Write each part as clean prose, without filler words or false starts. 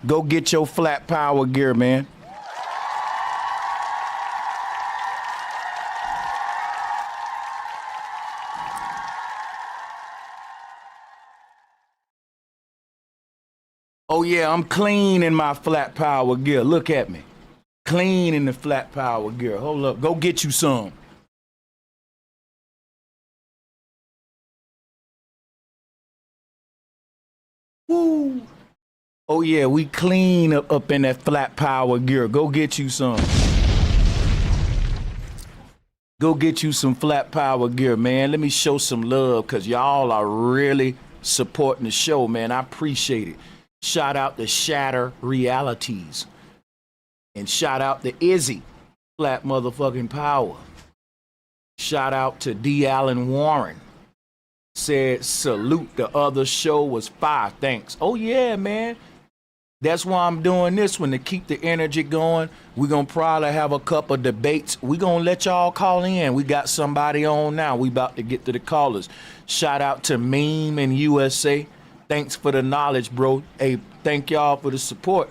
Go get your flat power gear, man. Oh yeah, I'm clean in my flat power gear. Look at me. Clean in the flat power gear. Hold up. Go get you some. Woo. Oh yeah, we clean up in that flat power gear. Go get you some. Go get you some flat power gear, man. Let me show some love because y'all are really supporting the show, man. I appreciate it. Shout out to Shatter Realities. And shout out to Izzy, flat motherfucking power. Shout out to D. Allen Warren. Said, salute, the other show was fire, thanks. Oh yeah, man. That's why I'm doing this one, to keep the energy going. We're going to probably have a couple debates. We're going to let y'all call in. We got somebody on now. We about to get to the callers. Shout out to Meme in USA. Thanks for the knowledge, bro. Hey, thank y'all for the support.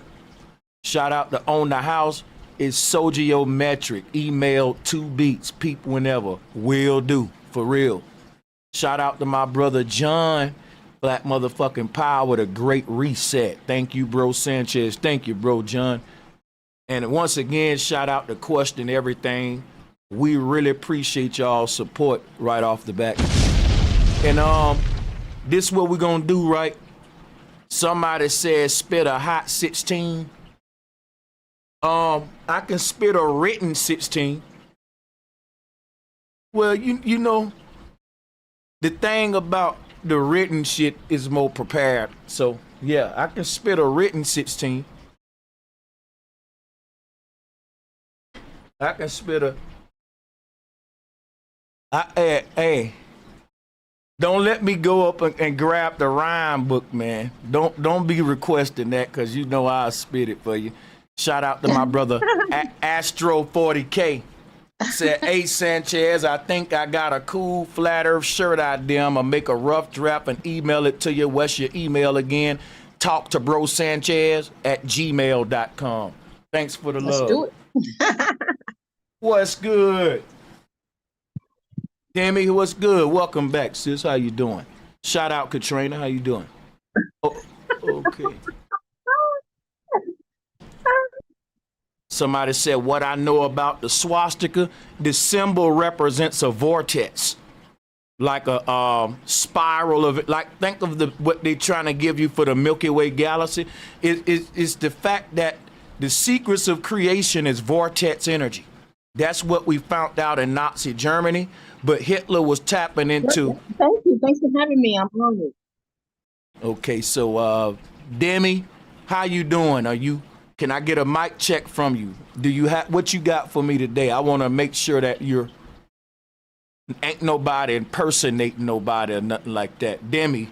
Shout out to Own the House. It's Sogiometric. Email 2 beats. People whenever. Will do. For real. Shout out to my brother John. Black motherfucking power, the great reset. Thank you, bro Sanchez. Thank you, bro John. And once again, shout out to Question Everything. We really appreciate y'all's support right off the bat. And this is what we're gonna do, right? Somebody said spit a hot 16. I can spit a written 16. Well, you know, the thing about the written shit is more prepared. So yeah, I can spit a written 16. I can spit a hey, don't let me go up and grab the rhyme book, man. Don't be requesting that, because you know I'll spit it for you. Shout out to my brother Astro 40K. Said, hey Sanchez, I think I got a cool flat earth shirt idea. I'm gonna make a rough draft and email it to you. What's your email again? Talk to brosancheztv@gmail.com. Thanks for the love. Let's do it. What's good? Demi, what's good? Welcome back, sis. How you doing? Shout out Katrina. How you doing? Oh, okay. Somebody said, what I know about the swastika, the symbol represents a vortex, like a spiral of it. Like, think of what they're trying to give you for the Milky Way galaxy. It's the fact that the secrets of creation is vortex energy. That's what we found out in Nazi Germany, but Hitler was tapping into. Thank you. Thanks for having me. I'm honored. Okay, so Demi, how you doing? Can I get a mic check from you? Do you have what you got for me today? I want to make sure that ain't nobody impersonating nobody or nothing like that. Demi,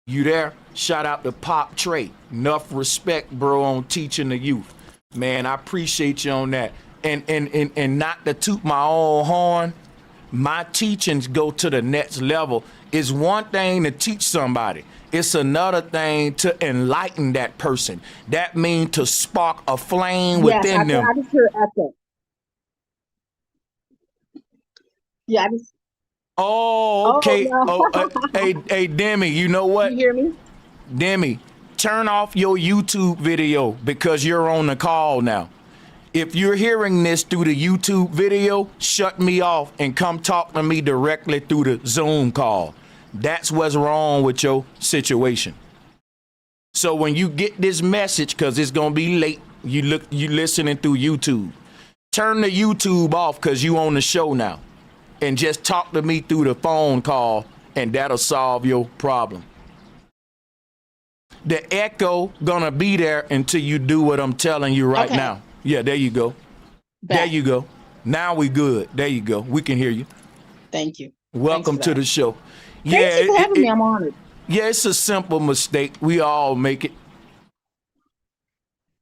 you there? Shout out to Pop Trey. Enough respect, bro, on teaching the youth. Man, I appreciate you on that. And not to toot my own horn, my teachings go to the next level. It's one thing to teach somebody. It's another thing to enlighten that person. That means to spark a flame within them. I just heard echo. Yeah, I just. Oh, okay. Oh, no. Hey, Demi, you know what? You hear me? Demi, turn off your YouTube video because you're on the call now. If you're hearing this through the YouTube video, shut me off and come talk to me directly through the Zoom call. That's what's wrong with your situation. So when you get this message, because it's gonna be late, you listening through YouTube, turn the YouTube off because you on the show now, and just talk to me through the phone call, and that'll solve your problem. The echo gonna be there until you do what I'm telling you right now. Yeah, there you go. There you go. Now we good. There you go. We can hear you. Thank you. Welcome to the show. Thank you for having me. I'm honored. Yeah, it's a simple mistake. We all make it.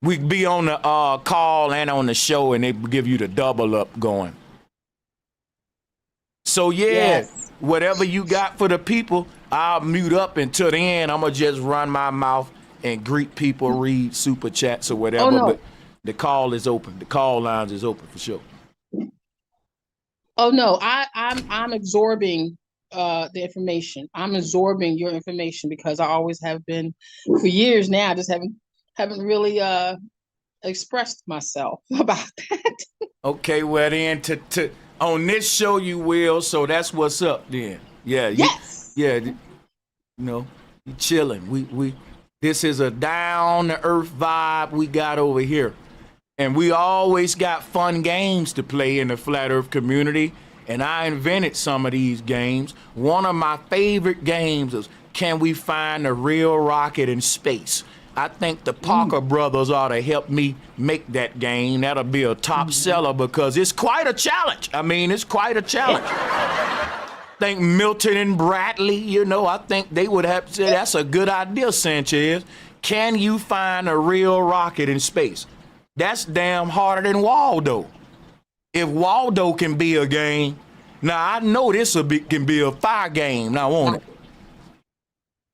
We be on the call and on the show, and they give you the double up going. So yeah, whatever you got for the people, I'll mute up until the end. I'm gonna just run my mouth and greet people, read super chats or whatever. Oh, no. But the call is open. The call lines is open for sure. Oh no, I'm absorbing the information. I'm absorbing your information because I always have been for years now. I just haven't really expressed myself about that. Okay, well then to on this show you will, so that's what's up then. Yeah, Yes. you know, you chilling. We this is a down to earth vibe we got over here. And we always got fun games to play in the flat earth community. And I invented some of these games. One of my favorite games is can we find a real rocket in space? I think the Parker brothers ought to help me make that game. That'll be a top seller because it's quite a challenge. I mean, it's quite a challenge. I think Milton and Bradley, you know, I think they would have said that's a good idea, Sanchez. Can you find a real rocket in space? That's damn harder than Waldo. If Waldo can be a game, now I know this can be a fire game, now won't it?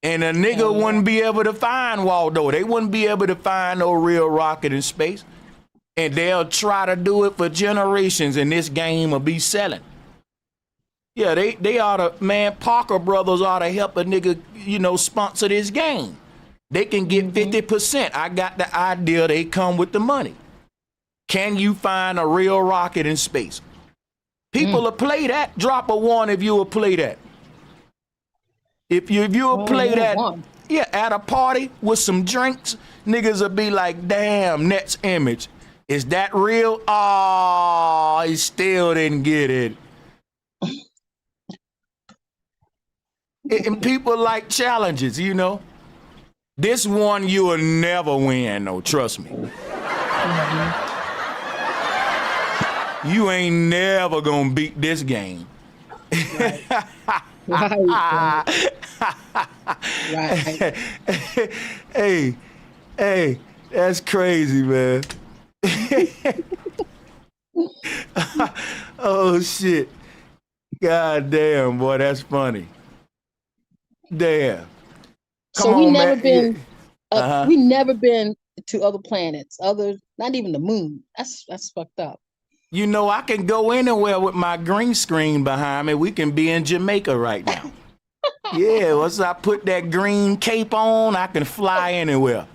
And a nigga wouldn't be able to find Waldo. They wouldn't be able to find no real rocket in space. And they'll try to do it for generations and this game will be selling. Yeah, they ought to, man, Parker brothers ought to help a nigga, you know, sponsor this game. They can get 50%. I got the idea, they come with the money. Can you find a real rocket in space? People will play that. Drop a 1 if you will play that. If you will play that, yeah, at a party with some drinks, niggas will be like, damn, Net's image. Is that real? Oh, he still didn't get it. And people like challenges, you know. This one you will never win, no, trust me. You ain't never gonna beat this game. Right. Hey, that's crazy, man. Oh shit. God damn, boy, that's funny. Damn. So we never been we never been to other planets, not even the moon. That's fucked up. You know, I can go anywhere with my green screen behind me. We can be in Jamaica right now. Yeah, once I put that green cape on, I can fly anywhere.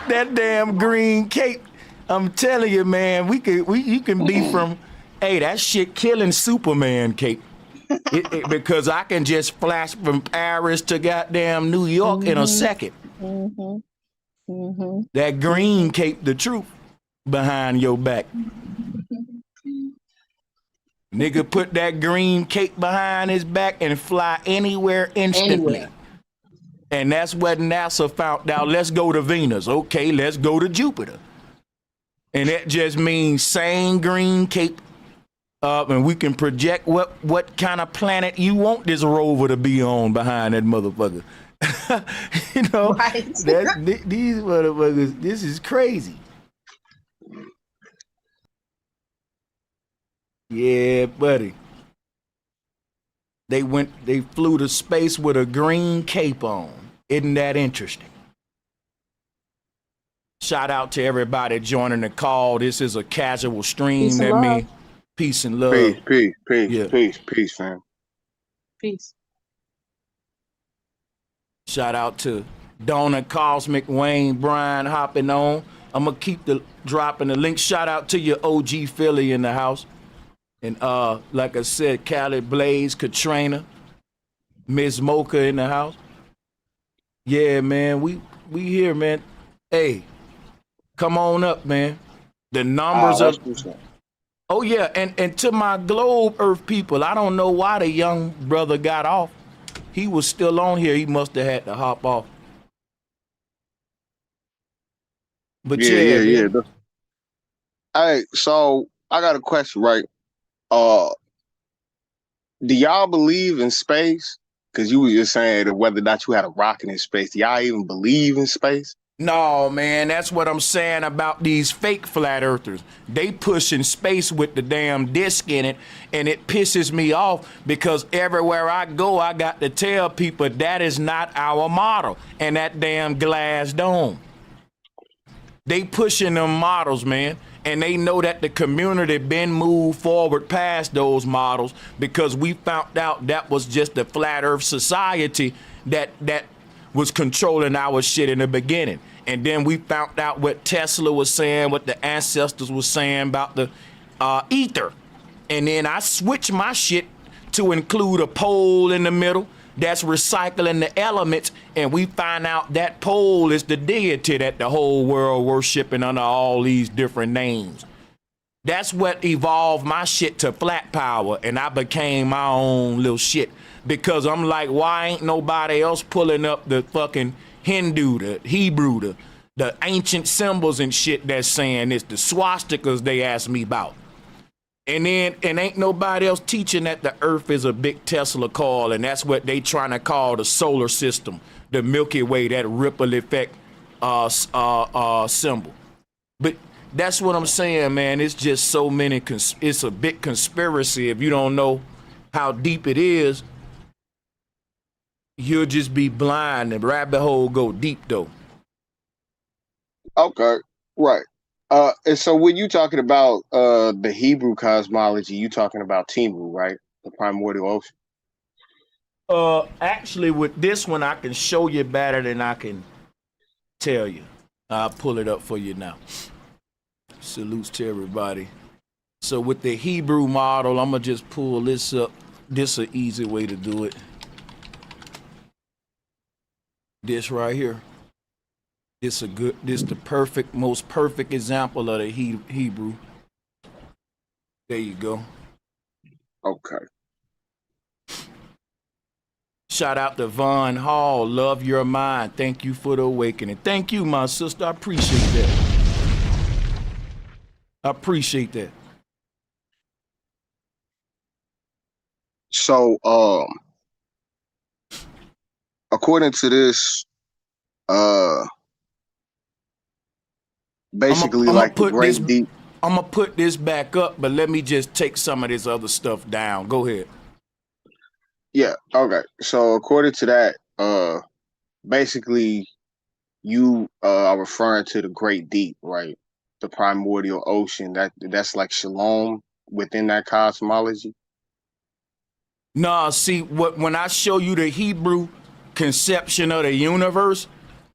That damn green cape. I'm telling you, man, you can be from, hey, that shit killing Superman cape. Because I can just flash from Paris to goddamn New York in a second. That green cape, the truth behind your back. Nigga put that green cape behind his back and fly anywhere instantly. Anywhere. And that's what NASA found out. Let's go to Venus. Okay, let's go to Jupiter. And that just means same green cape. And we can project what kind of planet you want this rover to be on behind that motherfucker. You know, right. These motherfuckers, this is crazy. Yeah, buddy. They flew to space with a green cape on. Isn't that interesting? Shout out to everybody joining the call. This is a casual stream. That means peace and love. Peace, fam. Peace. Shout out to Donna Cosmic, Wayne, Brian hopping on. I'm gonna keep dropping the link. Shout out to your OG Philly in the house. And like I said, Callie Blaze, Katrina, Miss Mocha in the house. Yeah, man, we here, man. Hey, come on up, man. The numbers are. Oh yeah, and to my Globe Earth people, I don't know why the young brother got off. He was still on here. He must have had to hop off. But yeah. Hey, so I got a question, right? Do y'all believe in space? Because you were just saying that whether or not you had a rocket in space. Do y'all even believe in space? No, man, that's what I'm saying about these fake flat earthers. They pushing space with the damn disc in it, and it pisses me off because everywhere I go, I got to tell people that is not our model and that damn glass dome. They pushing them models, man, and they know that the community been moved forward past those models because we found out that was just the flat earth society that was controlling our shit in the beginning. And then we found out what Tesla was saying, what the ancestors was saying about the ether. And then I switched my shit to include a pole in the middle that's recycling the elements. And we find out that pole is the deity that the whole world worshiping under all these different names. That's what evolved my shit to flat power. And I became my own little shit. Because I'm like, why ain't nobody else pulling up the fucking Hindu, the Hebrew, the ancient symbols and shit that's saying this, the swastikas they asked me about. And ain't nobody else teaching that the earth is a big Tesla coil, and that's what they trying to call the solar system, the Milky Way, that ripple effect symbol. But that's what I'm saying, man. It's just so many, it's a big conspiracy. If you don't know how deep it is, you'll just be blind. The rabbit hole go deep though. Okay, right. And so when you talking about the Hebrew cosmology, you talking about Timu, right? The primordial ocean. Actually, with this one, I can show you better than I can tell you. I'll pull it up for you now. Salutes to everybody. So with the Hebrew model, I'm gonna just pull this up. This is an easy way to do it. This right here. This the perfect, most perfect example of the Hebrew. There you go. Okay. Shout out to Von Hall. Love your mind. Thank you for the awakening. Thank you, my sister. I appreciate that. I appreciate that. So, according to this, basically like the great deep. I'm gonna put this back up, but let me just take some of this other stuff down. Go ahead. Yeah. Okay. So according to that, basically, you are referring to the great deep, right? The primordial ocean. That's like shalom within that cosmology. Nah, see, when I show you the Hebrew conception of the universe,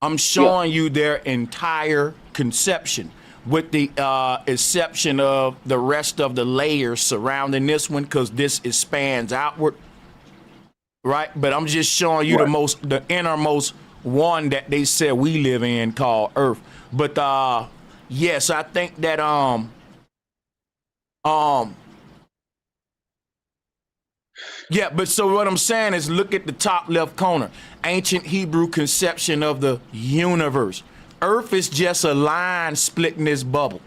I'm showing you their entire conception, with the exception of the rest of the layers surrounding this one, because this expands outward, right? But I'm just showing you the innermost one that they said we live in, called Earth. But yes, I think that yeah, but so what I'm saying is, look at the top left corner. Ancient Hebrew conception of the universe. Earth is just a line splitting this bubble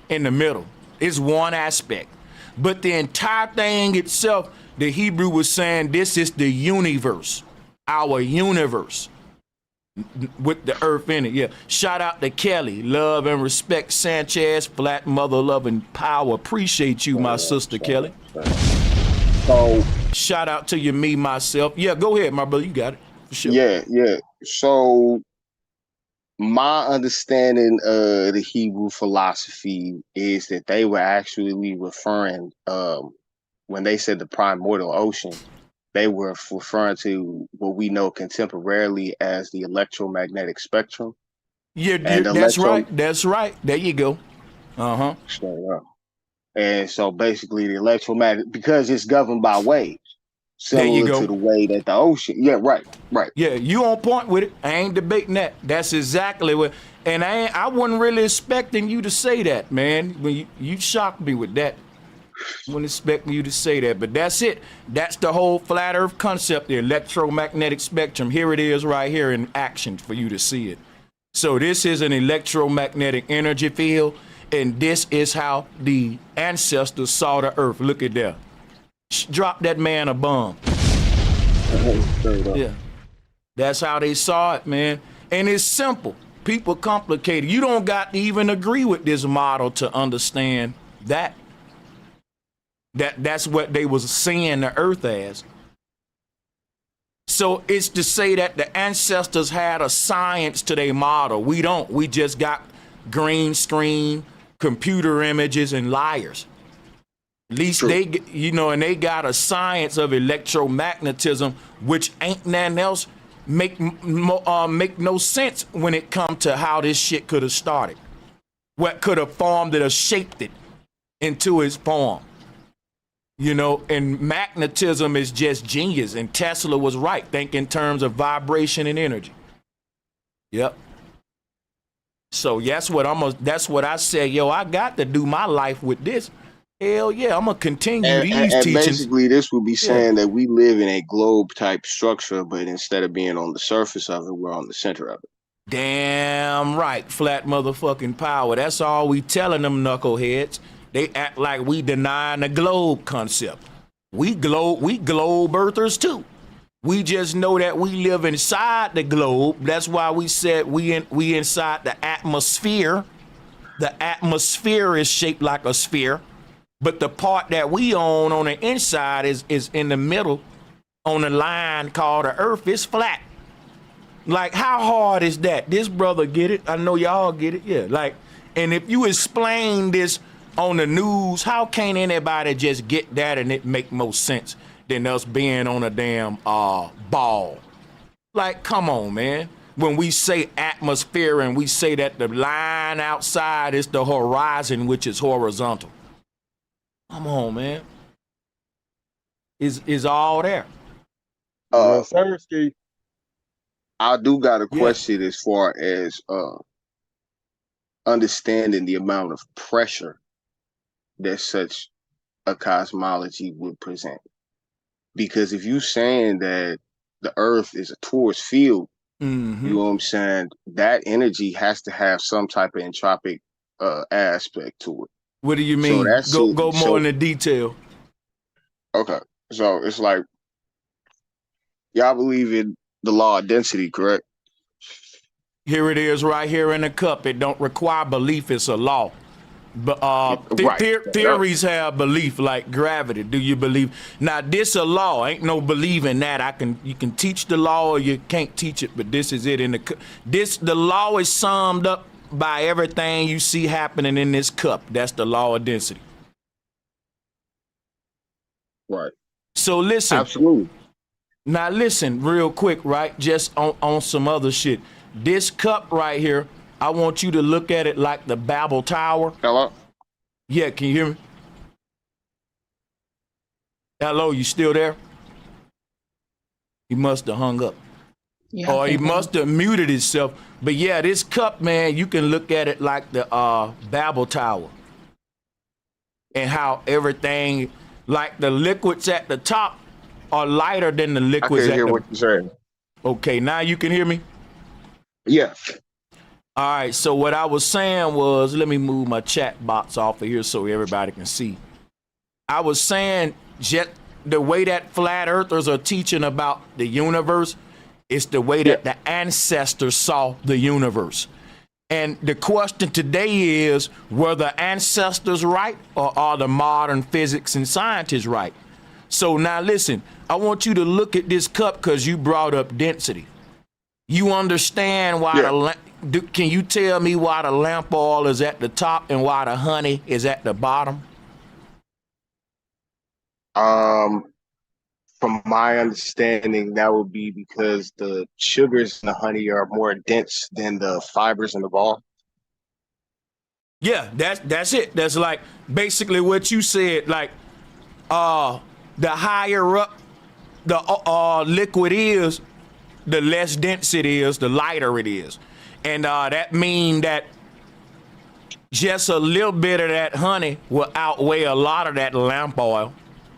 in the middle. It's one aspect. But the entire thing itself, the Hebrew was saying, this is the universe, our universe, with the earth in it. Yeah. Shout out to Kelly. Love and respect Sanchez, flat mother loving power. Appreciate you, my sister Kelly. So shout out to you, me, myself. Yeah, go ahead, my brother. You got it. For sure. Yeah. So my understanding of the Hebrew philosophy is that they were actually referring, when they said the primordial ocean, they were referring to what we know contemporarily as the electromagnetic spectrum. Yeah, that's right. That's right. There you go. Uh-huh. And so basically the electromagnetic, because it's governed by waves, similar to the way that the ocean. Yeah, right. Yeah, you on point with it. I ain't debating that. That's exactly what. And I wasn't really expecting you to say that, man. When you shocked me with that. Wasn't expecting you to say that, but that's it. That's the whole flat Earth concept, the electromagnetic spectrum. Here it is, right here in action for you to see it. So this is an electromagnetic energy field. And this is how the ancestors saw the earth. Look at that. Drop that man a bomb. Yeah. That's how they saw it, man. And it's simple. People complicated. You don't got to even agree with this model to understand that. That's what they was seeing the earth as. So it's to say that the ancestors had a science to their model. We don't. We just got green screen, computer images, and liars. At least True. they, and they got a science of electromagnetism, which ain't nothing else make no sense when it come to how this shit could have started. What could have formed it or shaped it into its form. And magnetism is just genius. And Tesla was right. Think in terms of vibration and energy. Yep. So that's what I said. Yo, I got to do my life with this. Hell yeah, I'm gonna continue these and teachings. Basically, this would be saying that we live in a globe type structure, but instead of being on the surface of it, we're on the center of it. Damn right, flat motherfucking power. That's all we telling them knuckleheads. They act like we denying the globe concept. We globe earthers too. We just know that we live inside the globe. That's why we said we inside the atmosphere. The atmosphere is shaped like a sphere, but the part that we own on the inside is in the middle on the line called the earth. Is flat. Like, how hard is that? This brother get it. I know y'all get it. Yeah. Like, and if you explain this on the news, how can anybody just get that and it make more sense than us being on a damn ball? Like, come on, man. When we say atmosphere and we say that the line outside is the horizon, which is horizontal. Come on, man. Is all there. I do got a question as far as understanding the amount of pressure that such a cosmology would present. Because if you saying that the earth is a torus field, you know what I'm saying, that energy has to have some type of entropic aspect to it. What do you mean? Go more into detail. Okay. So it's like, y'all believe in the law of density, correct? Here it is right here in the cup. It don't require belief. It's a law. But theories have belief, like gravity. Do you believe? Now, this a law. Ain't no believing that. You can teach the law or you can't teach it, but this is it in the law is summed up by everything you see happening in this cup. That's the law of density. Right. So listen. Absolutely. Now listen real quick, right? Just on some other shit. This cup right here, I want you to look at it like the Babel Tower. Hello? Yeah, can you hear me? Hello, you still there? He must have hung up. Yeah, Or he must have muted himself. But yeah, this cup, man, you can look at it like the Babel Tower. And how everything, like the liquids at the top are lighter than the liquids I can hear what you're saying. Okay, now you can hear me? Yeah. All right, so what I was saying was, let me move my chat box off of here so everybody can see. I was saying just the way that flat earthers are teaching about the universe is the way that the ancestors saw the universe. And the question today is, were the ancestors right or are the modern physics and scientists right? So now listen, I want you to look at this cup because you brought up density. You understand why can you tell me why the lamp oil is at the top and why the honey is at the bottom? From my understanding, that would be because the sugars in the honey are more dense than the fibers in the ball. Yeah, that's it. That's like basically what you said. Like, the higher up the liquid is, the less dense it is, the lighter it is. And that means that just a little bit of that honey will outweigh a lot of that lamp oil,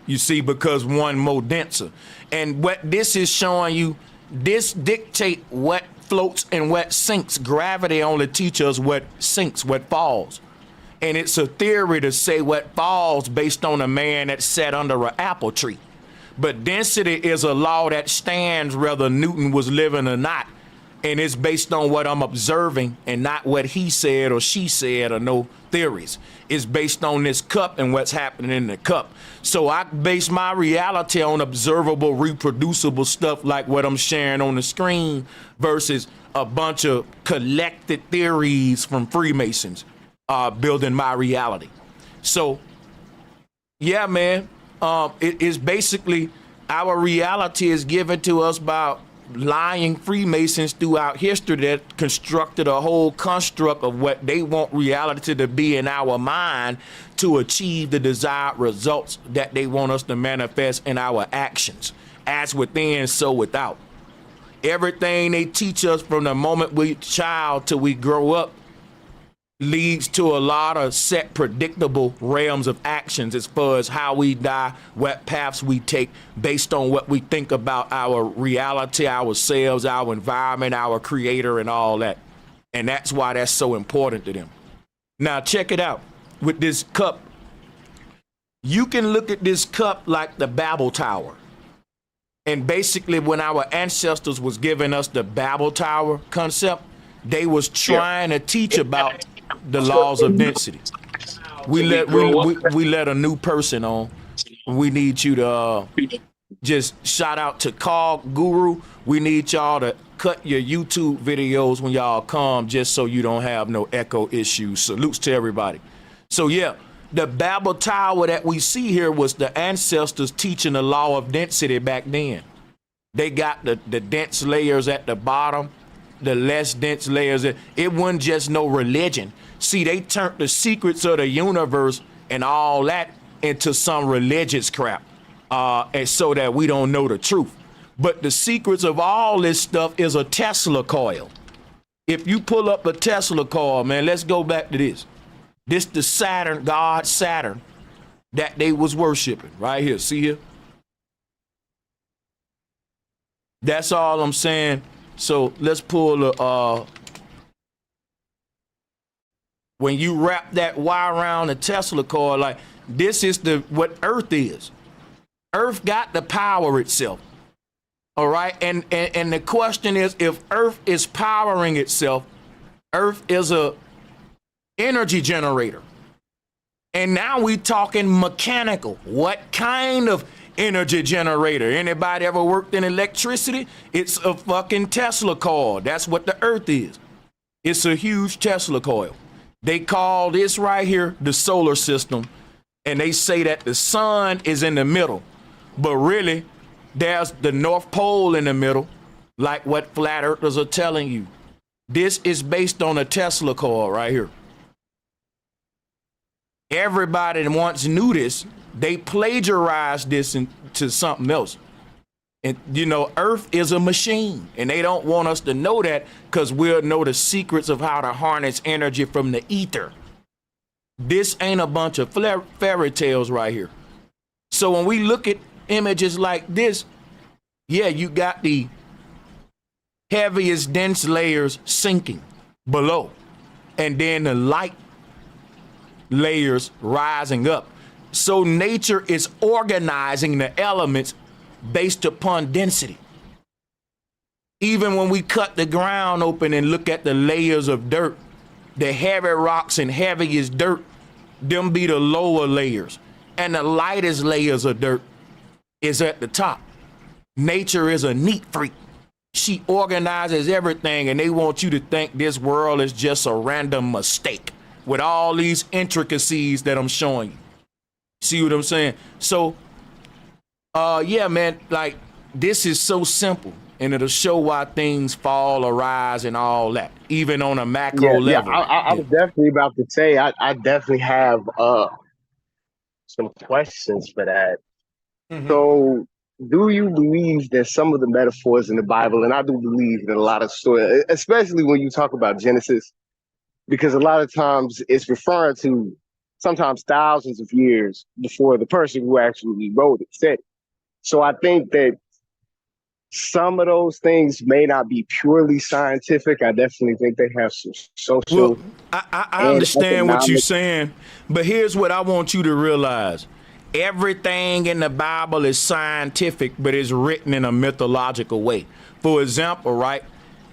you see, because one more denser. And what this is showing you, this dictate what floats and what sinks. Gravity only teaches us what sinks, what falls. And it's a theory to say what falls based on a man that sat under an apple tree. But density is a law that stands whether Newton was living or not. And it's based on what I'm observing and not what he said or she said or no theories. It's based on this cup and what's happening in the cup. So I base my reality on observable, reproducible stuff like what I'm sharing on the screen versus a bunch of collected theories from Freemasons building my reality. So, yeah, man, it is basically our reality is given to us by lying Freemasons throughout history that constructed a whole construct of what they want reality to be in our mind to achieve the desired results that they want us to manifest in our actions, as within, so without. Everything they teach us from the moment we child till we grow up leads to a lot of set predictable realms of actions as far as how we die, what paths we take based on what we think about our reality, ourselves, our environment, our creator, and all that. And that's why that's so important to them. Now, check it out. With this cup, you can look at this cup like the Babel Tower. And basically, when our ancestors was giving us the Babel Tower concept, they was trying to teach about the laws of density. We let a new person on. We need you to just shout out to Call Guru. We need y'all to cut your YouTube videos when y'all come, just so you don't have no echo issues. Salutes to everybody. So yeah, the Babel Tower that we see here was the ancestors teaching the law of density back then. They got the dense layers at the bottom, the less dense layers. It wasn't just no religion. See, they turned the secrets of the universe and all that into some religious crap, and so that we don't know the truth. But the secrets of all this stuff is a Tesla coil. If you pull up a Tesla coil, man, let's go back to this. This the Saturn, God Saturn, that they was worshiping right here. See here? That's all I'm saying. So let's pull the, when you wrap that wire around the Tesla coil, like this is what Earth is. Earth got the power itself. All right. And the question is, if Earth is powering itself, Earth is a energy generator. And now we talking mechanical. What kind of energy generator? Anybody ever worked in electricity? It's a fucking Tesla coil. That's what the Earth is. It's a huge Tesla coil. They call this right here the solar system, and they say that the sun is in the middle, but really there's the North Pole in the middle, like what flat earthers are telling you. This is based on a Tesla coil right here. Everybody that once knew this, they plagiarized this into something else. And, you know, Earth is a machine, and they don't want us to know that because we'll know the secrets of how to harness energy from the ether. This ain't a bunch of fairy tales right here. So when we look at images like this, yeah, you got the heaviest dense layers sinking below, and then the light layers rising up. So nature is organizing the elements based upon density. Even when we cut the ground open and look at the layers of dirt, the heavy rocks and heaviest dirt, them be the lower layers. And the lightest layers of dirt is at the top. Nature is a neat freak. She organizes everything, and they want you to think this world is just a random mistake with all these intricacies that I'm showing you. See what I'm saying? So, yeah, man, like this is so simple, and it'll show why things fall or rise and all that, even on a macro level. Yeah, I was definitely about to say, I definitely have some questions for that. Mm-hmm. So, do you believe that some of the metaphors in the Bible, and I do believe that a lot of stories, especially when you talk about Genesis, because a lot of times it's referring to sometimes thousands of years before the person who actually wrote it said it. So I think that some of those things may not be purely scientific. I definitely think they have some social. Well, I understand what you're saying, but here's what I want you to realize. Everything in the Bible is scientific, but it's written in a mythological way. For example, right,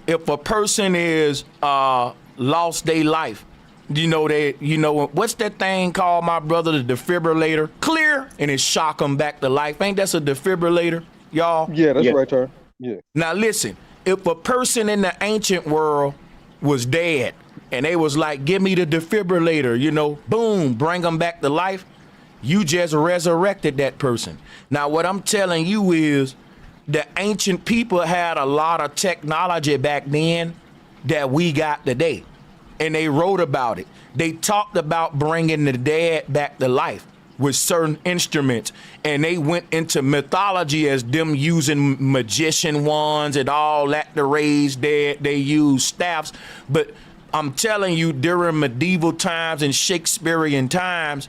if a person is lost their life, what's that thing called, my brother, the defibrillator? Clear, and it shock them back to life. Ain't that a defibrillator, y'all? Yeah, that's right, Terrence. Yeah. Now listen, if a person in the ancient world was dead and they was like, give me the defibrillator, boom, bring them back to life, you just resurrected that person. Now what I'm telling you is the ancient people had a lot of technology back then that we got today. And they wrote about it. They talked about bringing the dead back to life with certain instruments. And they went into mythology as them using magician wands and all that to raise dead. They used staffs. But I'm telling you, during medieval times and Shakespearean times,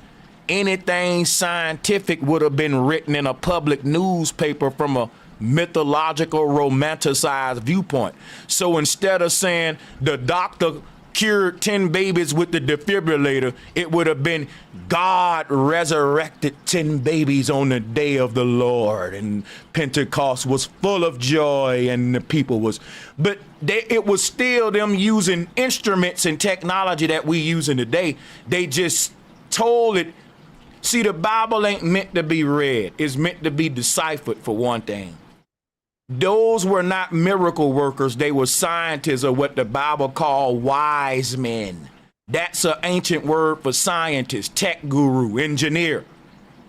anything scientific would have been written in a public newspaper from a mythological, romanticized viewpoint. So instead of saying the doctor cured 10 babies with the defibrillator, it would have been God resurrected 10 babies on the day of the Lord, and Pentecost was full of joy, and the people was, but it was still them using instruments and technology that we using today. They just told it. See, the Bible ain't meant to be read. It's meant to be deciphered, for one thing. Those were not miracle workers. They were scientists, or what the Bible called wise men. That's an ancient word for scientist, tech guru, engineer.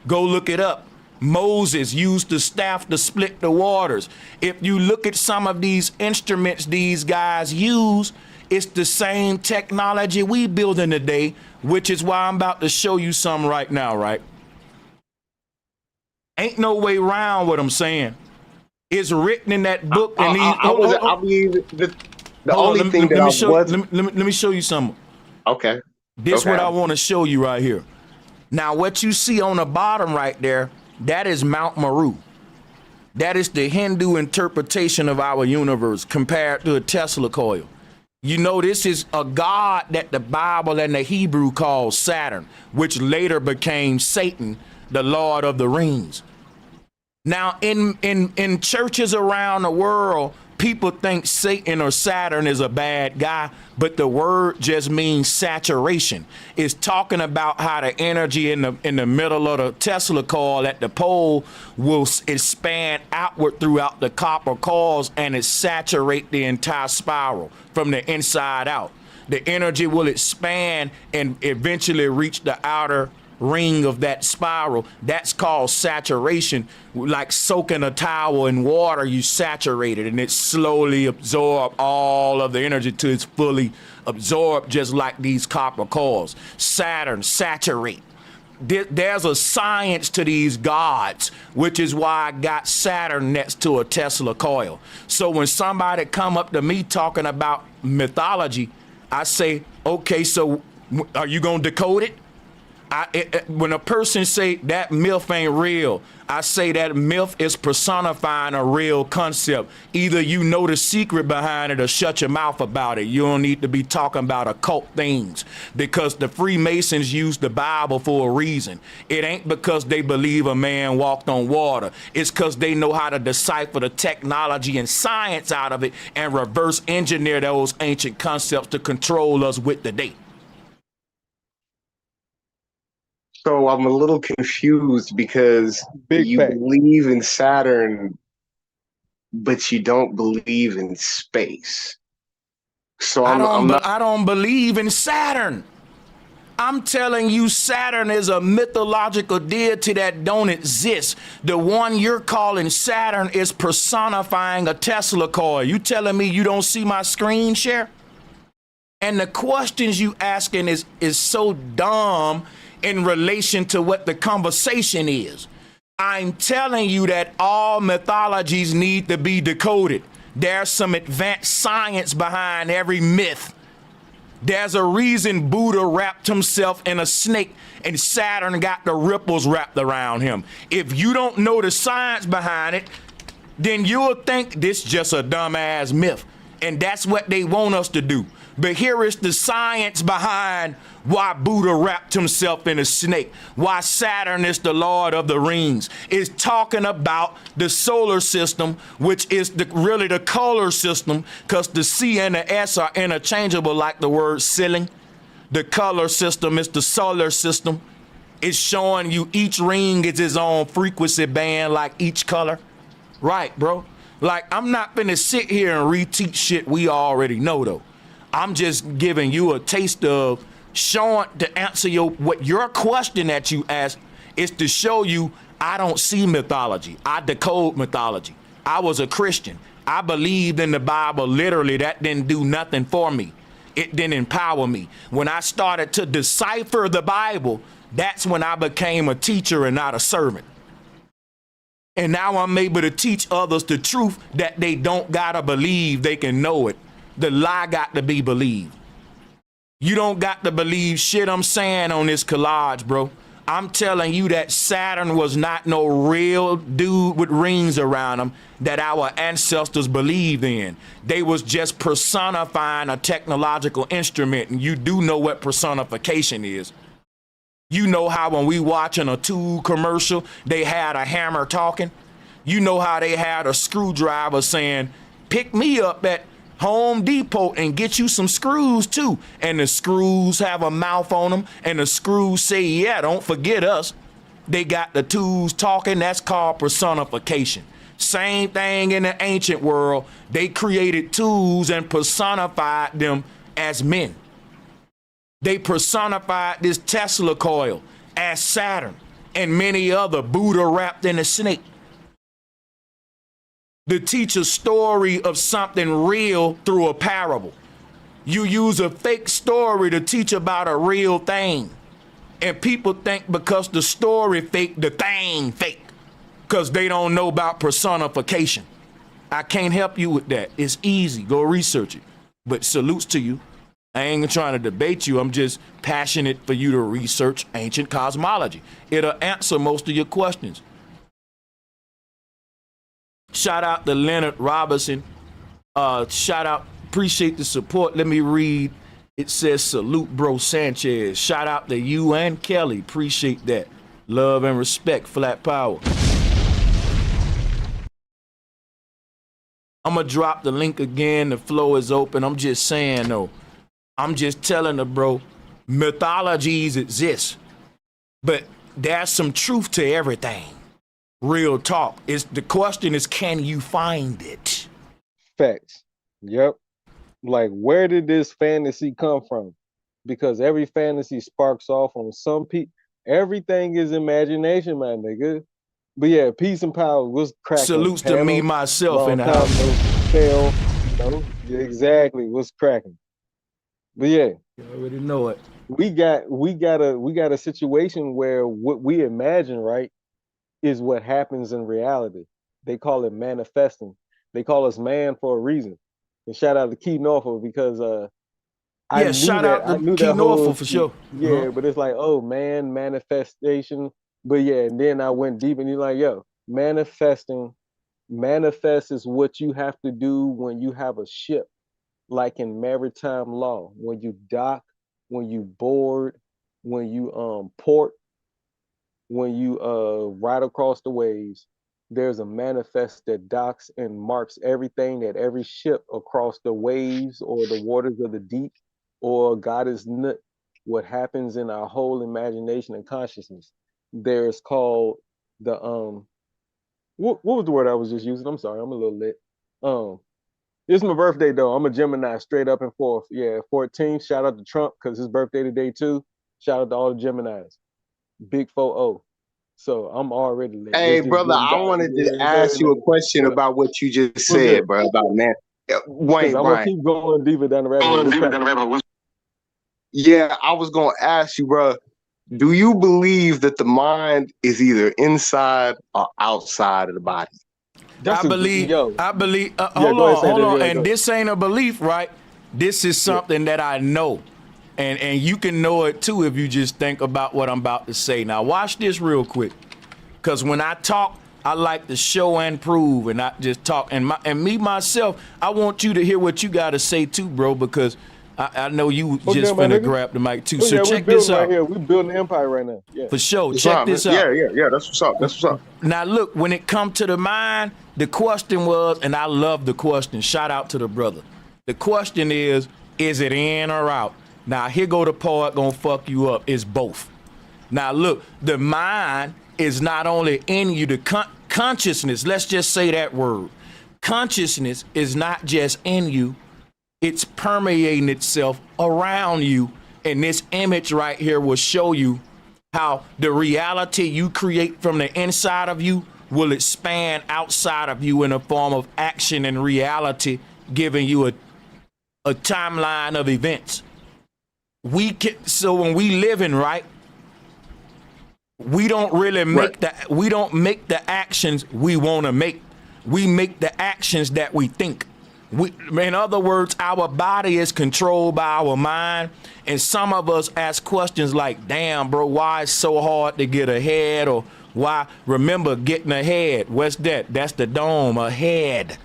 Go look it up. Moses used the staff to split the waters. If you look at some of these instruments these guys use, it's the same technology we building today, which is why I'm about to show you some right now, right? Ain't no way around what I'm saying. It's written in that book. And the only thing that let me show you something. Okay. This what I want to show you right here. Now, what you see on the bottom right there, that is Mount Meru. That is the Hindu interpretation of our universe compared to a Tesla coil. This is a god that the Bible and the Hebrew calls Saturn, which later became Satan, the Lord of the Rings. Now, in churches around the world, people think Satan or Saturn is a bad guy, but the word just means saturation. It's talking about how the energy in the middle of the Tesla coil at the pole will expand outward throughout the copper coils, and it saturate the entire spiral from the inside out. The energy will expand and eventually reach the outer ring of that spiral. That's called saturation. Like soaking a towel in water, you saturate it and it slowly absorb all of the energy till it's fully absorbed, just like these copper coils. Saturn, saturate. There's a science to these gods, which is why I got Saturn next to a Tesla coil. So when somebody come up to me talking about mythology, I say, okay, so are you gonna decode it? When a person say that myth ain't real, I say that myth is personifying a real concept. Either you know the secret behind it or shut your mouth about it. You don't need to be talking about occult things, because the Freemasons use the Bible for a reason. It ain't because they believe a man walked on water. It's because they know how to decipher the technology and science out of it and reverse engineer those ancient concepts to control us with the day. So I'm a little confused because you believe in Saturn, but you don't believe in space. So I don't believe in Saturn. I'm telling you, Saturn is a mythological deity that don't exist. The one you're calling Saturn is personifying a Tesla coil. You telling me you don't see my screen share? And the questions you asking is so dumb in relation to what the conversation is. I'm telling you that all mythologies need to be decoded. There's some advanced science behind every myth. There's a reason Buddha wrapped himself in a snake and Saturn got the ripples wrapped around him. If you don't know the science behind it, then you'll think this just a dumbass myth. And that's what they want us to do. But here is the science behind why Buddha wrapped himself in a snake, why Saturn is the Lord of the Rings. It's talking about the solar system, which is really the color system, because the C and the S are interchangeable like the word ceiling. The color system is the solar system. It's showing you each ring is its own frequency band like each color. Right, bro? Like, I'm not finna sit here and reteach shit we already know, though. I'm just giving you a taste of showing to answer what your question that you asked is to show you I don't see mythology. I decode mythology. I was a Christian. I believed in the Bible literally. That didn't do nothing for me. It didn't empower me. When I started to decipher the Bible, that's when I became a teacher and not a servant. And now I'm able to teach others the truth that they don't gotta believe they can know it. The lie got to be believed. You don't got to believe shit I'm saying on this collage, bro. I'm telling you that Saturn was not no real dude with rings around him that our ancestors believed in. They was just personifying a technological instrument, and you do know what personification is. You know how when we watching a tool commercial, they had a hammer talking? You know how they had a screwdriver saying, pick me up at Home Depot and get you some screws too. And the screws have a mouth on them, and the screws say, yeah, don't forget us. They got the tools talking. That's called personification. Same thing in the ancient world. They created tools and personified them as men. They personified this Tesla coil as Saturn and many other Buddha wrapped in a snake. To teach a story of something real through a parable. You use a fake story to teach about a real thing. And people think because the story fake, the thing fake. Because they don't know about personification. I can't help you with that. It's easy. Go research it. But salutes to you. I ain't trying to debate you. I'm just passionate for you to research ancient cosmology. It'll answer most of your questions. Shout out to Leonard Robinson. Shout out, appreciate the support. Let me read. It says, salute, bro Sanchez. Shout out to you and Kelly. Appreciate that. Love and respect, flat power. I'm going to drop the link again. The floor is open. I'm just saying, though. I'm just telling the bro, mythologies exist. But there's some truth to everything. Real talk. The question is, can you find it? Facts. Yep. Like, where did this fantasy come from? Because every fantasy sparks off on some people. Everything is imagination, my nigga. But yeah, peace and power was cracking. Salutes to me, myself, in the house. Exactly, what's cracking. But yeah, you already know it. We got a situation where what we imagine, right, is what happens in reality. They call it manifesting. They call us man for a reason. And shout out to Key Norfolk because shout out to Key Norfolk for sure. Yeah, but it's like, oh man, manifestation. But yeah, and then I went deep and you're like, yo, manifest is what you have to do when you have a ship, like in maritime law, when you dock, when you board, when you port, when you ride across the waves, there's a manifest that docks and marks everything that every ship across the waves or the waters of the deep or God is not what happens in our whole imagination and consciousness. There's called the what was the word I was just using? I'm sorry, I'm a little lit. It's my birthday though. I'm a Gemini, straight up and forth. Yeah, 14th. Shout out to Trump because his birthday today too. Shout out to all the Geminis. Big 4-0. So I'm already lit. Hey, brother, I wanted to ask you a question about what you just said, bro, about man. Wait, I'm gonna keep going deeper down the rabbit hole. Yeah, I was gonna ask you, bro. Do you believe that the mind is either inside or outside of the body? I believe. Hold on. And this ain't a belief, right? This is something that I know. And you can know it too if you just think about what I'm about to say. Now watch this real quick. Cause when I talk, I like to show and prove and not just talk. And me myself, I want you to hear what you gotta say too, bro, because I know you Oh, just yeah, my finna nigga. grab the mic too. Oh, So yeah, we check this building right out. here. We building an empire right now. Yeah. For sure. What's Check up, this man? out. Yeah. That's what's up. That's what's up. Now look, when it come to the mind, the question was, and I love the question. Shout out to the brother. The question is it in or out? Now here go the part gonna fuck you up. It's both. Now look, the mind is not only in you, the consciousness. Let's just say that word. Consciousness is not just in you, it's permeating itself around you. And this image right here will show you how the reality you create from the inside of you will expand outside of you in a form of action and reality, giving you a timeline of events. So when we living right, we don't really make the actions we want to make. We make the actions that we think. In other words, our body is controlled by our mind, and some of us ask questions like, damn, bro, why it's so hard to get ahead? Or why, remember, getting ahead, what's that? That's the dome, ahead.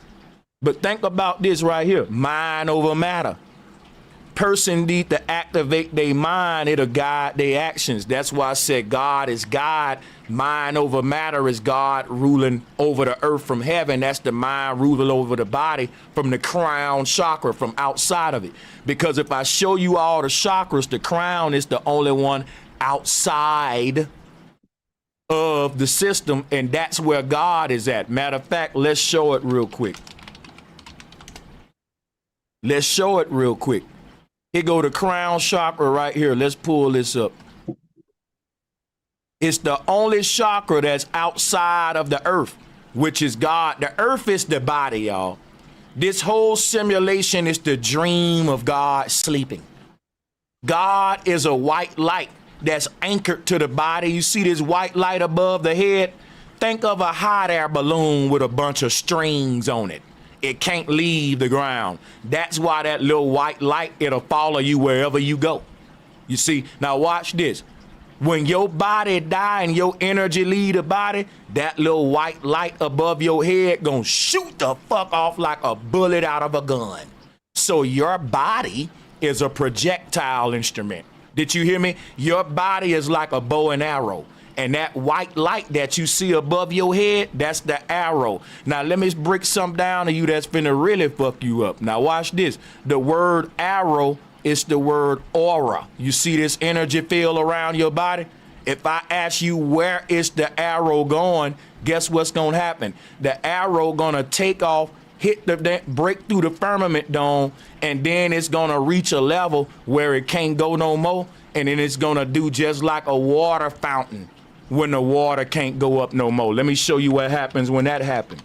But think about this right here, mind over matter. Person need to activate their mind, it'll guide their actions. That's why I said God is God, mind over matter is God ruling over the earth from heaven. That's the mind ruling over the body from the crown chakra, from outside of it. Because if I show you all the chakras, the crown is the only one outside of the system, and that's where God is at. Matter of fact, let's show it real quick. Let's show it real quick. Here go the crown chakra right here. Let's pull this up. It's the only chakra that's outside of the earth, which is God. The earth is the body, y'all. This whole simulation is the dream of God sleeping. God is a white light that's anchored to the body. You see this white light above the head? Think of a hot air balloon with a bunch of strings on it. It can't leave the ground. That's why that little white light, it'll follow you wherever you go. You see, now watch this. When your body die and your energy leave the body, that little white light above your head gonna shoot the fuck off like a bullet out of a gun. So your body is a projectile instrument. Did you hear me? Your body is like a bow and arrow. And that white light that you see above your head, that's the arrow. Now, let me break something down to you that's finna really fuck you up. Now, watch this. The word arrow is the word aura. You see this energy field around your body? If I ask you where is the arrow going, guess what's gonna happen? The arrow gonna take off, break through the firmament dome, and then it's gonna reach a level where it can't go no more, and then it's gonna do just like a water fountain when the water can't go up no more. Let me show you what happens when that happens.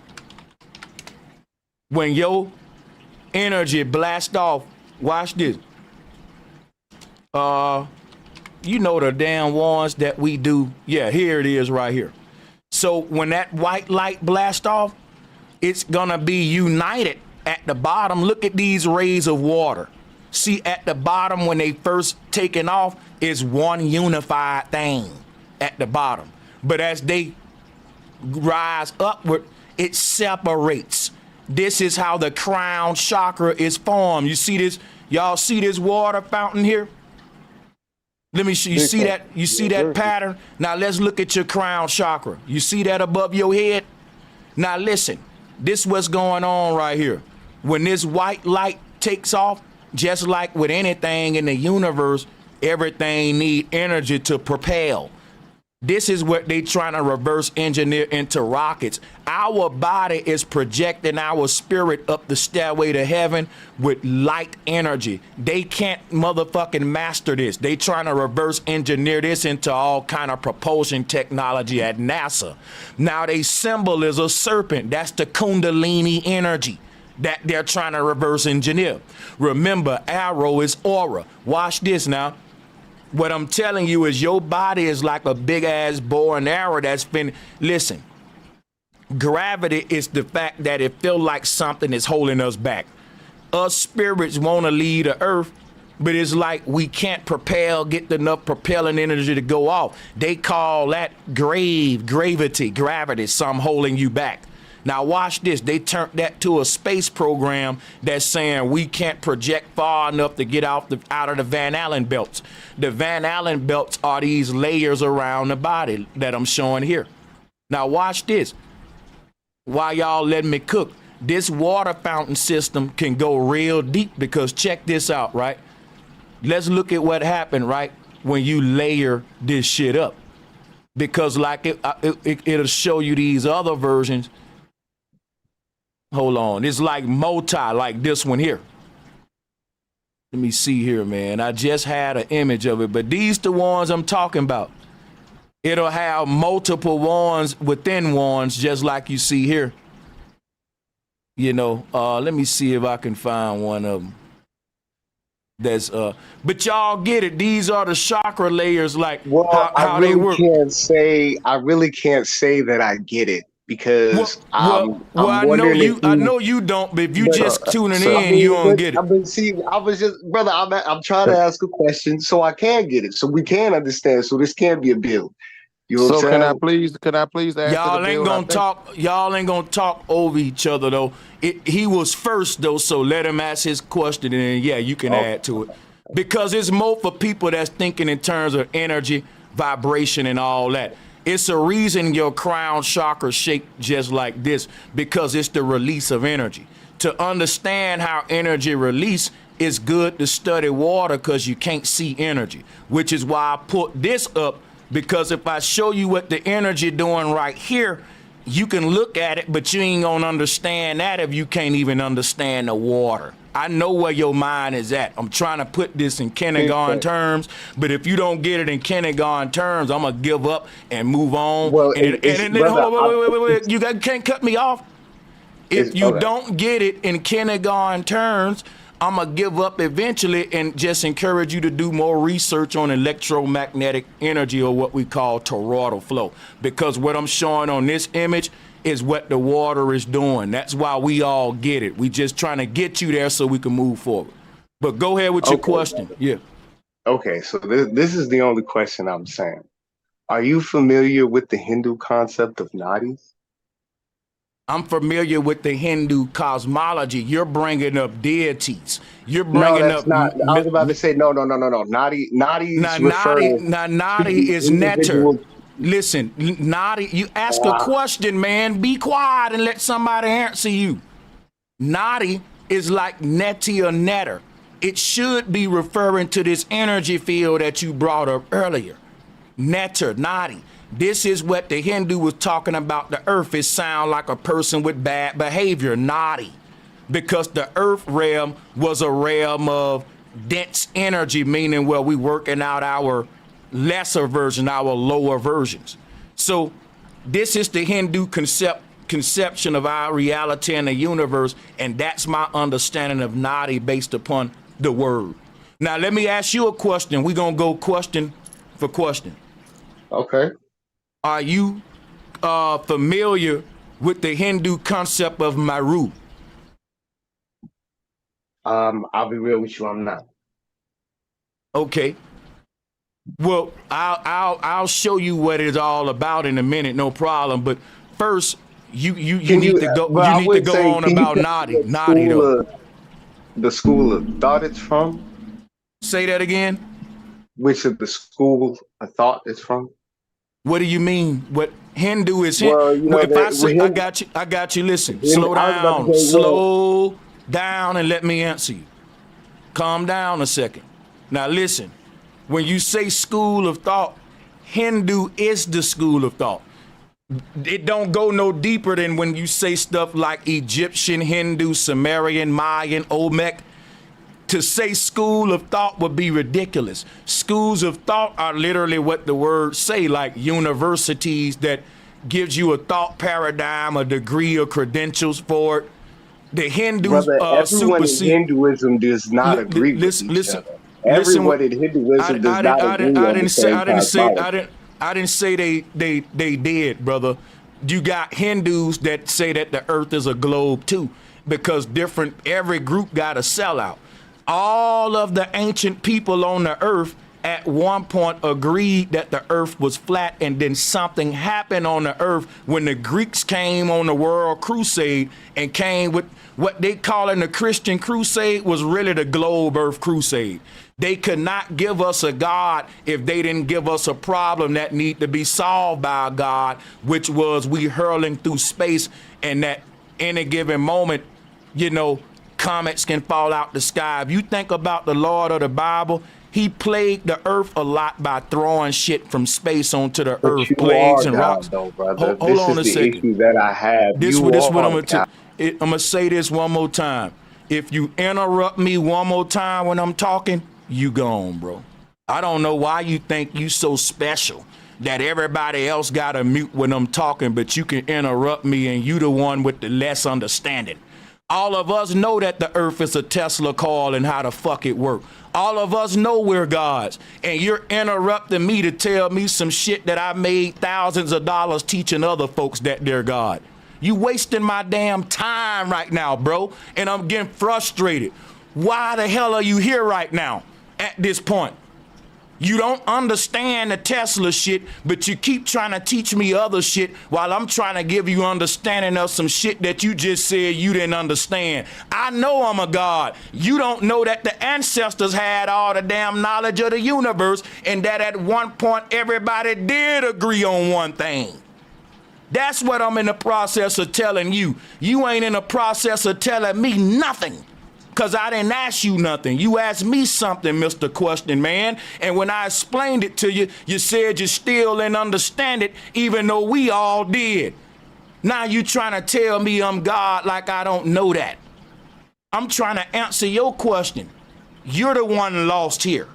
When your energy blasts off, watch this. You know the damn ones that we do. Yeah, here it is right here. So when that white light blasts off, it's gonna be united at the bottom. Look at these rays of water. See, at the bottom when they first taken off, is one unified thing at the bottom. But as they rise upward, it separates. This is how the crown chakra is formed. You see this? Y'all see this water fountain here? Let me show you. See that? You see that pattern? Now let's look at your crown chakra. You see that above your head? Now listen, this what's going on right here. When this white light takes off, just like with anything in the universe, everything need energy to propel. This is what they trying to reverse engineer into rockets. Our body is projecting our spirit up the stairway to heaven with light energy. They can't motherfucking master this. They trying to reverse engineer this into all kind of propulsion technology at NASA. Now they symbol is a serpent. That's the Kundalini energy that they're trying to reverse engineer. Remember, arrow is aura. Watch this now. What I'm telling you is your body is like a big ass bow and arrow that's been, listen, gravity is the fact that it feels like something is holding us back. Us spirits want to leave the earth, but it's like we can't get enough propelling energy to go off. They call that gravity, something holding you back. Now watch this. They turned that to a space program that's saying we can't project far enough to get out of the Van Allen belts. The Van Allen belts are these layers around the body that I'm showing here. Now watch this. While y'all letting me cook, this water fountain system can go real deep because check this out, right? Let's look at what happened, right, when you layer this shit up. Because like it'll show you these other versions. Hold on. It's like multi, like this one here. Let me see here, man. I just had an image of it, but these the ones I'm talking about. It'll have multiple ones within ones, just like you see here. You know, let me see if I can find one of them. That's but y'all get it. These are the chakra layers, like how they work. I really can't say that I get it because I'm I know you don't, but if you just tuning in, you don't get it. I'm trying to ask a question so I can get it, so we can understand. So this can be a build. You know what I'm saying? Can I please ask Y'all ain't gonna talk over each other though. He was first though, so let him ask his question and then yeah, you can add to it. Because it's more for people that's thinking in terms of energy, vibration, and all that. It's a reason your crown chakra shaped just like this, because it's the release of energy. To understand how energy release, it's good to study water because you can't see energy, which is why I put this up. Because if I show you what the energy doing right here, you can look at it, but you ain't gonna understand that if you can't even understand the water. I know where your mind is at. I'm trying to put this in kindergarten terms, but if you don't get it in kindergarten terms, I'm gonna give up and move on. Well, wait, you can't cut me off. If you don't get it in kindergarten terms, I'm going to give up eventually and just encourage you to do more research on electromagnetic energy, or what we call toroidal flow. Because what I'm showing on this image is what the water is doing. That's why we all get it. We just trying to get you there so we can move forward. But go ahead with your question. Yeah. Okay, so this is the only question I'm saying. Are you familiar with the Hindu concept of nadis? I'm familiar with the Hindu cosmology. You're bringing up deities. You're bringing up. Not. I was about to say no. Nadi is netter. Listen, Nadi. You ask a question, man. Be quiet and let somebody answer you. Nadi is like neti or netter. It should be referring to this energy field that you brought up earlier. Netter, Nadi. This is what the Hindu was talking about. The earth, it sound like a person with bad behavior, naughty, because the earth realm was a realm of dense energy, meaning we working out our lesser version, our lower versions. So this is the Hindu conception of our reality in the universe, and that's my understanding of naughty based upon the word. Now let me ask you a question. We're gonna go question for question. Okay. Are you familiar with the Hindu concept of Maru? I'll be real with you, I'm not. Okay. Well, I'll show you what it's all about in a minute, no problem. But first, you need to go. You need to go on about Nadi. Nadi though. The school of thought it's from. Say that again. Which of the school of thought it's from? What do you mean? What Hindu is? Well, you know, if I say I got you. Listen, slow down, and let me answer you. Calm down a second. Now listen, when you say school of thought, Hindu is the school of thought. It don't go no deeper than when you say stuff like Egyptian, Hindu, Sumerian, Mayan, Olmec. To say school of thought would be ridiculous. Schools of thought are literally what the words say, like universities that gives you a thought paradigm, a degree, or credentials for it. The Hindus everyone in Hinduism does not agree with each other. Everyone in Hinduism does not agree on the same I didn't say they did, brother. You got Hindus that say that the earth is a globe too, because every group got a sellout. All of the ancient people on the earth at one point agreed that the earth was flat, and then something happened on the earth when the Greeks came on the world crusade and came with what they call in the Christian crusade was really the globe earth crusade. They could not give us a God if they didn't give us a problem that need to be solved by a God, which was we hurling through space, and that any given moment, you know, comets can fall out the sky. If you think about the Lord of the Bible, he plagued the earth a lot by throwing shit from space onto the But earth, you plagues are and God, rocks. though, brother. Hold This on is a the second. issue that I have. This You what are I'm God. gonna say this one more time. If you interrupt me one more time when I'm talking, you gone, bro. I don't know why you think you so special that everybody else got to mute when I'm talking, but you can interrupt me and you the one with the less understanding. All of us know that the earth is a Tesla coil and how the fuck it work. All of us know we're gods, and you're interrupting me to tell me some shit that I made thousands of dollars teaching other folks that they're God. You wasting my damn time right now, bro, and I'm getting frustrated. Why the hell are you here right now at this point? You don't understand the Tesla shit, but you keep trying to teach me other shit while I'm trying to give you understanding of some shit that you just said you didn't understand. I know I'm a God. You don't know that the ancestors had all the damn knowledge of the universe, and that at one point everybody did agree on one thing. That's what I'm in the process of telling you. You ain't in the process of telling me nothing. Because I didn't ask you nothing. You asked me something, Mr. Question Man. And when I explained it to you, you said you still didn't understand it, even though we all did. Now you trying to tell me I'm God like I don't know that. I'm trying to answer your question. You're the one lost here.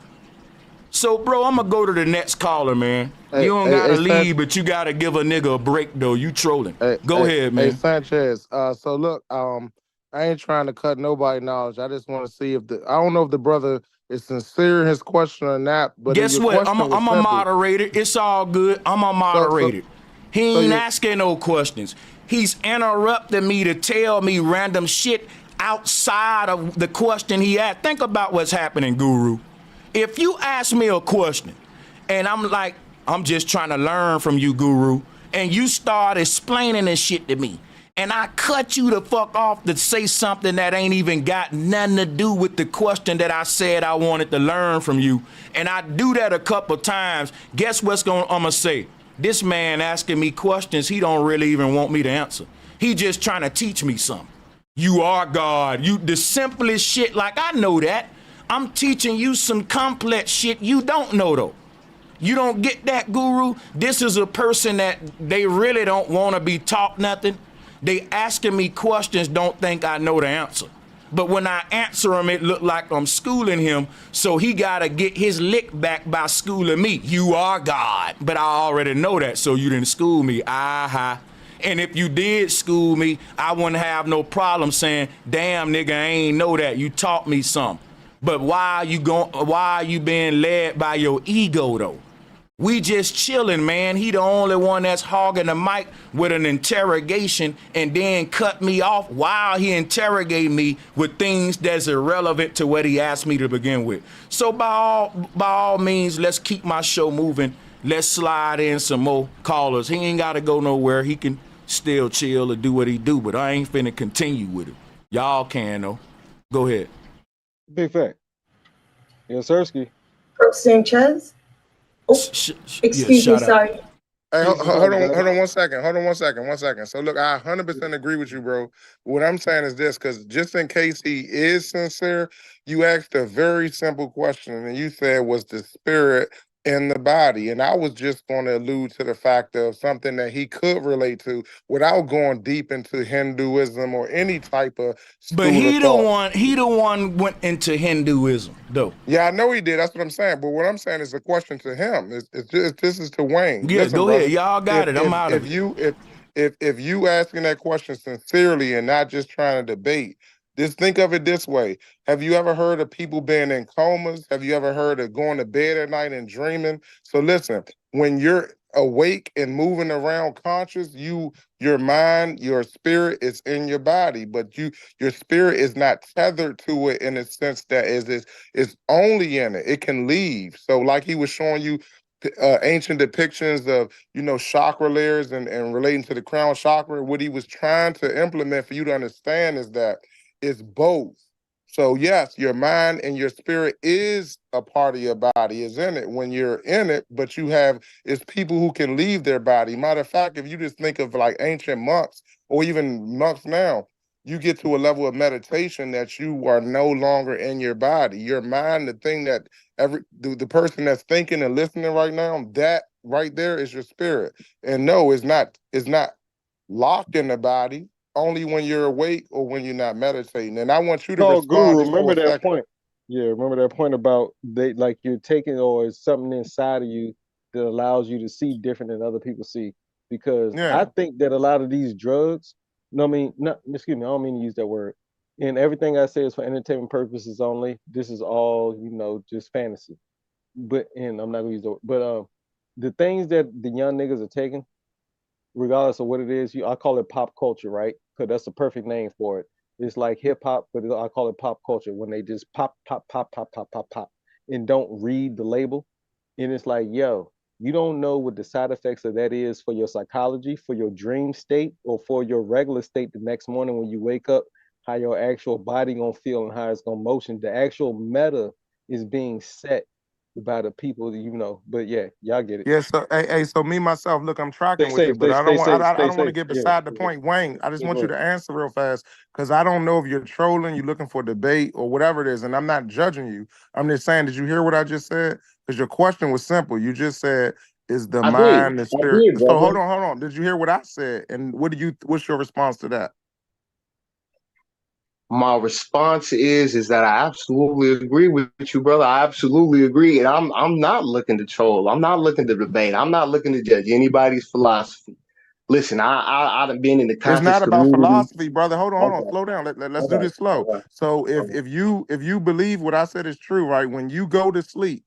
So, bro, I'm going to go to the next caller, man. Hey, you don't hey, got to hey, leave, but you got to give a nigga a break, though. You trolling. Go ahead, man. Hey, Sanchez. So look, I ain't trying to cut nobody knowledge. I just want to see if I don't know if the brother is sincere in his question or not. But Guess your what? question was I'm a simple. moderator. It's all good. I'm a moderator. He ain't asking no questions. He's interrupting me to tell me random shit outside of the question he asked. Think about what's happening, Guru. If you ask me a question and I'm like, I'm just trying to learn from you, Guru, and you start explaining this shit to me, and I cut you the fuck off to say something that ain't even got nothing to do with the question that I said I wanted to learn from you, and I do that a couple times, guess what's I'm gonna say? This man asking me questions he don't really even want me to answer. He just trying to teach me something. You are God. You the simplest shit, like I know that. I'm teaching you some complex shit you don't know though. You don't get that, Guru? This is a person that they really don't want to be taught nothing. They asking me questions, don't think I know the answer. But when I answer them, it look like I'm schooling him, so he got to get his lick back by schooling me. You are God, but I already know that, so you didn't school me. Aha. And if you did school me, I wouldn't have no problem saying, damn, nigga, I ain't know that. You taught me something. But why are you being led by your ego, though? We just chilling, man. He the only one that's hogging the mic with an interrogation and then cut me off while he interrogated me with things that's irrelevant to what he asked me to begin with. So by all means, let's keep my show moving. Let's slide in some more callers. He ain't got to go nowhere. He can still chill or do what he do, but I ain't finna continue with it. Y'all can, though. Go ahead. Big fact. Yes, Sirski. Sanchez. Oh, excuse me, sorry. Hey, hold on 1 second. Hold on 1 second. 1 second. So look, I 100% agree with you, bro. What I'm saying is this, because just in case he is sincere, you asked a very simple question, and you said, was the spirit in the body? And I was just going to allude to the fact of something that he could relate to without going deep into Hinduism or any type of school But he of the thought. one went into Hinduism, though. Yeah, I know he did. That's what I'm saying. But what I'm saying is a question to him. This is to Wayne. Yeah, Listen, go brother. ahead. Y'all got it. I'm out of it. If you asking that question sincerely and not just trying to debate, just think of it this way. Have you ever heard of people being in comas? Have you ever heard of going to bed at night and dreaming? So listen, when you're awake and moving around conscious, your mind, your spirit is in your body, but your spirit is not tethered to it in a sense that is only in it. It can leave. So like he was showing you ancient depictions of, chakra layers and relating to the crown chakra. What he was trying to implement for you to understand is that it's both. So yes, your mind and your spirit is a part of your body, is in it when you're in it, but it's people who can leave their body. Matter of fact, if you just think of like ancient monks or even monks now, you get to a level of meditation that you are no longer in your body. Your mind, the thing that the person that's thinking and listening right now, that right there is your spirit. And no, it's not locked in the body. Only when you're awake or when you're not meditating. And I want you to Oh, respond Guru, just for remember a that second. point. Yeah, remember that point about like you're taking, or it's something inside of you that allows you to see different than other people see. Because I think that a lot of these drugs, excuse me, I don't mean to use that word. And everything I say is for entertainment purposes only. This is all, just fantasy. And I'm not gonna use the word, but the things that the young niggas are taking, regardless of what it is, I call it pop culture, right? Because that's the perfect name for it. It's like hip hop, but I call it pop culture when they just pop, pop, pop, pop, pop, pop, pop, and don't read the label. And it's like, yo, you don't know what the side effects of that is for your psychology, for your dream state, or for your regular state the next morning when you wake up, how your actual body gonna feel and how it's gonna motion. The actual meta is being set by the people that you know. But yeah, y'all get it. Yeah, so so me myself, look, I'm Stay tracking with you, safe, but I don't stay want safe, I stay don't want to safe. get Yeah, beside the point. Wayne, I just yeah, want go you ahead. to answer real fast because I don't know if you're trolling, you're looking for debate or whatever it is, and I'm not judging you. I'm just saying, did you hear what I just said? Because your question was simple. You just said, is the I did. mind the I spirit? did, So brother. hold on. Did you hear what I said? And what's your response to that? My response is that I absolutely agree with you, brother. I absolutely agree, and I'm not looking to troll. I'm not looking to debate. I'm not looking to judge anybody's philosophy. Listen, I done been in the It's conscious not about community. philosophy, brother. Hold on, Okay, slow down. Let's do okay, this slow. okay, So okay. if you believe what I said is true, right? When you go to sleep,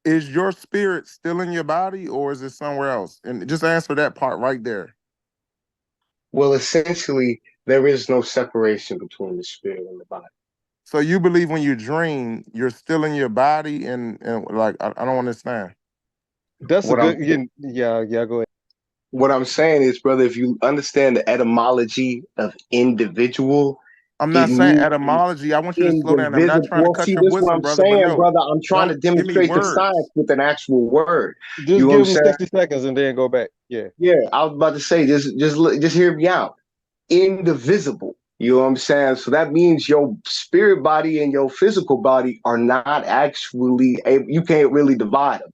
is your spirit still in your body or is it somewhere else? And just answer that part right there. Well, essentially, there is no separation between the spirit and the body. So you believe when you dream, you're still in your body and like I don't understand. That's a What I'm good. Yeah, go ahead. what I'm saying is, brother, if you understand the etymology of individual, I'm it not saying means etymology. I want you to slow down. I'm not indivisible. trying to Well, cut see, your this is what wisdom, I'm brother, but saying, no. brother. I'm trying to Don't give me demonstrate the words. science with an actual word. Just You know what give I'm them saying? 60 seconds and then go back. Yeah. Yeah, I was about to say, just hear me out. Indivisible. You know what I'm saying? So that means your spirit body and your physical body are not actually able, you can't really divide them.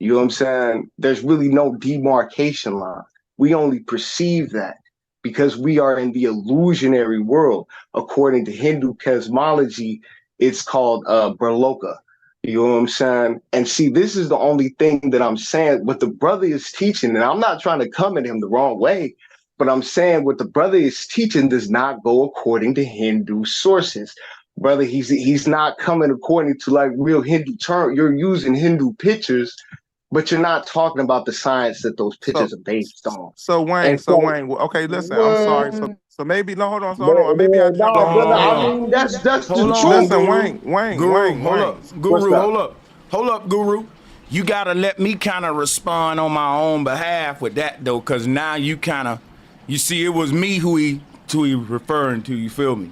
You know what I'm saying? There's really no demarcation line. We only perceive that because we are in the illusionary world. According to Hindu cosmology, it's called Brahloka. You know what I'm saying? And see, this is the only thing that I'm saying. What the brother is teaching, and I'm not trying to come at him the wrong way, but I'm saying what the brother is teaching does not go according to Hindu sources. Brother, he's not coming according to like real Hindu term. You're using Hindu pictures, but you're not talking about the science that those So pictures are based on. Wayne, And so okay, listen, I'm sorry. what? So maybe no, hold on. Maybe I jumped Nah, in brother. line. I Hold mean, on. that's the Hold on, truth. Listen, Guru. Wayne. What's up? Hold up, Guru. You gotta let me kind of respond on my own behalf with that though, cause now you see, it was me who he referring to. You feel me?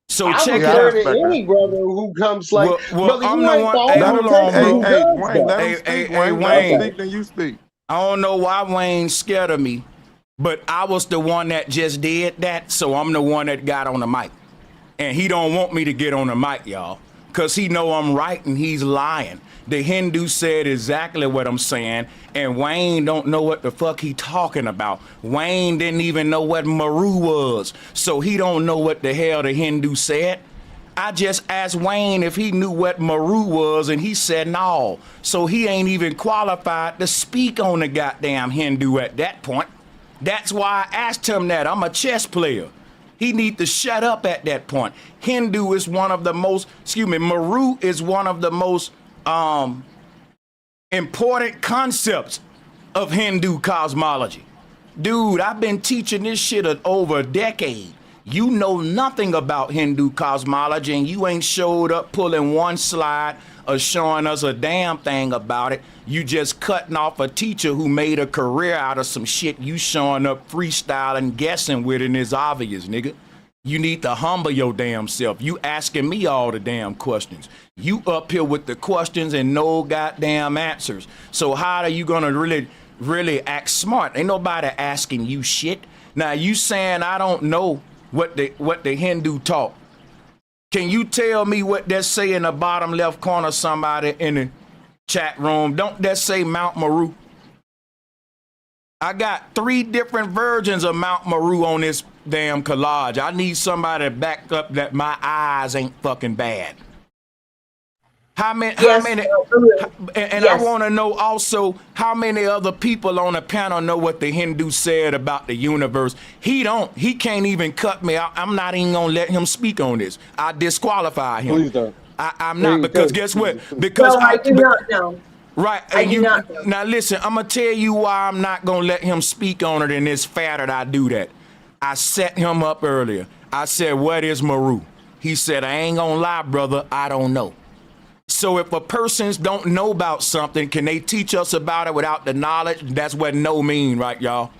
So I check Yeah, it I refer out. to respect that. any brother who comes like, Well, brother, I'm you the ain't the one. Hey, Let only hold him on, person hey, who bro. hey, does Wayne, that. let him speak, Hey, Wayne. Let him Wayne. Okay. speak, then you speak. I don't know why Wayne's scared of me, but I was the one that just did that, so I'm the one that got on the mic. And he don't want me to get on the mic, y'all, because he know I'm right and he's lying. The Hindu said exactly what I'm saying, and Wayne don't know what the fuck he talking about. Wayne didn't even know what Maru was, so he don't know what the hell the Hindu said. I just asked Wayne if he knew what Maru was, and he said no. So he ain't even qualified to speak on the goddamn Hindu at that point. That's why I asked him that. I'm a chess player. He need to shut up at that point. Hindu is one of the most, Maru is one of the most important concepts of Hindu cosmology. Dude, I've been teaching this shit over a decade. You know nothing about Hindu cosmology and you ain't showed up pulling one slide or showing us a damn thing about it. You just cutting off a teacher who made a career out of some shit you showing up freestyling, guessing with, and it's obvious, nigga. You need to humble your damn self. You asking me all the damn questions. You up here with the questions and no goddamn answers. So how are you gonna really act smart? Ain't nobody asking you shit. Now you saying I don't know what the Hindu taught. Can you tell me what that say in the bottom left corner, somebody in the chat room? Don't that say Mount Meru? I got 3 different versions of Mount Meru on this damn collage. I need somebody to back up that my eyes ain't fucking bad. How many, and I want to know also how many other people on the panel know what the Hindu said about the universe. He can't even cut me out. I'm not even gonna let him speak on this. I disqualify him. Please don't. I'm not, because guess what? Because I do not know. Right. I do not know. Now listen, I'm gonna tell you why I'm not gonna let him speak on it, and it's fair that I do that. I set him up earlier. I said, what is Meru? He said, I ain't gonna lie, brother, I don't know. So if a person don't know about something, can they teach us about it without the knowledge? That's what no mean, right, y'all?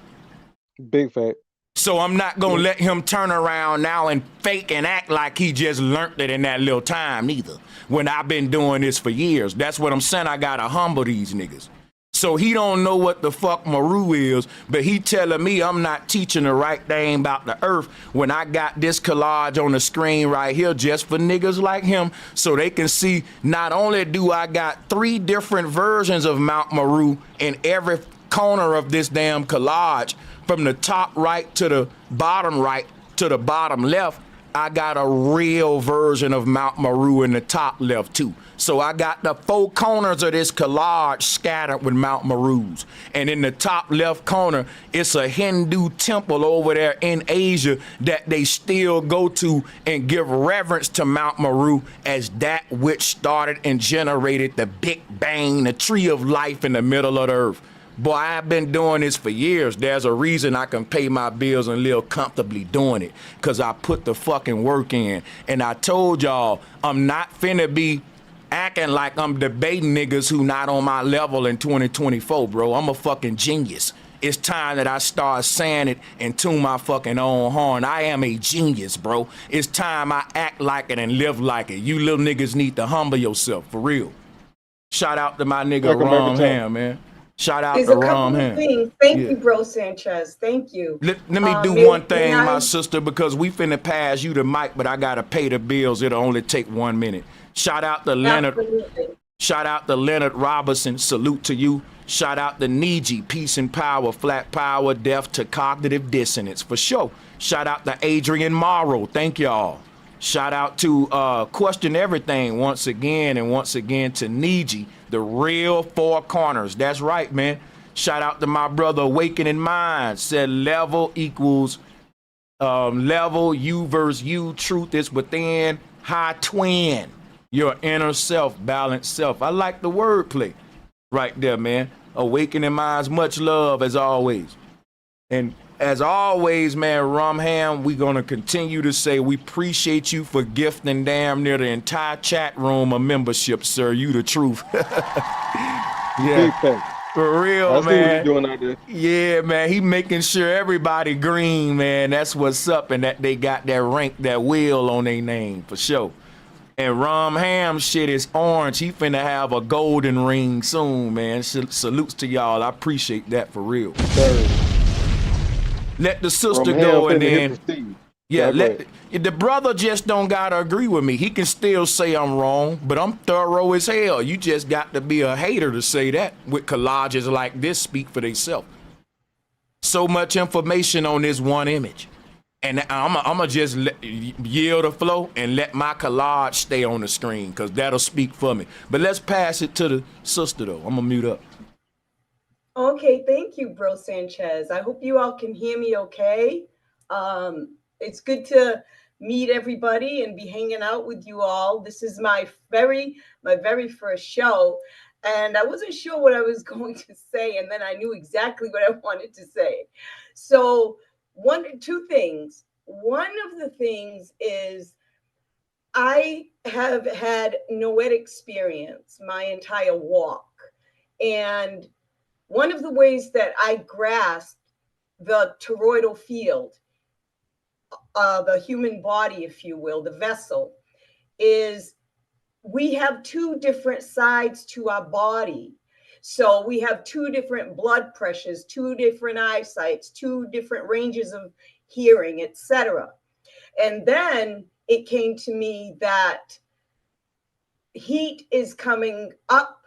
Big fact. So I'm not gonna let him turn around now and fake and act like he just learned it in that little time neither. When I've been doing this for years. That's what I'm saying. I gotta humble these niggas. So he don't know what the fuck Meru is, but he telling me I'm not teaching the right thing about the earth when I got this collage on the screen right here just for niggas like him, so they can see not only do I got 3 different versions of Mount Meru in every corner of this damn collage, from the top right to the bottom right to the bottom left, I got a real version of Mount Meru in the top left too. So I got the 4 corners of this collage scattered with Mount Merus. And in the top left corner, it's a Hindu temple over there in Asia that they still go to and give reverence to Mount Meru as that which started and generated the Big Bang, the tree of life in the middle of the earth. Boy, I've been doing this for years. There's a reason I can pay my bills and live comfortably doing it, because I put the fucking work in. And I told y'all, I'm not finna be acting like I'm debating niggas who not on my level in 2024, bro. I'm a fucking genius. It's time that I start saying it and tune my fucking own horn. I am a genius, bro. It's time I act like it and live like it. You little niggas need to humble yourself, for real. Shout out to my nigga Rom Ham, man. Shout out to Rom Ham. Thank you, Bro Sanchez. Thank you. Let me do one thing, my sister, because we finna pass you the mic, but I gotta pay the bills. It'll only take 1 minute. Shout out to Leonard. Absolutely. Shout out to Leonard Robinson. Salute to you. Shout out to Niji. Peace and power. Flat power. Death to cognitive dissonance. For sure. Shout out to Adrian Morrow. Thank y'all. Shout out to Question Everything once again, and once again to Niji, the real 4 corners. That's right, man. Shout out to my brother Awakening Mind. Said level equals level, you versus you. Truth is within. High twin. Your inner self, balanced self. I like the wordplay right there, man. Awakening Minds, much love as always. And as always, man, Rumham, we're going to continue to say we appreciate you for gifting damn near the entire chat room a membership, sir. You the truth. Yeah. For real, man. What you doing out there. Yeah, man. He making sure everybody green, man. That's what's up. And that they got that rank, that wheel on their name, for sure. And Rumham shit is orange. He finna have a golden ring soon, man. Salutes to y'all. I appreciate that, for real. Let the sister go, and then the brother just don't gotta agree with me. He can still say I'm wrong, but I'm thorough as hell. You just got to be a hater to say that. With collages like this speak for themselves. So much information on this one image, and I'ma just yield the flow and let my collage stay on the screen, because that'll speak for me. But let's pass it to the sister though. I'm gonna mute up. Okay, thank you, Bro Sanchez. I hope you all can hear me okay. It's good to meet everybody and be hanging out with you all. This is my very first show. and I wasn't sure what I was going to say, and then I knew exactly what I wanted to say. So two things. One of the things is I have had noetic experience my entire walk. And one of the ways that I grasped the toroidal field, the human body, if you will, the vessel, is we have two different sides to our body. So we have two different blood pressures, two different eyesights, two different ranges of hearing, etc. And then it came to me that heat is coming up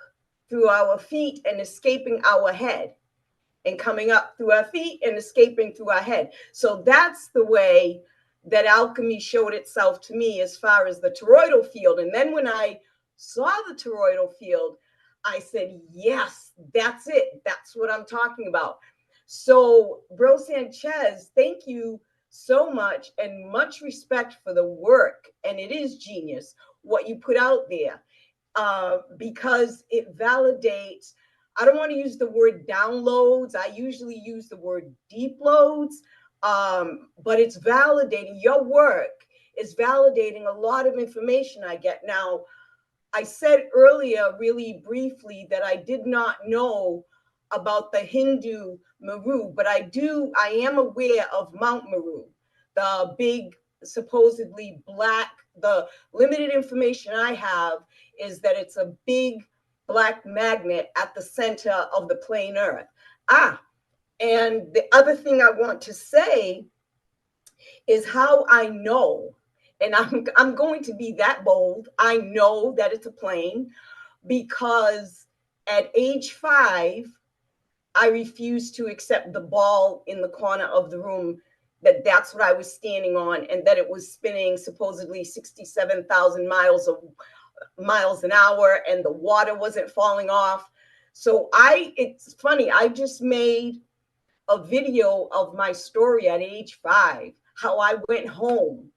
through our feet and escaping our head, and coming up through our feet and escaping through our head. So that's the way that alchemy showed itself to me as far as the toroidal field. And then when I saw the toroidal field, I said, yes, that's it. That's what I'm talking about. So, Bro Sanchez, thank you so much, and much respect for the work. And it is genius what you put out there, because it validates. I don't want to use the word downloads. I usually use the word deep loads, but it's validating. Your work is validating a lot of information I get. Now, I said earlier, really briefly, that I did not know about the Hindu Meru, but I am aware of Mount Meru, the big, supposedly black. The limited information I have is that it's a big black magnet at the center of the plain earth. And the other thing I want to say is how I know, and I'm going to be that bold, I know that it's a plane, because at age 5, I refused to accept the ball in the corner of the room, that's what I was standing on, and that it was spinning supposedly 67,000 miles an hour, and the water wasn't falling off. So it's funny, I just made a video of my story at age 5, how I went home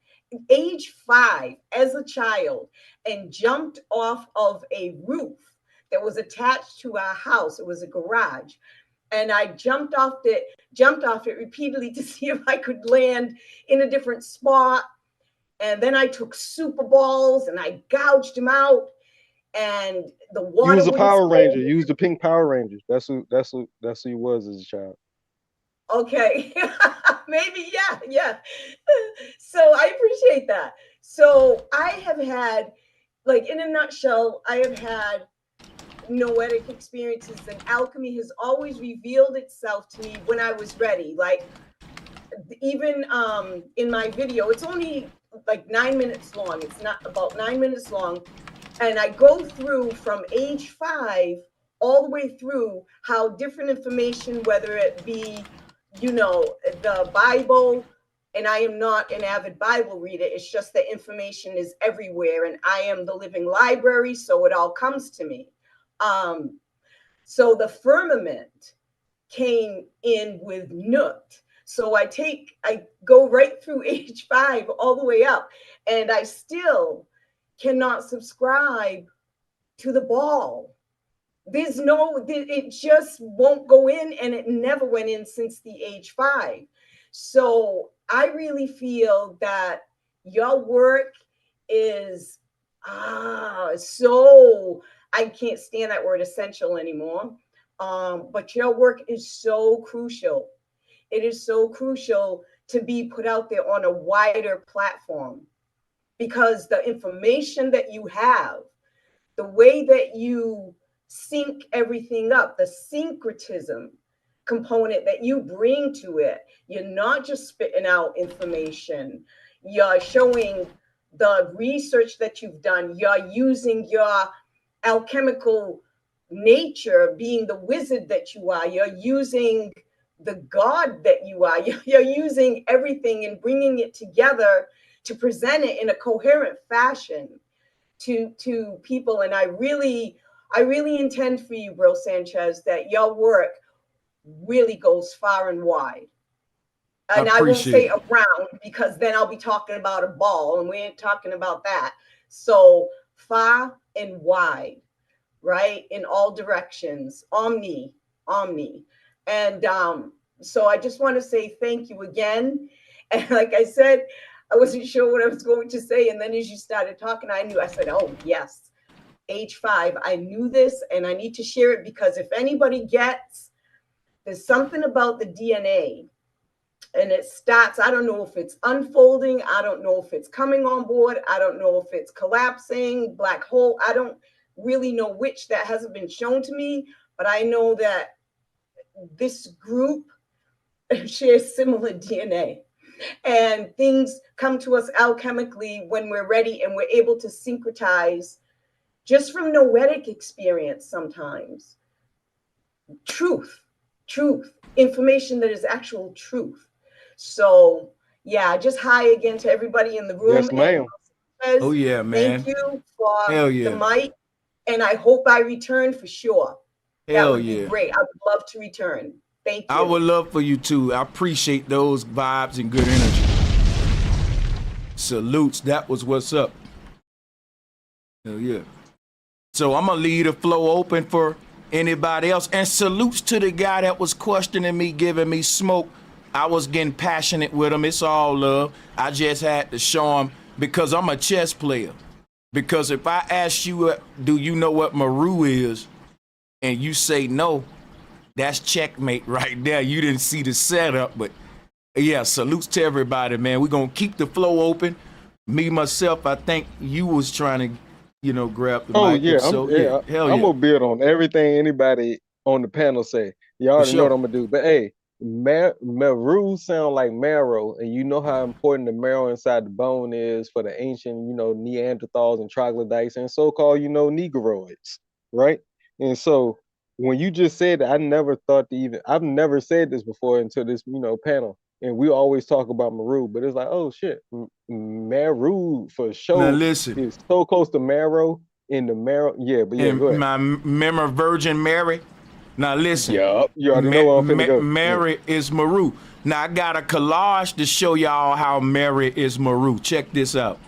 age 5 as a child and jumped off of a roof that was attached to our house. It was a garage. And I jumped off it repeatedly to see if I could land in a different spot. And then I took super balls and I gouged them out. And the water. You was a Power Ranger. You was the pink Power Ranger. That's who you was as a child. Okay. Maybe, yeah. So I appreciate that. So I have had, like, in a nutshell, I have had noetic experiences, and alchemy has always revealed itself to me when I was ready. Like, even in my video, it's only like 9 minutes long. It's not about 9 minutes long. And I go through from age 5 all the way through how different information, whether it be, the Bible, and I am not an avid Bible reader. It's just that information is everywhere, and I am the living library, so it all comes to me. So the firmament came in with Nut. So I go right through age 5 all the way up, and I still cannot subscribe to the ball. It just won't go in, and it never went in since the age 5. So I really feel that your work is so, I can't stand that word essential anymore. But your work is so crucial. It is so crucial to be put out there on a wider platform, because the information that you have, the way that you sync everything up, the syncretism component that you bring to it, you're not just spitting out information, you're showing the research that you've done, you're using your alchemical nature, being the wizard that you are, you're using the god that you are, you're using everything and bringing it together to present it in a coherent fashion to people. And I really intend for you, Bro Sanchez, that your work really goes far and wide. And I won't say around, because then I'll be talking about a ball, and we ain't talking about that. So far and wide. right? In all directions, omni. And so I just want to say thank you again. And like I said, I wasn't sure what I was going to say. And then as you started talking, I said, oh, yes, age 5. I knew this and I need to share it because if anybody gets, there's something about the DNA and it starts, I don't know if it's unfolding. I don't know if it's coming on board. I don't know if it's collapsing, black hole. I don't really know which. That hasn't been shown to me, but I know that this group shares similar DNA and things come to us alchemically when we're ready and we're able to syncretize just from noetic experience sometimes. Truth, information that is actual truth. So yeah, just hi again to everybody in the room. Yes, ma'am. And Oh yeah, man. thank you for Hell yeah. the mic. And I hope I return for sure. Hell that would yeah. be great. I would love to return. Thank you. I would love for you too. I appreciate those vibes and good energy. Salutes. That was what's up. Hell yeah. So I'm gonna leave the flow open for anybody else. And salutes to the guy that was questioning me, giving me smoke. I was getting passionate with him. It's all love. I just had to show him because I'm a chess player. Because if I ask you, do you know what Maru is? And you say no, that's checkmate right there. You didn't see the setup, but yeah, salutes to everybody, man. We're going to keep the flow open. Me, myself, I think you was trying to, grab the mic. Yeah, so, hell I'm yeah. gonna build on everything anybody on the panel say. You already know what I'm gonna do. But hey, Maru sound like marrow, and you know how important the marrow inside the bone is for the ancient, Neanderthals and troglodytes and so-called, Negroids, right? And so when you just said that, I never thought I've never said this before until this, panel. And we always talk about Maru, but it's like, oh shit, Maru for sure. Now listen, is so close to marrow in the marrow. Yeah, but yeah, go ahead. My memory Virgin Mary. Now listen. Yup, you already know where I'm finna go. Mary is Maru. Now I got a collage to show y'all how Mary is Maru. Check this out.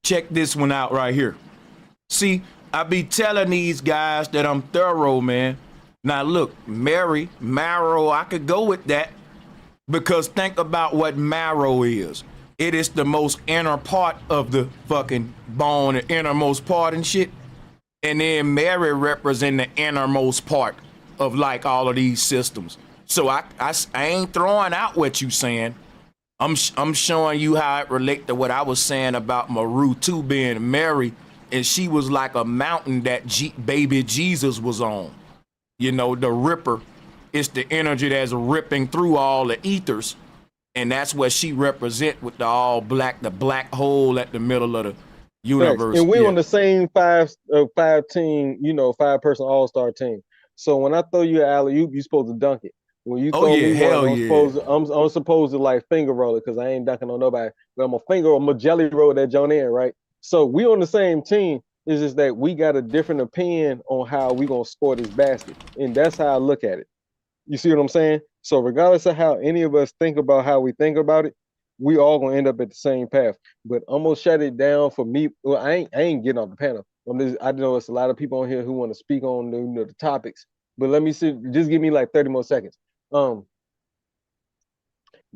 Check this one out right here. See, I be telling these guys that I'm thorough, man. Now look, Mary, marrow, I could go with that. Because think about what marrow is. It is the most inner part of the fucking bone, the innermost part and shit. And then Mary represent the innermost part of like all of these systems. So I ain't throwing out what you saying. I'm showing you how it relate to what I was saying about Maru too being Mary, and she was like a mountain that baby Jesus was on. The ripper. It's the energy that's ripping through all the ethers. And that's what she represent with the all black, the black hole at the middle of the universe. And we're on the same five team, 5-person all-star team. So when I throw you an alley-oop, you're supposed to dunk it. When you throw me one, I'm supposed to like finger roll it because I ain't dunking on nobody. But I'm a jelly roll that John in, right? So we on the same team. It's just that we got a different opinion on how we gonna score this basket. And that's how I look at it. You see what I'm saying? So regardless of how any of us think about how we think about it, we all gonna end up at the same path. But I'm gonna shut it down for me. Well, I ain't getting off the panel. I know it's a lot of people on here who want to speak on the topics. But let me see. Just give me like 30 more seconds. The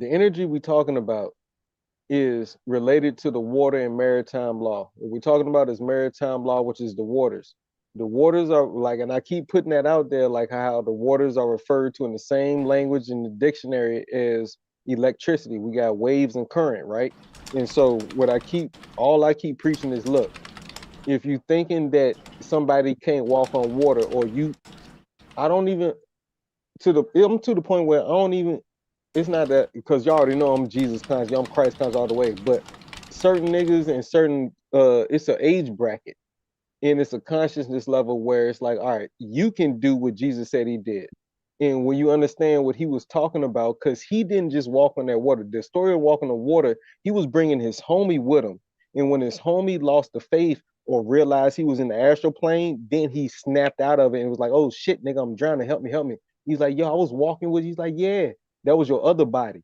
energy we talking about is related to the water and maritime law. What we're talking about is maritime law, which is the waters. The waters are like, and I keep putting that out there, like how the waters are referred to in the same language in the dictionary as electricity. We got waves and current, right? And so all I keep preaching is, look, if you thinking that somebody can't walk on water, or I'm to the point where I don't even, it's not that, because y'all already know I'm Jesus conscious, I'm Christ conscious all the way, but certain niggas and certain, it's an age bracket. And it's a consciousness level where it's like, all right, you can do what Jesus said he did. And when you understand what he was talking about, because he didn't just walk on that water. The story of walking on water, he was bringing his homie with him. And when his homie lost the faith or realized he was in the astral plane, then he snapped out of it and was like, oh shit, nigga, I'm drowning, help me. He's like, yo, I was walking with you. He's like, yeah, that was your other body.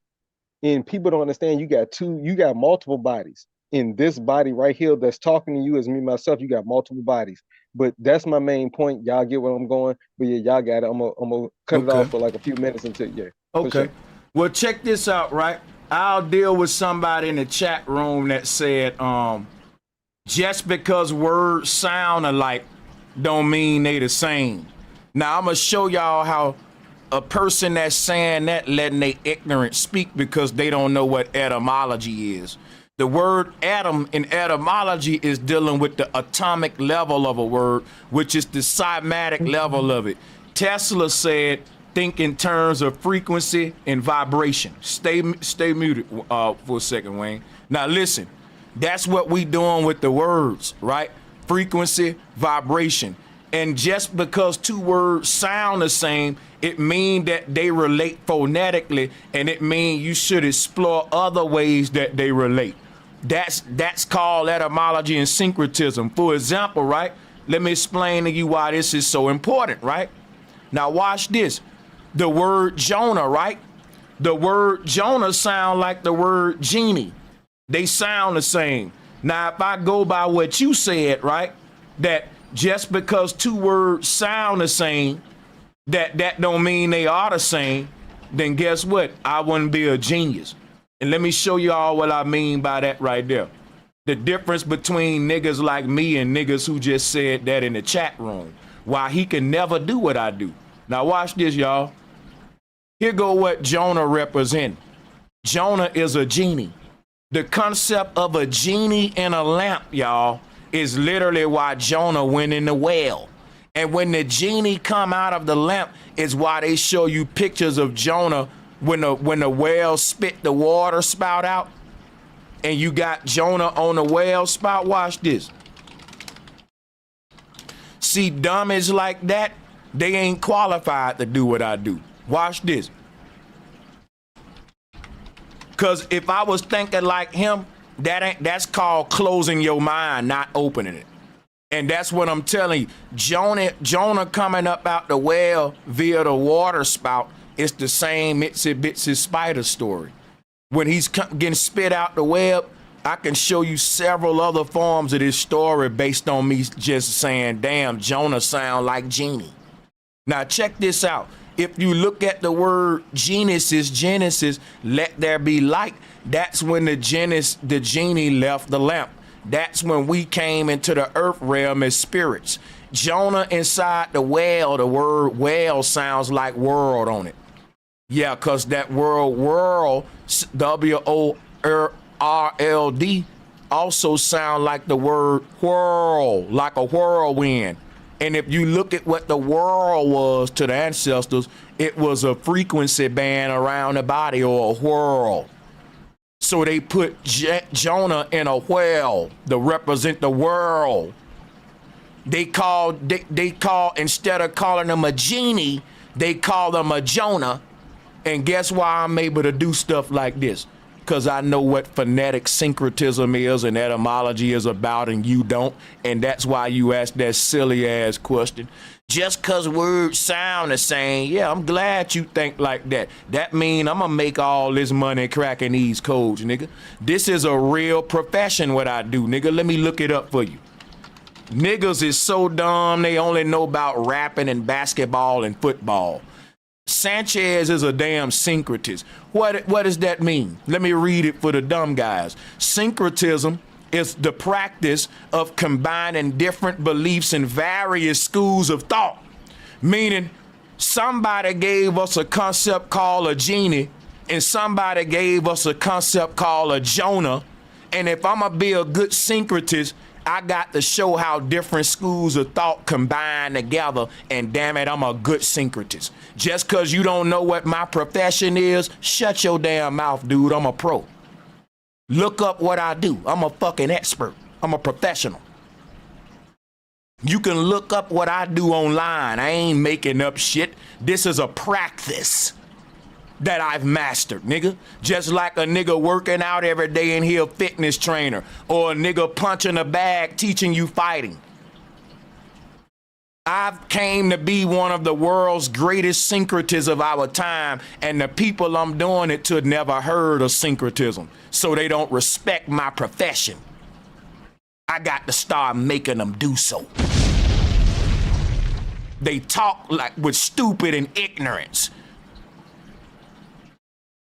And people don't understand you got multiple bodies. In this body right here that's talking to you as me, myself, you got multiple bodies. But that's my main point. Y'all get where I'm going. But yeah, y'all got it. I'm gonna cut it Okay. off for like a few minutes until for Okay. sure. Well, check this out, right? I'll deal with somebody in the chat room that said, just because words sound alike don't mean they the same. Now, I'm going to show y'all how a person that's saying that letting they ignorance speak because they don't know what etymology is. The word atom in etymology is dealing with the atomic level of a word, which is the cymatic level of it. Tesla said, think in terms of frequency and vibration. Stay muted for a second, Wayne. Now listen, that's what we doing with the words, right? Frequency, vibration. And just because two words sound the same, it mean that they relate phonetically, and it mean you should explore other ways that they relate. That's called etymology and syncretism. For example, right? Let me explain to you why this is so important, right? Now watch this. The word Jonah, right? The word Jonah sound like the word genie. They sound the same. Now, if I go by what you said, right? That just because two words sound the same, that don't mean they are the same, then guess what? I wouldn't be a genius. And let me show you all what I mean by that right there. The difference between niggas like me and niggas who just said that in the chat room. Why he can never do what I do. Now watch this, y'all. Here go what Jonah represents. Jonah is a genie. The concept of a genie in a lamp, y'all, is literally why Jonah went in the well. And when the genie come out of the lamp is why they show you pictures of Jonah when the whale spit the water spout out. And you got Jonah on the whale spout. Watch this. See, dummies like that, they ain't qualified to do what I do. Watch this. Because if I was thinking like him, that's called closing your mind, not opening it. And that's what I'm telling you. Jonah coming up out the well via the water spout, it's the same Itsy Bitsy Spider story. When he's getting spit out the web, I can show you several other forms of this story based on me just saying, damn, Jonah sound like genie. Now check this out. If you look at the word Genesis, let there be light. That's when the genie left the lamp. That's when we came into the earth realm as spirits. Jonah inside the whale, the word whale sounds like world on it. Yeah, because that world, W-O-R-L-D, also sound like the word whirl, like a whirlwind. And if you look at what the world was to the ancestors, it was a frequency band around the body or a whirl. So they put Jonah in a whale to represent the world. They call, instead of calling him a genie, they call him a Jonah. And guess why I'm able to do stuff like this? Because I know what phonetic syncretism is and etymology is about, and you don't. And that's why you ask that silly ass question. Just because words sound the same, yeah, I'm glad you think like that. That mean I'm gonna make all this money cracking these codes, nigga. This is a real profession what I do, nigga. Let me look it up for you. Niggas is so dumb they only know about rapping and basketball and football. Sanchez is a damn syncretist. What does that mean? Let me read it for the dumb guys. Syncretism is the practice of combining different beliefs in various schools of thought. Meaning, somebody gave us a concept called a genie, and somebody gave us a concept called a Jonah. And if I'm gonna be a good syncretist, I got to show how different schools of thought combine together, and damn it, I'm a good syncretist. Just because you don't know what my profession is, shut your damn mouth, dude. I'm a pro. Look up what I do. I'm a fucking expert. I'm a professional. You can look up what I do online. I ain't making up shit. This is a practice that I've mastered, nigga. Just like a nigga working out every day and he a fitness trainer, or a nigga punching a bag teaching you fighting. I've came to be one of the world's greatest syncretists of our time, and the people I'm doing it to never heard of syncretism, so they don't respect my profession. I got to start making them do so. They talk like with stupid and ignorance.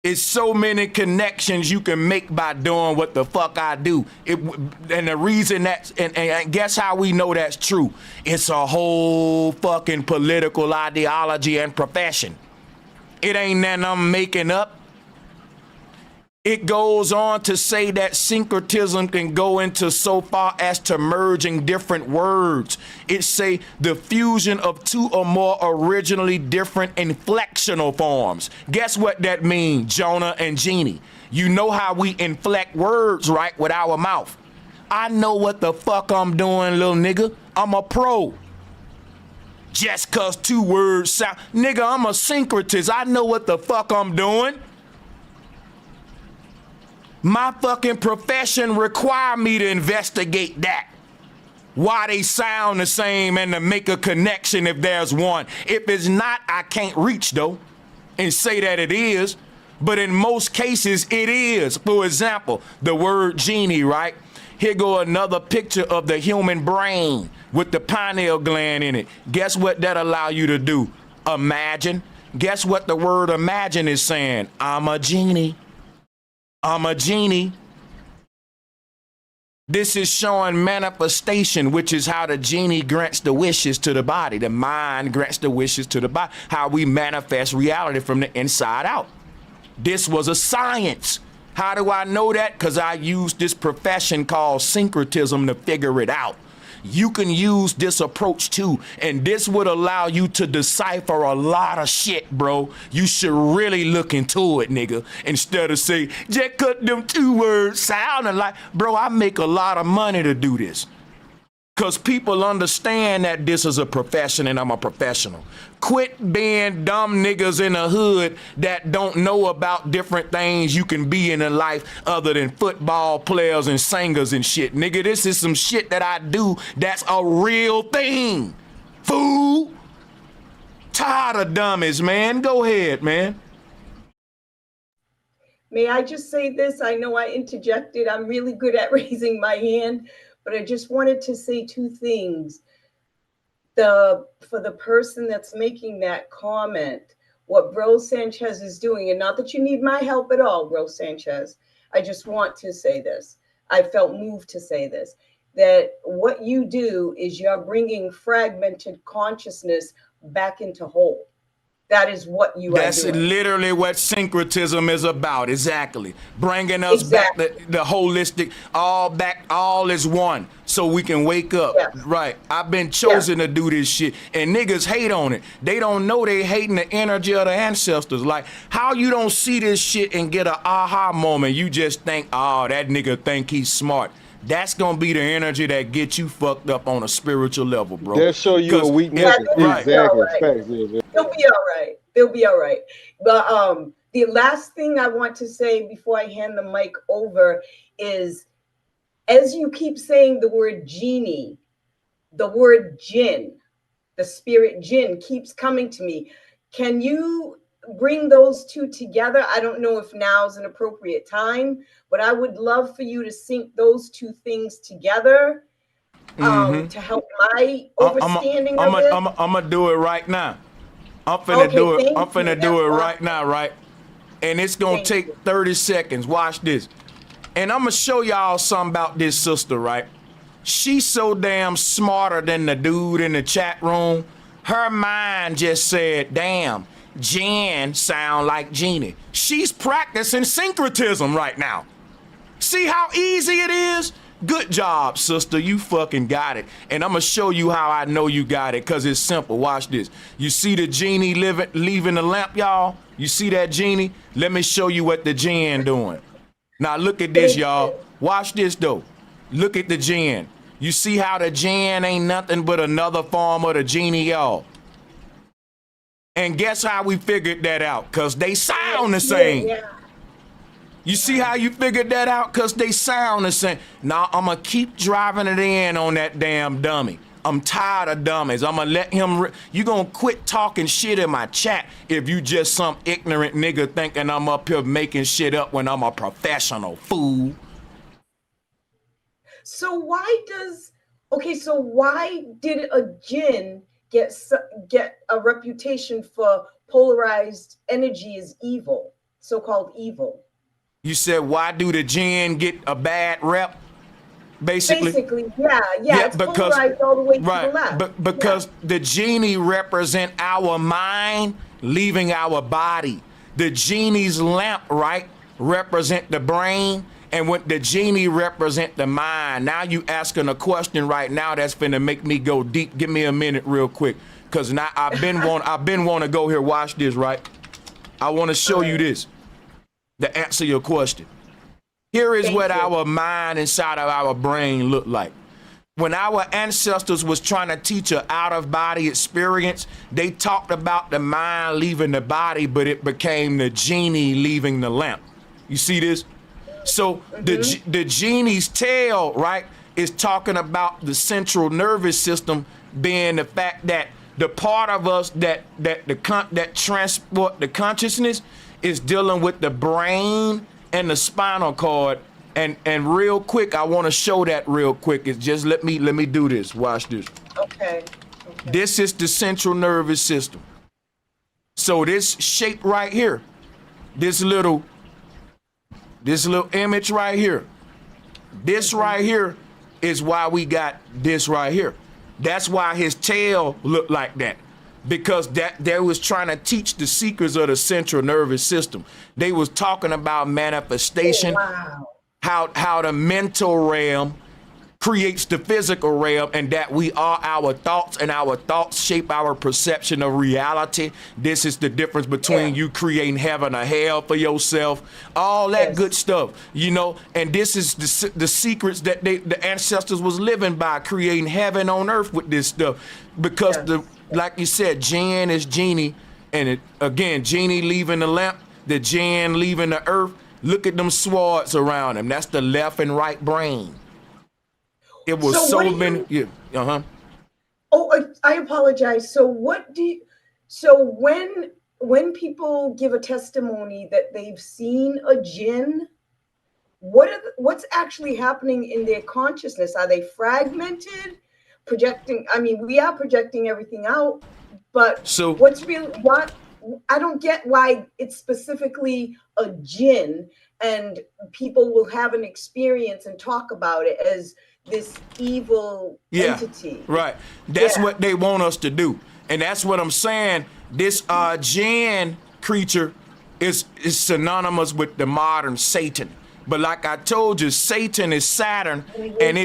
It's so many connections you can make by doing what the fuck I do. And the reason that's, and guess how we know that's true? It's a whole fucking political ideology and profession. It ain't nothing I'm making up. It goes on to say that syncretism can go into so far as to merging different words. It say the fusion of two or more originally different inflectional forms. Guess what that means, Jonah and Jeannie? You know how we inflect words, right, with our mouth. I know what the fuck I'm doing, little nigga. I'm a pro. Just cause two words sound, nigga, I'm a syncretist. I know what the fuck I'm doing. My fucking profession require me to investigate that. Why they sound the same and to make a connection if there's one. If it's not, I can't reach though and say that it is. But in most cases, it is. For example, the word genie, right? Here go another picture of the human brain with the pineal gland in it. Guess what that allow you to do? Imagine. Guess what the word imagine is saying? I'm a genie. I'm a genie. This is showing manifestation, which is how the genie grants the wishes to the body. The mind grants the wishes to the body. How we manifest reality from the inside out. This was a science. How do I know that? Because I used this profession called syncretism to figure it out. You can use this approach too, and this would allow you to decipher a lot of shit, bro. You should really look into it, nigga, instead of say, just cut them two words sounding like, bro, I make a lot of money to do this. Because people understand that this is a profession and I'm a professional. Quit being dumb niggas in the hood that don't know about different things you can be in a life other than football players and singers and shit. Nigga, this is some shit that I do that's a real thing. Fool. Tired of dummies, man. Go ahead, man. May I just say this? I know I interjected. I'm really good at raising my hand. But I just wanted to say two things. For the person that's making that comment, what Bro Sanchez is doing, and not that you need my help at all, Bro Sanchez, I just want to say this. I felt moved to say this, that what you do is you're bringing fragmented consciousness back into whole. That is what you are doing. That's literally what syncretism is about. Exactly. Bringing us back the holistic, all is one, so we can wake up. Yes. Right. I've been chosen to do this shit, and niggas hate on it. They don't know they hating the energy of the ancestors. Like, how you don't see this shit and get an aha moment? You just think, oh, that nigga think he's smart. That's gonna be the energy that gets you fucked up on a spiritual level, bro. They'll show you a weak nigga. Right. Exactly. They'll be all right. They'll be all right. But the last thing I want to say before I hand the mic over is, as you keep saying the word genie, the word jinn, the spirit jinn keeps coming to me. Can you bring those two together? I don't know if now's an appropriate time, but I would love for you to sync those two things together to help my understanding of it. I'm gonna do it right now. I'm finna do it. I'm finna do it right now, right? And it's gonna take 30 seconds. Watch this. And I'm gonna show y'all something about this sister, right? She's so damn smarter than the dude in the chat room. Her mind just said, damn, Jan sound like Genie. She's practicing syncretism right now. See how easy it is? Good job, sister. You fucking got it. And I'm gonna show you how I know you got it, because it's simple. Watch this. You see the genie leaving the lamp, y'all? You see that genie? Let me show you what the jinn doing. Now look at this, y'all. Watch this, though. Look at the jinn. You see how the jinn ain't nothing but another form of the genie, y'all? And guess how we figured that out? Because they sound the same. You see how you figured that out? Because they sound the same. Now, I'm going to keep driving it in on that damn dummy. I'm tired of dummies. I'm going to let him... You going to quit talking shit in my chat if you just some ignorant nigga thinking I'm up here making shit up when I'm a professional, fool. So why did a jinn get a reputation for polarized energy as evil, so-called evil. You said, why do the jinn get a bad rep? Basically, yeah, it's because polarized all the way to the right, left. but because the genie represent our mind leaving our body. The genie's lamp, right, represent the brain, and when the genie represent the mind. Now you asking a question right now that's finna make me go deep. Give me a minute real quick, cause now I've been want to go here. Watch this, right? I want to show you this to answer your question. Here is what our mind inside of our brain looked like. When our ancestors was trying to teach an out-of-body experience, they talked about the mind leaving the body, but it became the genie leaving the lamp. You see this? So the genie's tail, right, is talking about the central nervous system being the fact that the part of us that transport the consciousness is dealing with the brain and the spinal cord. And real quick, I want to show that real quick. It's just let me do this. Watch this. Okay. This is the central nervous system. So this shape right here, this little image right here, this right here is why we got this right here. That's why his tail looked like that. Because they was trying to teach the secrets of the central nervous system. They was talking about manifestation, how the mental realm creates the physical realm, and that we are our thoughts, and our thoughts shape our perception of reality. This is the difference between you creating heaven or hell for yourself, all that good stuff, you know. And this is the secrets that the ancestors was living by, creating heaven on earth with this stuff. Because like you said, jinn is genie, and again, genie leaving the lamp, the jinn leaving the earth. Look at them swords around him. That's the left and right brain. It was so many. Oh, I apologize. So when people give a testimony that they've seen a jinn, what's actually happening in their consciousness? Are they fragmented, projecting? I mean, we are projecting everything out, but what's really what? I don't get why it's specifically a jinn, and people will have an experience and talk about it as this evil entity. Right. That's what they want us to do. And that's what I'm saying. This jinn creature is synonymous with the modern Satan. But like I told you, Satan is Saturn, and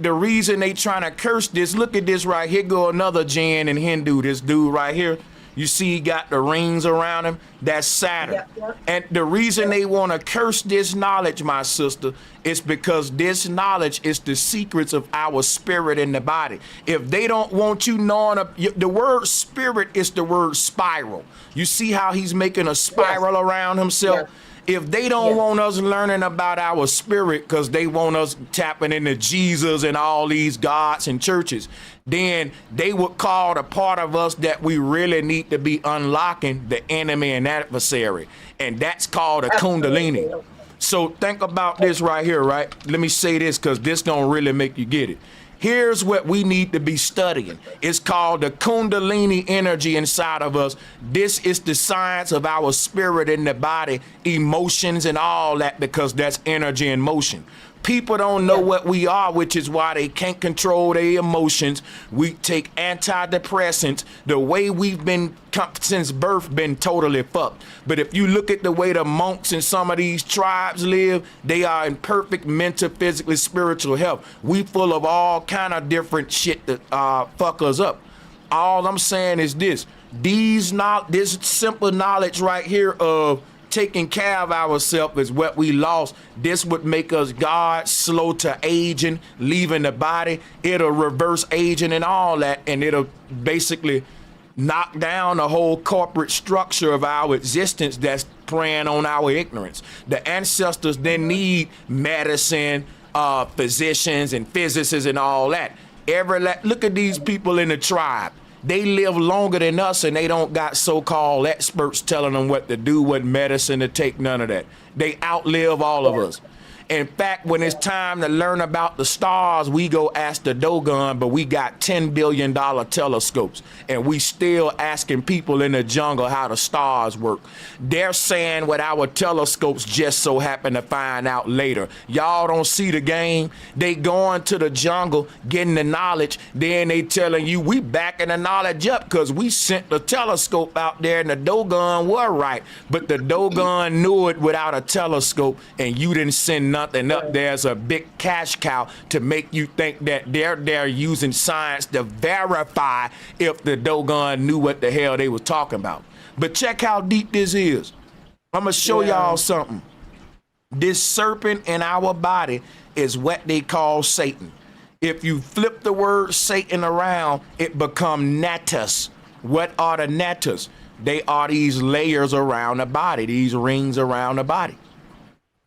the reason they trying to curse this, look at this right here, go another jinn in Hindu, this dude right here. You see he got the rings around him? That's Saturn. And the reason they want to curse this knowledge, my sister, is because this knowledge is the secrets of our spirit in the body. If they don't want you knowing, the word spirit is the word spiral. You see how he's making a spiral around himself? If they don't want us learning about our spirit because they want us tapping into Jesus and all these gods and churches, then they would call the part of us that we really need to be unlocking the enemy and adversary. And that's called a Kundalini. So think about this right here, right? Let me say this because this gonna really make you get it. Here's what we need to be studying. It's called the Kundalini energy inside of us. This is the science of our spirit in the body, emotions and all that, because that's energy in motion. People don't know what we are, which is why they can't control their emotions. We take antidepressants. The way we've been since birth been totally fucked. But if you look at the way the monks in some of these tribes live, they are in perfect mental, physically, spiritual health. We full of all kind of different shit that fuck us up. All I'm saying is this simple knowledge right here of taking care of ourselves is what we lost. This would make us God, slow to aging, leaving the body. It'll reverse aging and all that, and it'll basically knock down the whole corporate structure of our existence that's preying on our ignorance. The ancestors didn't need medicine, physicians and physicists and all that. Look at these people in the tribe. They live longer than us, and they don't got so-called experts telling them what to do, what medicine to take, none of that. They outlive all of us. In fact, when it's time to learn about the stars, we go ask the Dogon, but we got $10 billion telescopes, and we still asking people in the jungle how the stars work. They're saying what our telescopes just so happen to find out later. Y'all don't see the game. They going to the jungle, getting the knowledge, then they telling you we backing the knowledge up because we sent the telescope out there and the Dogon were right, but the Dogon knew it without a telescope, and you didn't send nothing up there as a big cash cow to make you think that they're using science to verify if the Dogon knew what the hell they was talking about. But check how deep this is. I'm gonna show y'all something. This serpent in our body is what they call Satan. If you flip the word Satan around, it become nattas. What are the nattas? They are these layers around the body, these rings around the body.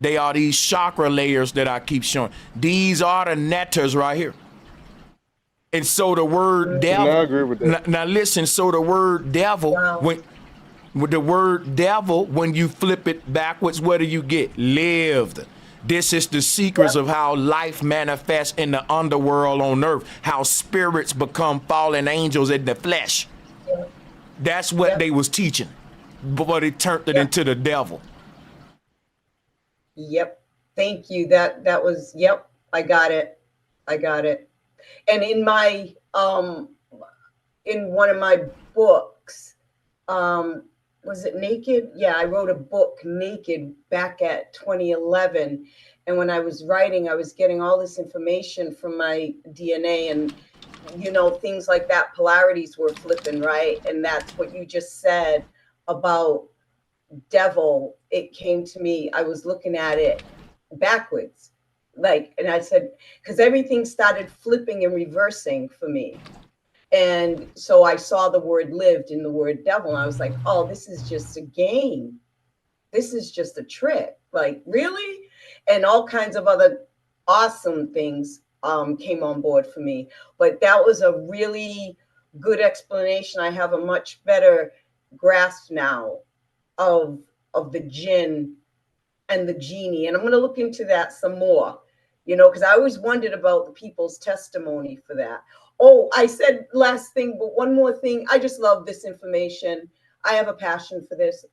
They are these chakra layers that I keep showing. These are the nattas right here. And so the word devil. I agree with that. Now listen, so the word devil, when with the word devil, when you flip it backwards, what do you get? Lived. This is the secrets of how life manifests in the underworld on earth, how spirits become fallen angels in the flesh. That's what they was teaching, but it turned it into the devil. Yep. Thank you. That was, yep. I got it. And in my, in one of my books, was it Naked? Yeah, I wrote a book, Naked, back at 2011. And when I was writing, I was getting all this information from my DNA and, you know, things like that. Polarities were flipping, right? And that's what you just said about devil. It came to me. I was looking at it backwards. Like, and I said, because everything started flipping and reversing for me. And so I saw the word lived in the word devil. And I was like, oh, this is just a game. This is just a trick. Like, really? And all kinds of other awesome things came on board for me. But that was a really good explanation. I have a much better grasp now of the jinn and the genie. And I'm going to look into that some more, you know, because I always wondered about the people's testimony for that. Oh, I said last thing, but one more thing. I just love this information. I have a passion for this.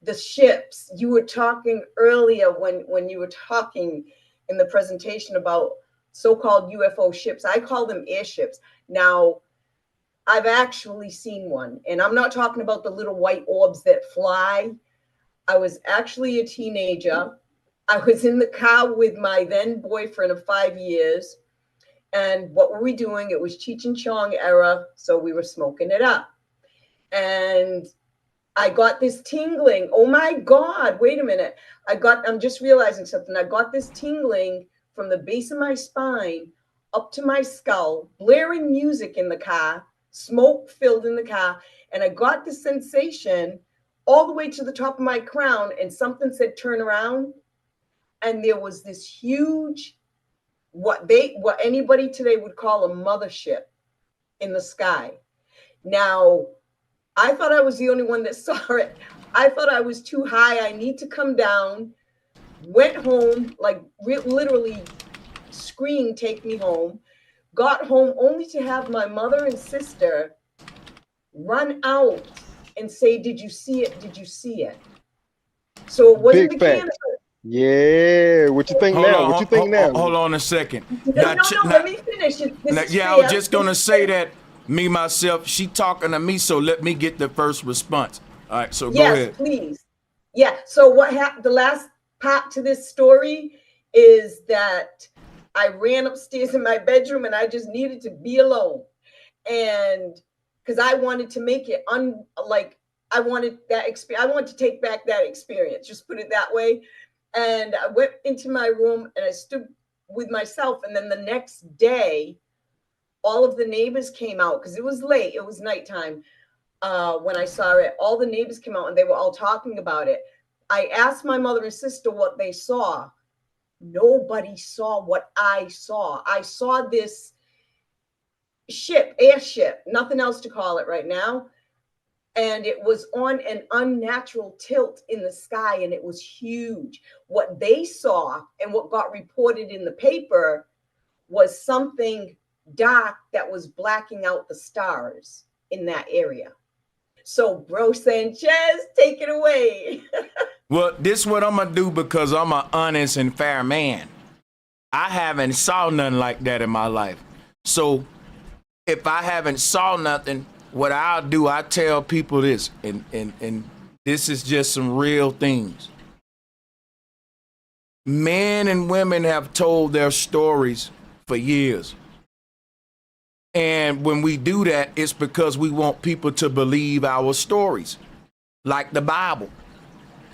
The ships, you were talking earlier when you were talking in the presentation about so-called UFO ships. I call them airships. Now, I've actually seen one, and I'm not talking about the little white orbs that fly. I was actually a teenager. I was in the car with my then boyfriend of 5 years. And what were we doing? It was Cheech and Chong era. So we were smoking it up. And I got this tingling. Oh my God, wait a minute. I'm just realizing something. I got this tingling from the base of my spine up to my skull, blaring music in the car, smoke filled in the car. And I got the sensation all the way to the top of my crown, and something said, turn around. And there was this huge, what anybody today would call a mothership in the sky. Now, I thought I was the only one that saw it. I thought I was too high. I need to come down. Went home, like literally screamed, take me home. Got home only to have my mother and sister run out and say, did you see it? Did you see it? So it wasn't Big the fact. camera. Yeah, what you think now? What you think now? Hold on a second. No, let me finish. I was just gonna say that me myself, she talking to me, so let me get the first response. All right, so go ahead. Yes, please. Yeah. So what happened? The last part to this story is that I ran upstairs in my bedroom and I just needed to be alone, and because I wanted to make it I wanted that experience. I wanted to take back that experience. Just put it that way. And I went into my room and I stood with myself. And then the next day, all of the neighbors came out because it was late. It was nighttime when I saw it. All the neighbors came out and they were all talking about it. I asked my mother and sister what they saw. Nobody saw what I saw. I saw this ship, airship, nothing else to call it right now, and it was on an unnatural tilt in the sky, and it was huge. What they saw and what got reported in the paper was something dark that was blacking out the stars in that area. So, Bro Sanchez, take it away. Well, this is what I'm gonna do because I'm an honest and fair man. I haven't saw nothing like that in my life. So if I haven't saw nothing, what I'll do, I tell people this, and this is just some real things. Men and women have told their stories for years. And when we do that, it's because we want people to believe our stories, like the Bible.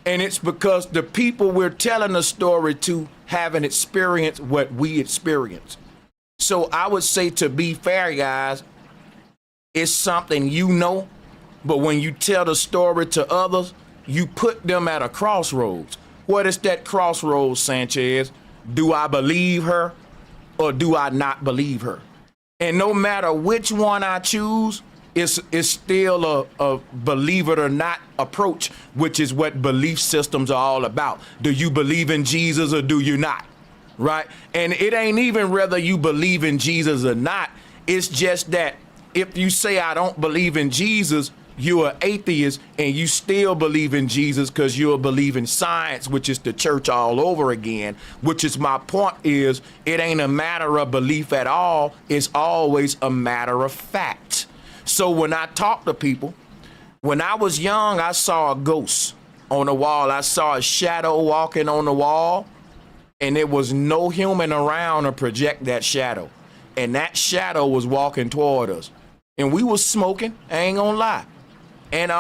And it's because the people we're telling a story to haven't experienced what we experience. So I would say, to be fair, guys, it's something you know, but when you tell the story to others, you put them at a crossroads. What is that crossroads, Sanchez? Do I believe her or do I not believe her? And no matter which one I choose, it's still a believe it or not approach, which is what belief systems are all about. Do you believe in Jesus or do you not? Right? And it ain't even whether you believe in Jesus or not. It's just that if you say I don't believe in Jesus, you're an atheist and you still believe in Jesus because you believe in science, which is the church all over again, which is my point is it ain't a matter of belief at all. It's always a matter of fact. So when I talk to people, when I was young, I saw a ghost on the wall. I saw a shadow walking on the wall, and there was no human around to project that shadow. And that shadow was walking toward us. And we was smoking, I ain't gonna lie. And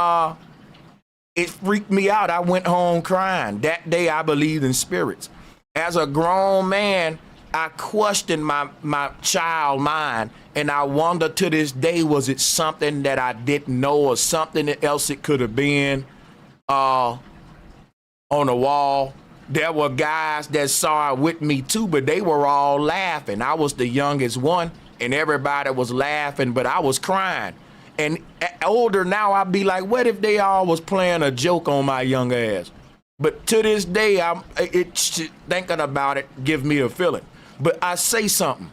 it freaked me out. I went home crying. That day I believed in spirits. As a grown man, I questioned my child mind, and I wonder to this day, was it something that I didn't know or something else it could have been on the wall? There were guys that saw it with me too, but they were all laughing. I was the youngest one, and everybody was laughing, but I was crying. And older now, I'd be like, what if they all was playing a joke on my young ass? But to this day, thinking about it gives me a feeling. But I say something.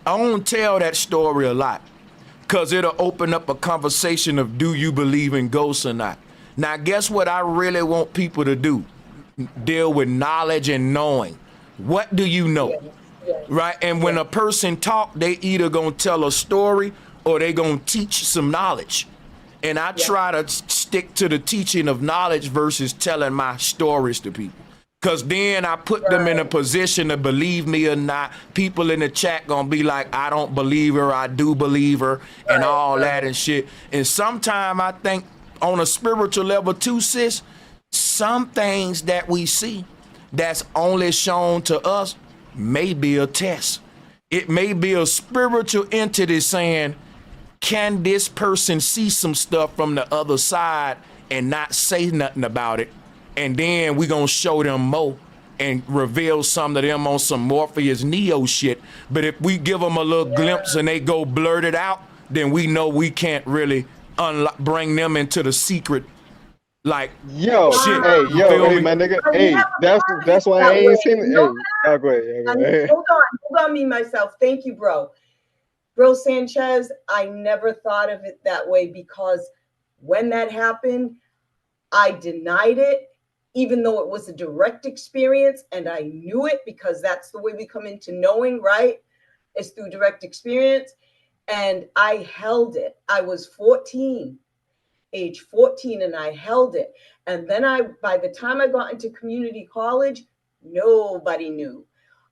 I don't tell that story a lot because it'll open up a conversation of do you believe in ghosts or not? Now, guess what I really want people to do? Deal with knowledge and knowing. What do you know? Right? And when a person talk, they either gonna tell a story or they gonna teach some knowledge. And I try to stick to the teaching of knowledge versus telling my stories to people. Because then I put them in a position to believe me or not. People in the chat gonna be like, I don't believe her, I do believe her, and all that and shit. And sometimes I think on a spiritual level too, sis, some things that we see that's only shown to us may be a test. It may be a spiritual entity saying, can this person see some stuff from the other side and not say nothing about it? And then we gonna show them more and reveal some of them on some Morpheus Neo shit. But if we give them a little glimpse and they go blurt it out, then we know we can't really bring them into the secret. Like, Yo, shit, hey, my nigga, hey, that's why I ain't seen it. Hey, y'all go ahead. Hold on, me, myself. Thank you, bro. Bro Sanchez, I never thought of it that way because when that happened, I denied it, even though it was a direct experience, and I knew it because that's the way we come into knowing, right? It's through direct experience. And I held it. I was 14, age 14, and I held it. And then by the time I got into community college, nobody knew.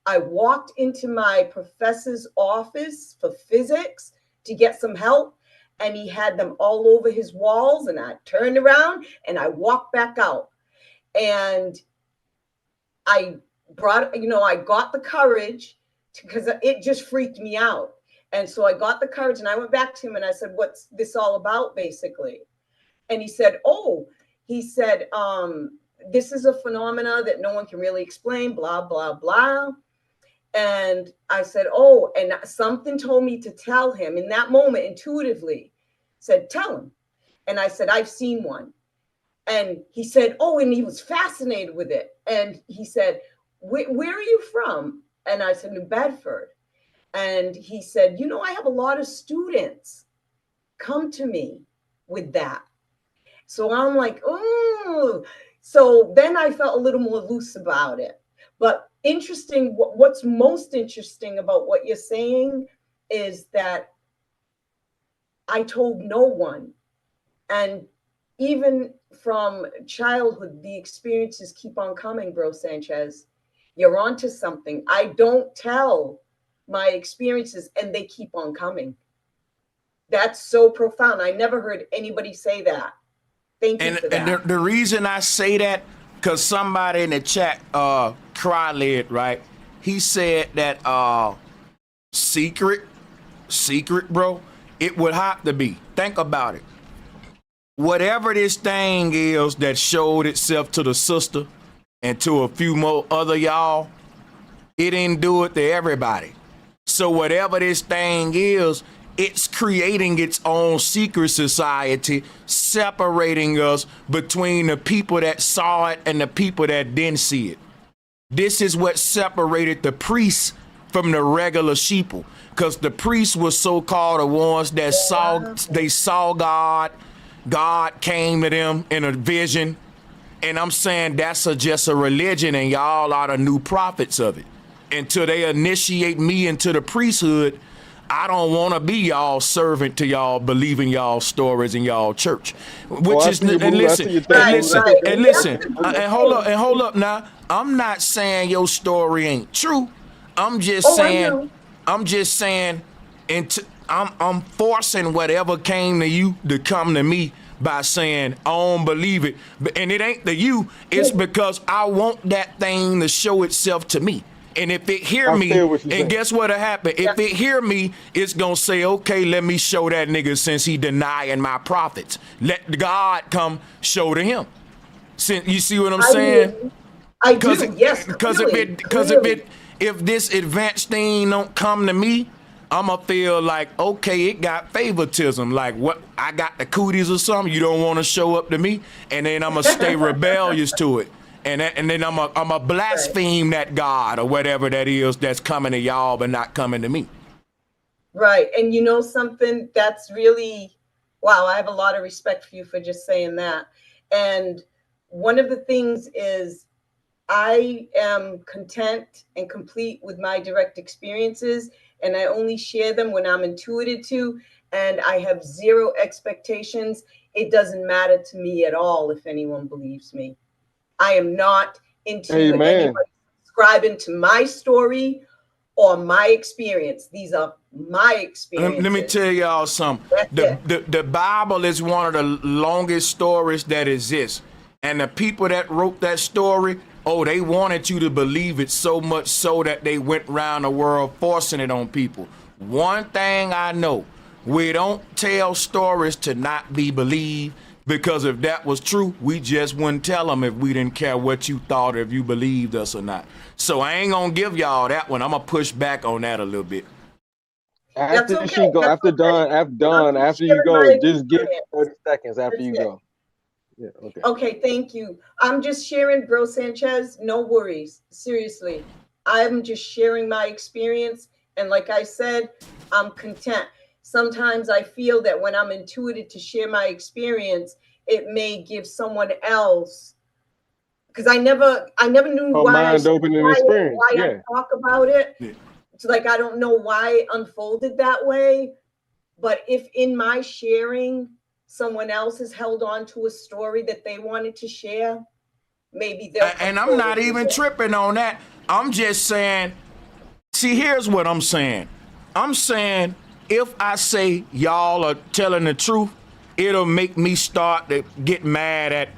I walked into my professor's office for physics to get some help, and he had them all over his walls, and I turned around and I walked back out. And I got the courage because it just freaked me out. And so I got the courage and I went back to him and I said, what's this all about, basically? And he said, this is a phenomena that no one can really explain, blah, blah, blah. And I said, and something told me to tell him in that moment, intuitively, said, tell him. And I said, I've seen one. And he said, oh, and he was fascinated with it. And he said, where are you from? And I said, New Bedford. And he said, you know, I have a lot of students come to me with that. So I'm like, oh. So then I felt a little more loose about it. But interesting, what's most interesting about what you're saying is that I told no one. And even from childhood, the experiences keep on coming, Bro Sanchez. You're onto something. I don't tell my experiences and they keep on coming. That's so profound. I never heard anybody say that. Thank you for that. And the reason I say that, because somebody in the chat, Crylid, right? He said that secret, bro, it would have to be. Think about it. Whatever this thing is that showed itself to the sister and to a few more other y'all, it didn't do it to everybody. So whatever this thing is, it's creating its own secret society, separating us between the people that saw it and the people that didn't see it. This is what separated the priests from the regular sheeple, because the priests were so-called the ones that saw God. God came to them in a vision. And I'm saying that's just a religion, and y'all are the new prophets of it. Until they initiate me into the priesthood, I don't want to be y'all servant to y'all believing y'all stories in y'all church. Which is, and listen, and hold up now. I'm not saying your story ain't true. I'm just saying, I'm forcing whatever came to you to come to me by saying I don't believe it. And it ain't the you, it's because I want that thing to show itself to me. And if it hear me, and guess what'll happen? If it hear me, it's gonna say, okay, let me show that nigga since he denying my prophets. Let God come show to him. Since, you see what I'm saying? I do, yes. Because if this advanced thing don't come to me, I'ma feel like, okay, it got favoritism. Like, what, I got the cooties or something, you don't want to show up to me, and then I'ma stay rebellious to it. And then I'm a blaspheme that God or whatever that is that's coming to y'all but not coming to me. Right. And you know something, that's really, wow, I have a lot of respect for you for just saying that. And one of the things is I am content and complete with my direct experiences, and I only share them when I'm intuited to, and I have zero expectations. It doesn't matter to me at all if anyone believes me. I am not into anybody subscribing to my story or my experience. These are my experiences. Let me tell y'all something. The Bible is one of the longest stories that exists. And the people that wrote that story, oh, they wanted you to believe it so much so that they went around the world forcing it on people. One thing I know, we don't tell stories to not be believed. Because if that was true, we just wouldn't tell them if we didn't care what you thought, if you believed us or not. So I ain't gonna give y'all that one. I'm gonna push back on that a little bit. After she go, after you go, just give 30 seconds after you go. Yeah, okay. Okay, thank you. I'm just sharing, Bro Sanchez. No worries. Seriously. I'm just sharing my experience. And like I said, I'm content. Sometimes I feel that when I'm intuited to share my experience, it may give someone else, because I never knew why I talk about it. Yeah. It's like I don't know why it unfolded that way. But if in my sharing, someone else has held on to a story that they wanted to share, maybe they'll. And I'm not even tripping on that. I'm just saying, see, here's what I'm saying. I'm saying, if I say y'all are telling the truth, it'll make me start to get mad at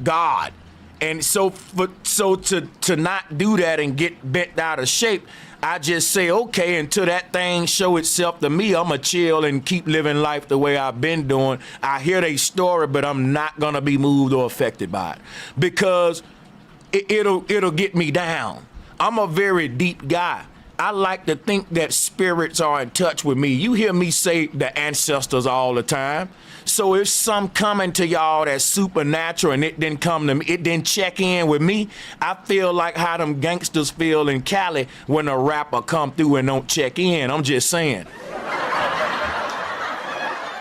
God. And so to not do that and get bent out of shape, I just say, okay, until that thing show itself to me, I'ma chill and keep living life the way I've been doing. I hear their story, but I'm not gonna be moved or affected by it because it'll get me down. I'm a very deep guy. I like to think that spirits are in touch with me. You hear me say the ancestors all the time. So if some coming to y'all that's supernatural and it didn't come to me, it didn't check in with me, I feel like how them gangsters feel in Cali when a rapper come through and don't check in. I'm just saying.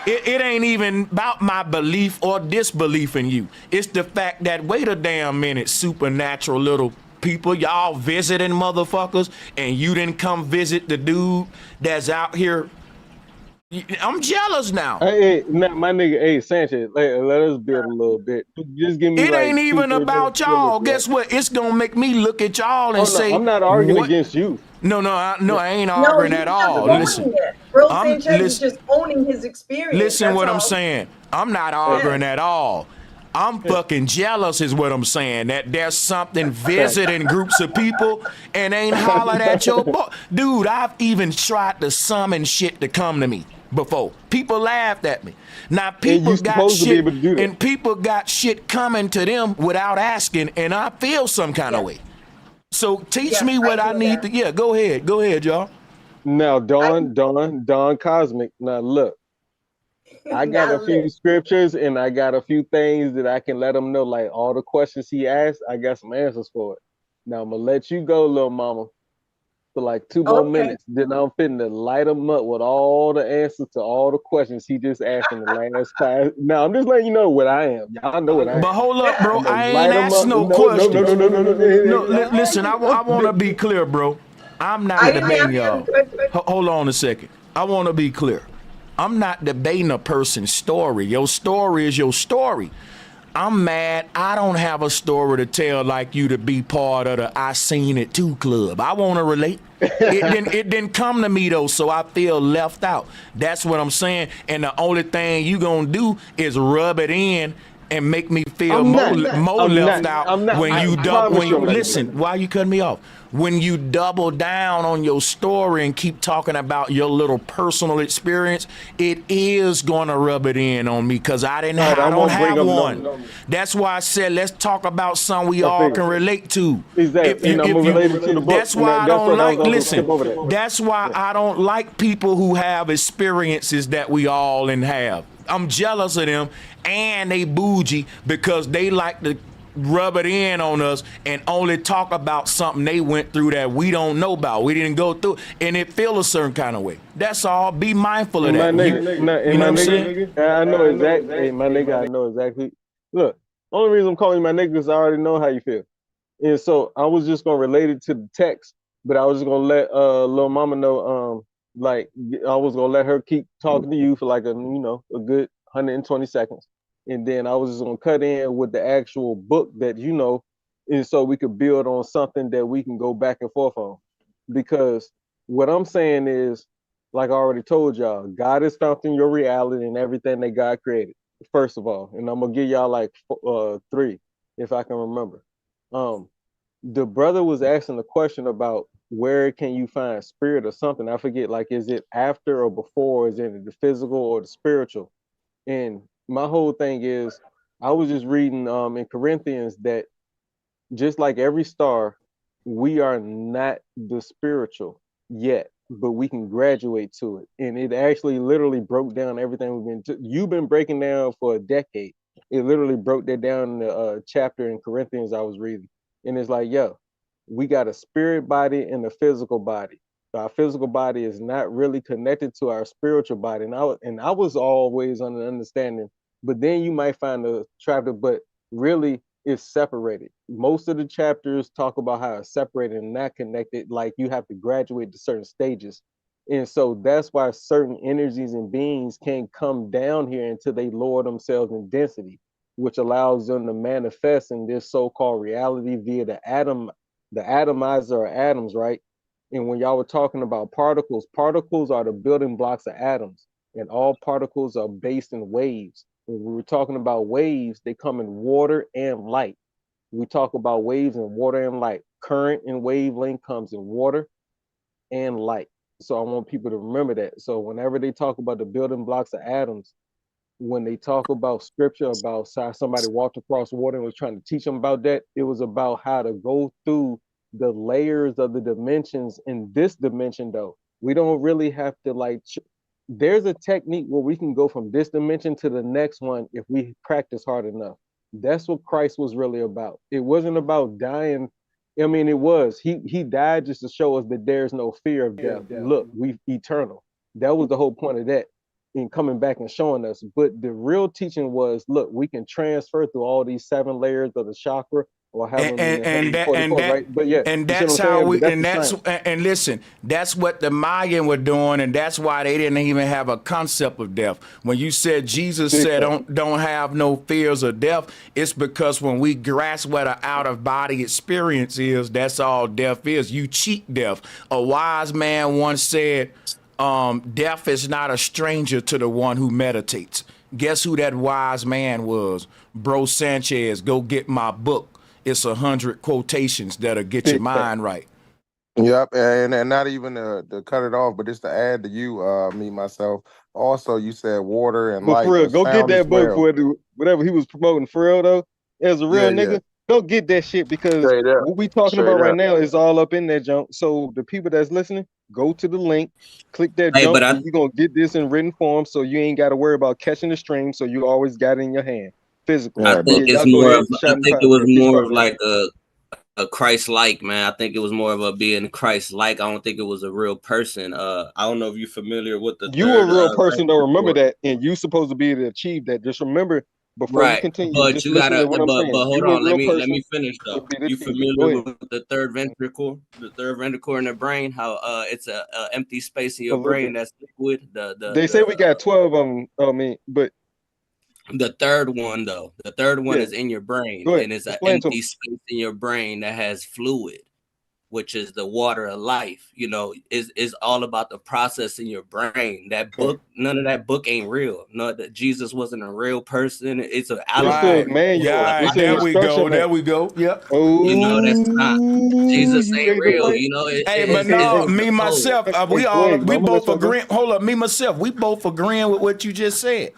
It ain't even about my belief or disbelief in you. It's the fact that, wait a damn minute, supernatural little people, y'all visiting motherfuckers, and you didn't come visit the dude that's out here. I'm jealous now. Hey, my nigga, hey, Sanchez, let us build a little bit. Just give me It like ain't 2-3 even minutes about to build y'all. this, Guess what? It's gonna make me look at y'all and no, say, I'm not arguing what? against you. No, I ain't No, arguing he's at just all. owning Listen, it. Bro I'm Sanchez is just owning his experience. listen That's what I'm all. saying. I'm not arguing at all. I'm fucking jealous is what I'm saying. That there's something visiting groups of people and ain't hollered at your boy. Dude, I've even tried to summon shit to come to me before. People laughed at me. Now And people you got supposed to be shit able to do that. and people got shit coming to them without asking, and I feel some kind of way. So teach Yes, me what I I hear need that. to. Yeah, go ahead, y'all. Now, Dawn Cosmic. Now look, I got Now a few look. scriptures and I got a few things that I can let him know. Like all the questions he asked, I got some answers for it. Now I'm gonna let you go, little mama, for like 2 more Okay. minutes. Then I'm finna light him up with all the answers to all the questions he just asked in the last 5. Now I'm just letting you know what I am. Y'all know what I But am. hold up, bro. I'm gonna I ain't light him asked up. no questions. No, listen. I want to be clear, bro. I'm not I didn't debating ask you y'all. the question. Hold on a second. I want to be clear. I'm not debating a person's story. Your story is your story. I'm mad I don't have a story to tell like you to be part of the I Seen It Too club. I want to relate. It didn't come to me though, so I feel left out. That's what I'm saying. And the only thing you gonna do is rub it in and make me feel I'm more not. left out I'm not. when I you double. promise When you you I'm not gonna do that. listen, why you cutting me off? When you double down on your story and keep talking about your little personal experience, it is gonna rub it in on me because I didn't. All right, I I don't won't bring have up one. no. That's why I said let's talk about something we I all figure. can relate to. Exactly. And I'm gonna relate it to the book. That's And why I that's don't what I was like. gonna Listen, skip over that. that's why I don't like people who have experiences that we all in have. I'm jealous of them, and they bougie because they like to rub it in on us and only talk about something they went through that we don't know about. We didn't go through, and it feel a certain kind of way. That's all. Be mindful of And my that. nigga, You know what I'm saying? I know exactly. Hey, my nigga, I know exactly. Look, only reason I'm calling you my nigga is I already know how you feel. And so I was just gonna relate it to the text, but I was just gonna let little mama know, like I was gonna let her keep talking to you for like a a good 120 seconds, and then I was just gonna cut in with the actual book that and so we could build on something that we can go back and forth on. Because what I'm saying is, like I already told y'all, God is found in your reality and everything that God created. First of all, and I'm gonna give y'all like 3 if I can remember. Um, the brother was asking a question about where can you find spirit or something. I forget, like, is it after or before? Is it the physical or the spiritual? And my whole thing is, I was just reading in Corinthians that just like every star, we are not the spiritual yet, but we can graduate to it. And it actually literally broke down everything you've been breaking down for a decade. It literally broke that down in the chapter in Corinthians I was reading. And it's like, yo, we got a spirit body and a physical body. Our physical body is not really connected to our spiritual body. And I was always under the understanding, but then you might find a chapter, but really it's separated. Most of the chapters talk about how it's separated and not connected, like you have to graduate to certain stages. And so that's why certain energies and beings can't come down here until they lower themselves in density, which allows them to manifest in this so-called reality via the atomizer or atoms, right? And when y'all were talking about particles, particles are the building blocks of atoms, and all particles are based in waves. When we were talking about waves, they come in water and light. We talk about waves in water and light. Current and wavelength comes in water and light. So I want people to remember that. So whenever they talk about the building blocks of atoms, when they talk about scripture about how somebody walked across water and was trying to teach them about that, it was about how to go through the layers of the dimensions in this dimension, though. We don't really have to like. There's a technique where we can go from this dimension to the next one if we practice hard enough. That's what Christ was really about. It wasn't about dying. I mean, it was. He died just to show us that there's no fear of death. Look, we eternal. That was the whole point of that in coming back and showing us. But the real teaching was, look, we can transfer through all these 7 layers of the chakra or have them in the 144, right? But yeah, and that's how we and listen, that's what the Mayan were doing, and that's why they didn't even have a concept of death. When you said Jesus said don't have no fears of death, it's because when we grasp what an out of body experience is, that's all death is. You cheat death. A wise man once said, death is not a stranger to the one who meditates. Guess who that wise man was? Bro Sanchez. Go get my book. It's 100 quotations that'll get your mind right. Yep, and not even to cut it off, but just to add to you, me myself. Also, you said water and light. For real, go get that book for whatever he was promoting. For real though, as a real nigga, go get that shit because what we talking about right now is all up in that junk. So the people that's listening, go to the link, click that junk, and you're gonna get this in written form, so you ain't got to worry about catching the stream. So you always got it in your hand. Physical. I think it's more of. I think it was more of like a Christ-like, man. I think it was more of a being Christ-like. I don't think it was a real person. I don't know if you're familiar with the. You a real person, though. Remember that, and you supposed to be able to achieve that. Just remember before you continue. But just you gotta. To what I'm saying. But hold on. Let me finish though. You familiar with the third ventricle? The third ventricle in the brain. How it's a empty space in your brain that's liquid. They say we got 12 of them. I mean, but. The third one, though, is in your brain, and it's an empty space in your brain that has fluid, which is the water of life. You know, is all about the process in your brain. That book, none of that book ain't real. No, that Jesus wasn't a real person. It's an right, man. Yeah, there we go. There we go. Yep. You know, that's not Jesus ain't real. You know, but no, me myself, we both agreeing. Hold up, me myself, we both agreeing with what you just said.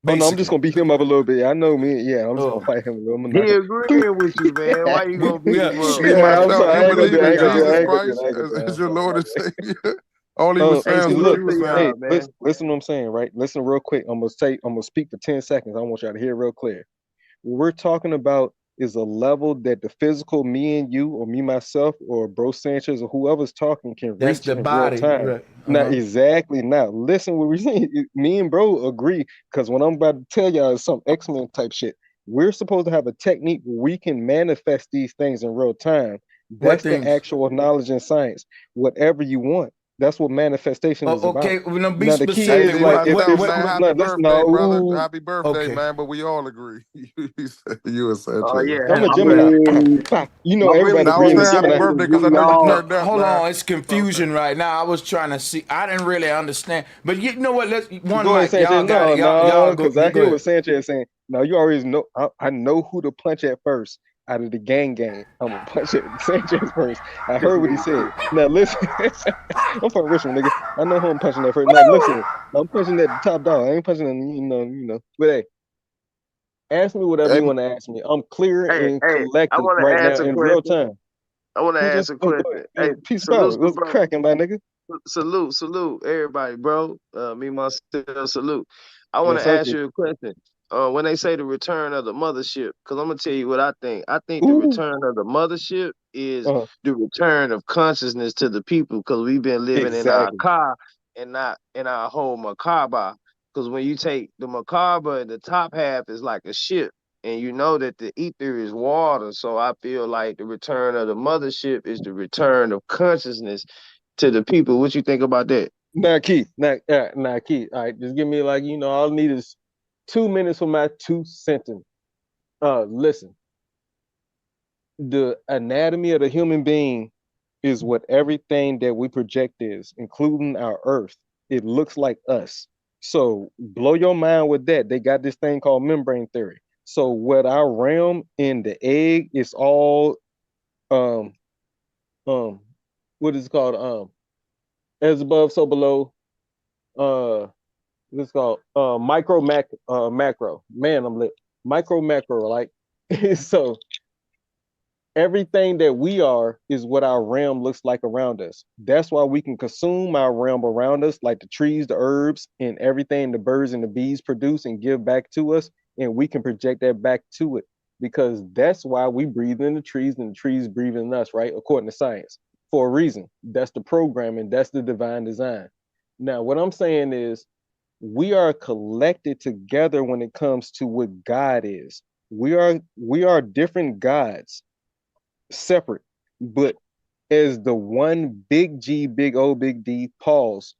Oh no, I'm just gonna beat him up a little bit. I know me. Yeah, I'm just gonna fight him a little. He agreeing with you, man. Why you gonna beat him up? You believe in Jesus Christ as your Lord and Savior? Only was saying what you were saying, man. Listen to what I'm saying, right? Listen real quick. I'm gonna speak for 10 seconds. I want y'all to hear real clear. What we're talking about is a level that the physical me and you, or me myself, or Bro Sanchez, or whoever's talking can reach in real time. Right. Not exactly. Now, listen what we're saying. Me and Bro agree, because what I'm about to tell y'all is some X-Men type shit. We're supposed to have a technique where we can manifest these things in real time. That's the actual knowledge and science. Whatever you want. That's what manifestation is about. Okay, well, be specific. Happy birthday, brother. Happy birthday, man. But we all agree. You were saying, oh yeah, I'm a Gemini. You know, everybody. I was saying happy birthday because I know you turned up. Hold on, it's confusion right now. I was trying to see. I didn't really understand. But you know what? Let's one mic. Y'all got it. Y'all go. Because I hear what Sanchez saying. Now you already know. I know who to punch at first. Out of the gang, I'm gonna punch it Sanchez first. I heard what he said. Now listen, I'm from Richmond, nigga. I know who I'm punching at first. Now listen, I'm punching at the top dog. I ain't punching at you know. But hey, ask me whatever you want to ask me. I'm clear and collected right now in real time. I want to ask a question. Hey, peace out. What's cracking, my nigga? Salute, everybody, bro. Me myself, salute. I want to ask you a question. When they say the return of the mothership, because I'm gonna tell you what I think. I think the return of the mothership is the return of consciousness to the people, because we've been living in our car and not in our whole Makaba. Because when you take the Makaba, the top half is like a ship, and you know that the ether is water. So I feel like the return of the mothership is the return of consciousness to the people. What you think about that? Nah, Keith. All right, just give me all I need is 2 minutes for my 2 sentences. Listen, the anatomy of the human being is what everything that we project is, including our earth. It looks like us. So blow your mind with that. They got this thing called membrane theory. So what our realm in the egg is all what is it called? As above, so below. This is called macro. Man, I'm lit. Micro macro, like so Everything that we are is what our realm looks like around us. That's why we can consume our realm around us, like the trees, the herbs, and everything the birds and the bees produce and give back to us. And we can project that back to it because that's why we breathe in the trees and the trees breathe in us, right? According to science, for a reason. That's the programming, that's the divine design. Now, what I'm saying is we are collected together when it comes to what God is. We are different gods, separate, but as the one big G, big O, big D, pause,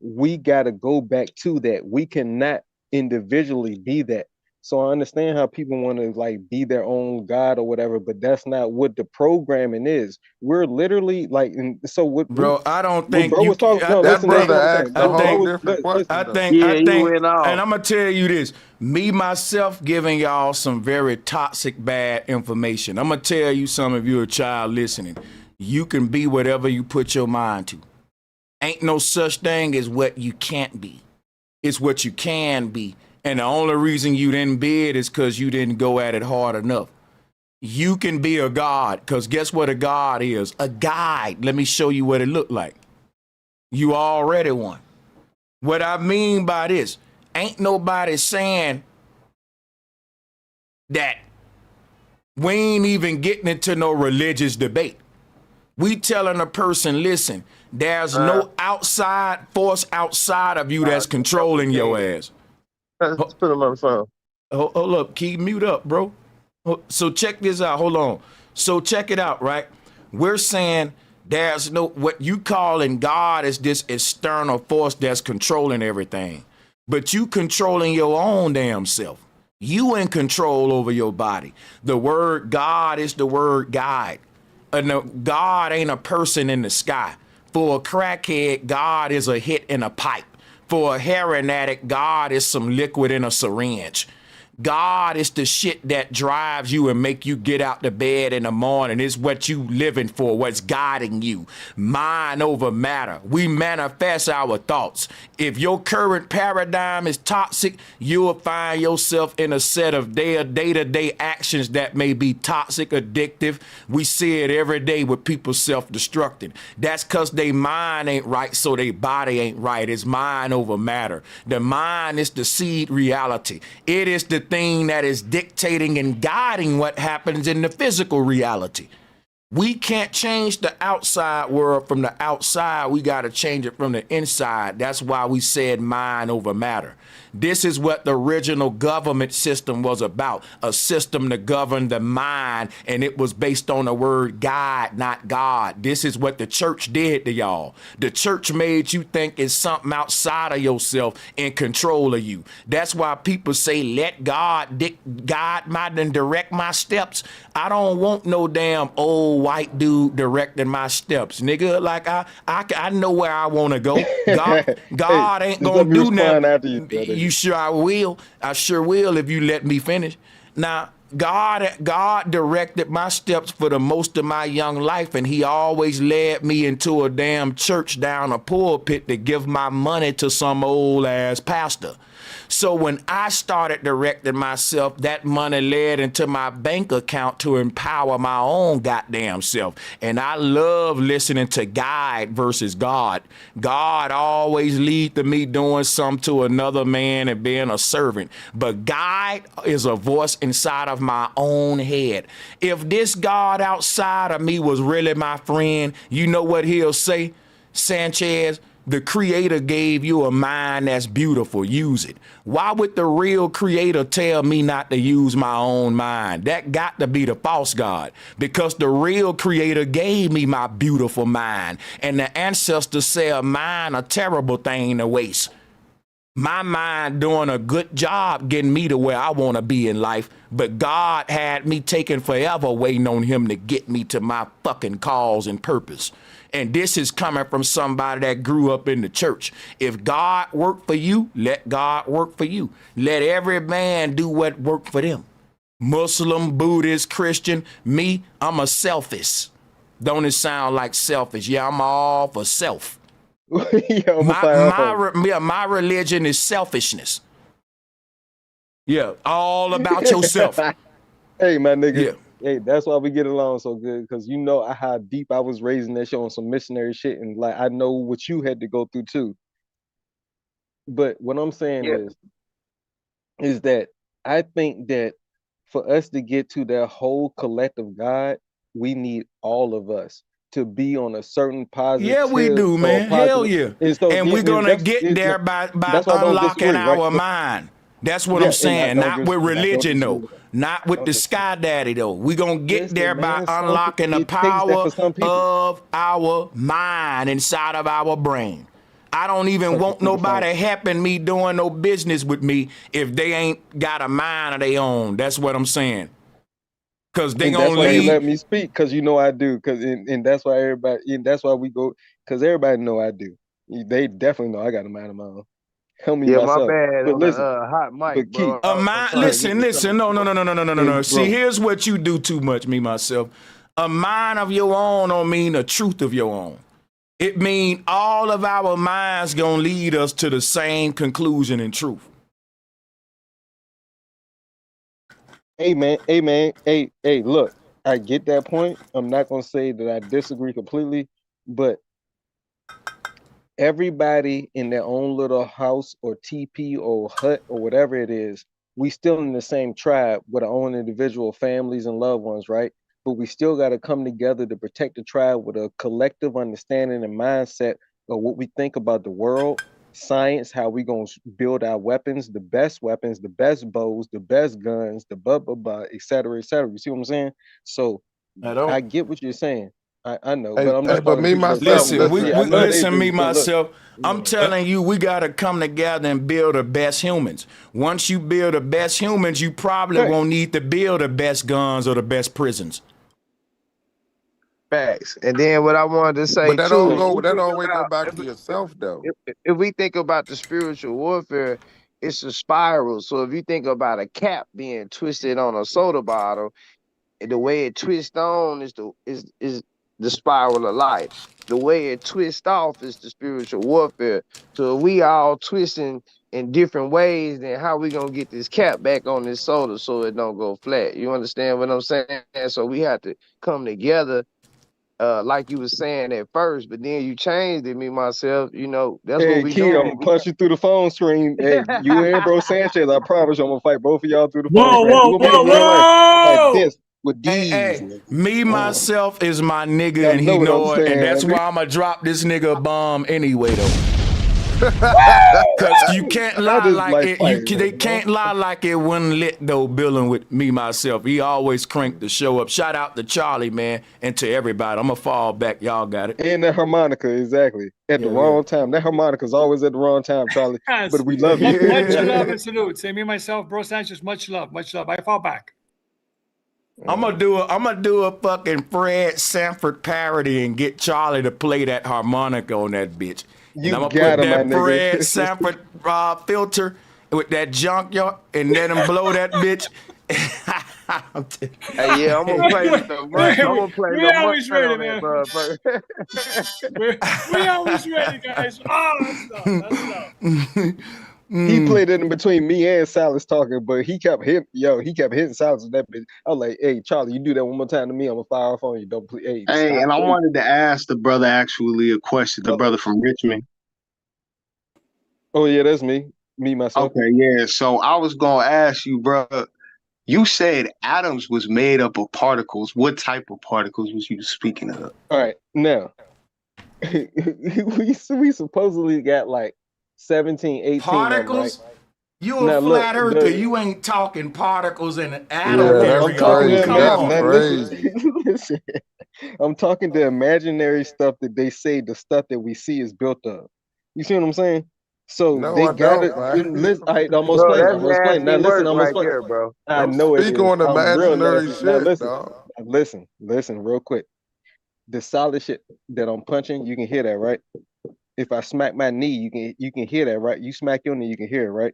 we got to go back to that. We cannot individually be that. So I understand how people want to like be their own God or whatever, but that's not what the programming is. We're literally like, and so what, Bro, I don't what think bro you was talking. No, I That listen, this is brother what I'm saying. asked a whole different question. I though. think, Yeah, he went and off. I'm gonna tell you this. Me myself giving y'all some very toxic, bad information. I'm gonna tell you something. If you're a child listening, you can be whatever you put your mind to. Ain't no such thing as what you can't be. It's what you can be. And the only reason you didn't be it is because you didn't go at it hard enough. You can be a God, because guess what a God is? A guide. Let me show you what it looked like. You already one. What I mean by this, ain't nobody saying that we ain't even getting into no religious debate. We telling a person, listen, there's no outside force outside of you that's controlling your ass. Let's put him on the phone. Hold up, keep mute up, bro. So check this out. Hold on. So check it out, right? We're saying there's no, what you calling God is this external force that's controlling everything. But you controlling your own damn self. You in control over your body. The word God is the word guide. God ain't a person in the sky. For a crackhead, God is a hit in a pipe. For a heroin addict, God is some liquid in a syringe. God is the shit that drives you and make you get out the bed in the morning. It's what you living for, what's guiding you. Mind over matter. We manifest our thoughts. If your current paradigm is toxic, you'll find yourself in a set of day-to-day actions that may be toxic, addictive. We see it every day with people self-destructing. That's because their mind ain't right, so their body ain't right. It's mind over matter. The mind is the seed reality. It is the thing that is dictating and guiding what happens in the physical reality. We can't change the outside world from the outside. We got to change it from the inside. That's why we said mind over matter. This is what the original government system was about, a system to govern the mind, and it was based on the word God, not God. This is what the church did to y'all. The church made you think it's something outside of yourself in control of you. That's why people say, let God guide my and direct my steps. I don't want no damn old white dude directing my steps, nigga. Like I know where I want to go. God ain't gonna do nothing. After you, you sure I will? I sure will if you let me finish. Now, God directed my steps for the most of my young life, and he always led me into a damn church down a pulpit to give my money to some old ass pastor. So when I started directing myself, that money led into my bank account to empower my own goddamn self. And I love listening to guide versus God. God always lead to me doing something to another man and being a servant. But guide is a voice inside of my own head. If this God outside of me was really my friend, you know what he'll say? Sanchez, the creator gave you a mind that's beautiful. Use it. Why would the real creator tell me not to use my own mind? That got to be the false God, because the real creator gave me my beautiful mind. And the ancestors say a mind a terrible thing to waste. My mind doing a good job getting me to where I want to be in life, but God had me taking forever waiting on him to get me to my fucking cause and purpose. And this is coming from somebody that grew up in the church. If God worked for you, let God work for you. Let every man do what worked for them. Muslim, Buddhist, Christian, me, I'm a selfish. Don't it sound like selfish? Yeah, I'm all for self. Yo, my religion is selfishness. Yeah, all about yourself. Hey, my nigga. Yeah. Hey, that's why we get along so good, because you know how deep I was raising that shit on some missionary shit, and like I know what you had to go through too. But what I'm saying is that I think that for us to get to that whole collective God, we need all of us to be on a certain positive Yeah, we do, or man. Hell positive. yeah. And so And we're gonna get there by that's why I don't unlocking disagree, right? our So, mind. That's what I'm yeah, and I saying. don't Not with disagree religion though. with that. Not with the sky daddy though. We're gonna get there Listen, by man, unlocking the it takes that power for some people. of our mind inside of our brain. I don't even Some want people define. nobody helping me doing no business with me if they ain't got a mind of their own. That's what I'm saying. Cause they And that's gonna why you lead. let me speak, because you know I do. And that's why everybody, and that's why we go, because everybody know I do. They definitely know I got a mind of my own. Help me Yeah, my myself. bad But on the listen, hot mic, but Key, bro. I'm trying to get Listen. No. and See, bro, here's what you do too much, me myself. A mind of your own don't mean a truth of your own. It mean all of our minds gonna lead us to the same conclusion and truth. hey, look, I get that point. I'm not gonna say that I disagree completely, but everybody in their own little house or TP or hut or whatever it is, we still in the same tribe with our own individual families and loved ones, right? But we still got to come together to protect the tribe with a collective understanding and mindset of what we think about the world, science, how we gonna build our weapons, the best bows, the best guns, the blah blah blah, et cetera, et cetera. You see what I'm saying? So I don't. I get what you're saying. I know, Hey, but I'm hey, just but talking to me people that myself, follow. Listen, listen. Yeah, I know they listen, me do, but look. myself. I'm telling you, we gotta come together and build the best humans. Once you build the best humans, you probably Right. won't need to build the best guns or the best prisons. facts. And then what I wanted to say But that too, all if go. we That think always go about back to yourself, though. if we think about the spiritual warfare, it's a spiral. So if you think about a cap being twisted on a soda bottle, the way it twists on is the spiral of life. The way it twists off is the spiritual warfare. So if we all twisting in different ways, then how we gonna get this cap back on this soda so it don't go flat? You understand what I'm saying? So we have to come together, like you was saying at first, but then you changed it. Me myself, that's what Hey, we Key, I'm doing. gonna punch you through the phone screen. Hey, you and Bro Sanchez, I promise you, I'm gonna fight both of y'all through the phone Whoa, screen. We're whoa, gonna beat whoa, them real life. Like whoa! this, with these Hey, me niggas. myself is my nigga, Y'all and he know what I'm know it, and saying. that's why I'ma drop this nigga a bomb anyway though. Cause you can't I lie just like like it. fighting, They bro. can't lie like it wasn't lit though. Building with me myself, he always cranked the show up. Shout out to Charlie, man, and to everybody. I'ma fall back. Y'all got it. And that harmonica, exactly. At the Yeah, yeah. wrong time. That harmonica's always at the wrong time, Charlie. Yes. But we love you. Much love and salute. Say me, myself, Bro Sanchez, much love, much love. I fall back. I'm gonna do a fucking Fred Sanford parody and get Charlie to play that harmonica on that bitch. And You I'm gonna got put him, my that nigga. Fred Sanford filter with that junkyard and let him blow that bitch. Hey, yeah, I'm gonna play the money. I'm gonna play We the money always ready, on that man. motherfucker. We always ready, guys. Oh, that's love. That's love. He played it in between me and Silas talking, but he kept hitting Silas with that bitch. I was like, hey, Charlie, you do that one more time to me, I'm gonna fire off on you. Don't please, hey, Hey, stop, and I please. wanted to ask the brother actually a question, the brother from Richmond. Oh yeah, that's me. Me, myself. Okay, yeah. So I was gonna ask you, bro. You said atoms was made up of particles. What type of particles was you speaking of? All right, now we supposedly got like 17, 18 of them, right? Particles? You a Now look, flat earther. You ain't talking particles in an now atom Yeah, look, that's I'm area. talking Oh, to crazy. come That's on. now listen, crazy. listen. I'm talking to imaginary stuff that they say the stuff that we see is built of. You see what I'm saying? So No, they I gotta don't, man. listen. All right, I'm gonna Bro, explain. that's I'm gonna explain. Now nasty listen, work I'm gonna right explain. there, bro. I Don't know it speak is. on I'm real imaginary nasty. Now shit, listen. dog. Listen, real quick. The solid shit that I'm punching, you can hear that, right? If I smack my knee, you can hear that, right? You smack your knee, you can hear it, right?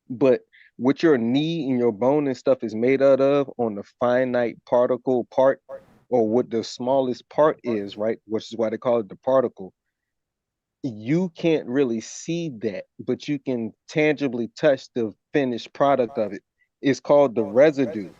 But what your knee and your bone and stuff is made out of on the finite particle part, or what the smallest part is, right? Which is why they call it the particle. You can't really see that, but you can tangibly touch the finished product of it. It's called the residue.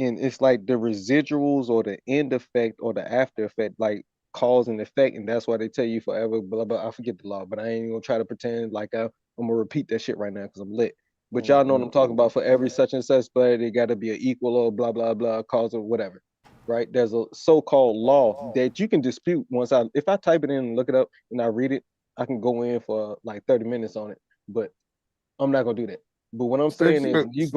and it's like the residuals or the end effect or the after effect, like cause and effect, and that's why they tell you forever. Blah blah. I forget the law, but I ain't gonna try to pretend like I'm gonna repeat that shit right now because I'm lit. But y'all know what I'm talking about. For every such and such, but it got to be an equal or blah blah blah cause or whatever. Right? There's a so-called law that you can dispute once if I type it in and look it up and I read it, I can go in for like 30 minutes on it. But I'm not gonna do that. But what I'm saying is, when you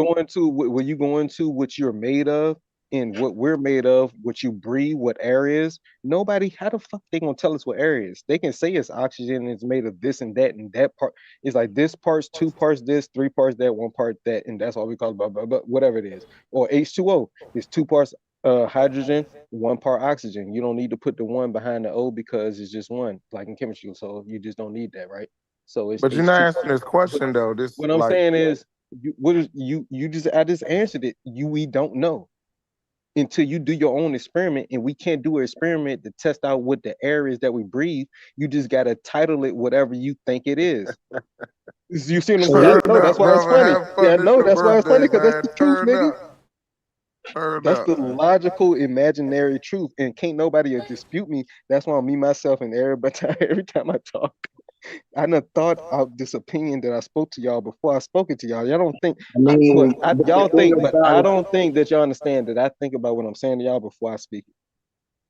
go into what you're made of and what we're made of, what you breathe, what areas, nobody, how the fuck they gonna tell us what areas? They can say it's oxygen, it's made of this and that part. It's like this part's 2 parts this, 3 parts that, 1 part that, and that's all we call it, blah, blah, blah, whatever it is. Or H2O is 2 parts hydrogen, 1 part oxygen. You don't need to put the 1 behind the O because it's just 1, like in chemistry. So you just don't need that, right? So it's But you're not answering this H2O. question though. This What I'm saying is, I just answered it. We don't know until you do your own experiment, and we can't do an experiment to test out what the air is that we breathe. You just gotta title it whatever you think it is. You see what I'm saying? No, that's why it's funny. Yeah, no, that's why it's funny because that's the truth, nigga. That's the logical, imaginary truth, and can't nobody dispute me. That's why me, myself, and everybody every time I talk. I done thought of this opinion that I spoke to y'all before I spoke it to y'all. Y'all don't think, y'all think, but I don't think that y'all understand that I think about what I'm saying to y'all before I speak it.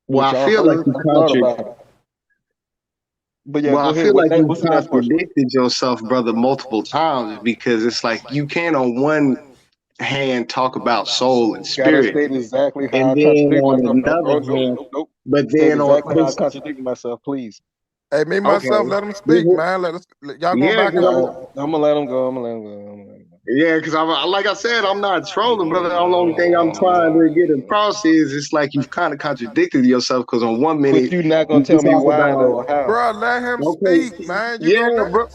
Well, I feel like you contradicted. But yeah, well, I feel like you contradicted yourself, brother, multiple times because it's like you can't on one hand talk about soul and spirit, state exactly how and I then contradict on myself. another hand, Nope. but State then exactly how I on contradict myself, please. Hey, me myself, let him speak, man. Y'all go back and I'm gonna let him go. Yeah, because like I said, I'm not trolling, brother. The only thing I'm trying to get across is it's like you've kind of contradicted yourself because on one minute but you're not gonna tell me why though or how. Bro, let him speak, man. You bro.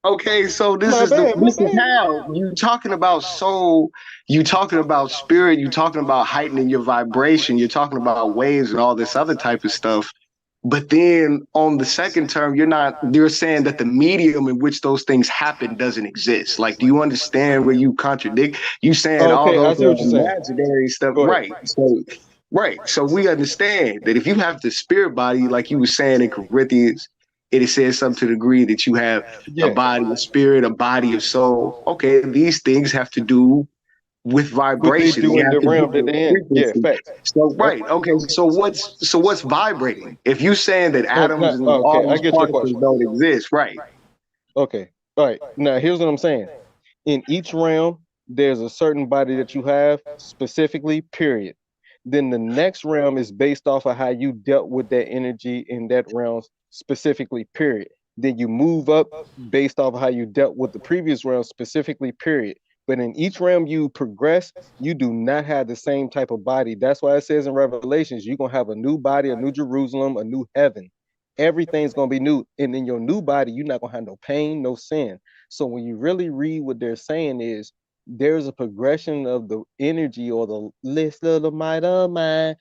Okay, so this is how you talking about soul, you talking about spirit, you talking about heightening your vibration, you're talking about waves and all this other type of stuff. But then on the second term, you're saying that the medium in which those things happen doesn't exist. Like, do you understand where you contradict? You saying all those imaginary stuff, right? So we understand that if you have the spirit body, like you were saying in Corinthians, it says something to the degree that you have a body of spirit, a body of soul. Okay, these things have to do with vibration. They have to do with frequency. Facts. So okay. So what's vibrating? If you're saying that atoms and all these particles don't exist, right? Okay. All right. Now here's what I'm saying. In each realm, there's a certain body that you have specifically, period. Then the next realm is based off of how you dealt with that energy in that realm specifically, period. Then you move up based off of how you dealt with the previous realm specifically, period. But in each realm you progress, you do not have the same type of body. That's why it says in Revelations, you're going to have a new body, a new Jerusalem, a new heaven. Everything's going to be new. And in your new body, you're not going to have no pain, no sin. So when you really read what they're saying is, there's a progression of the energy or the list of the might of mine.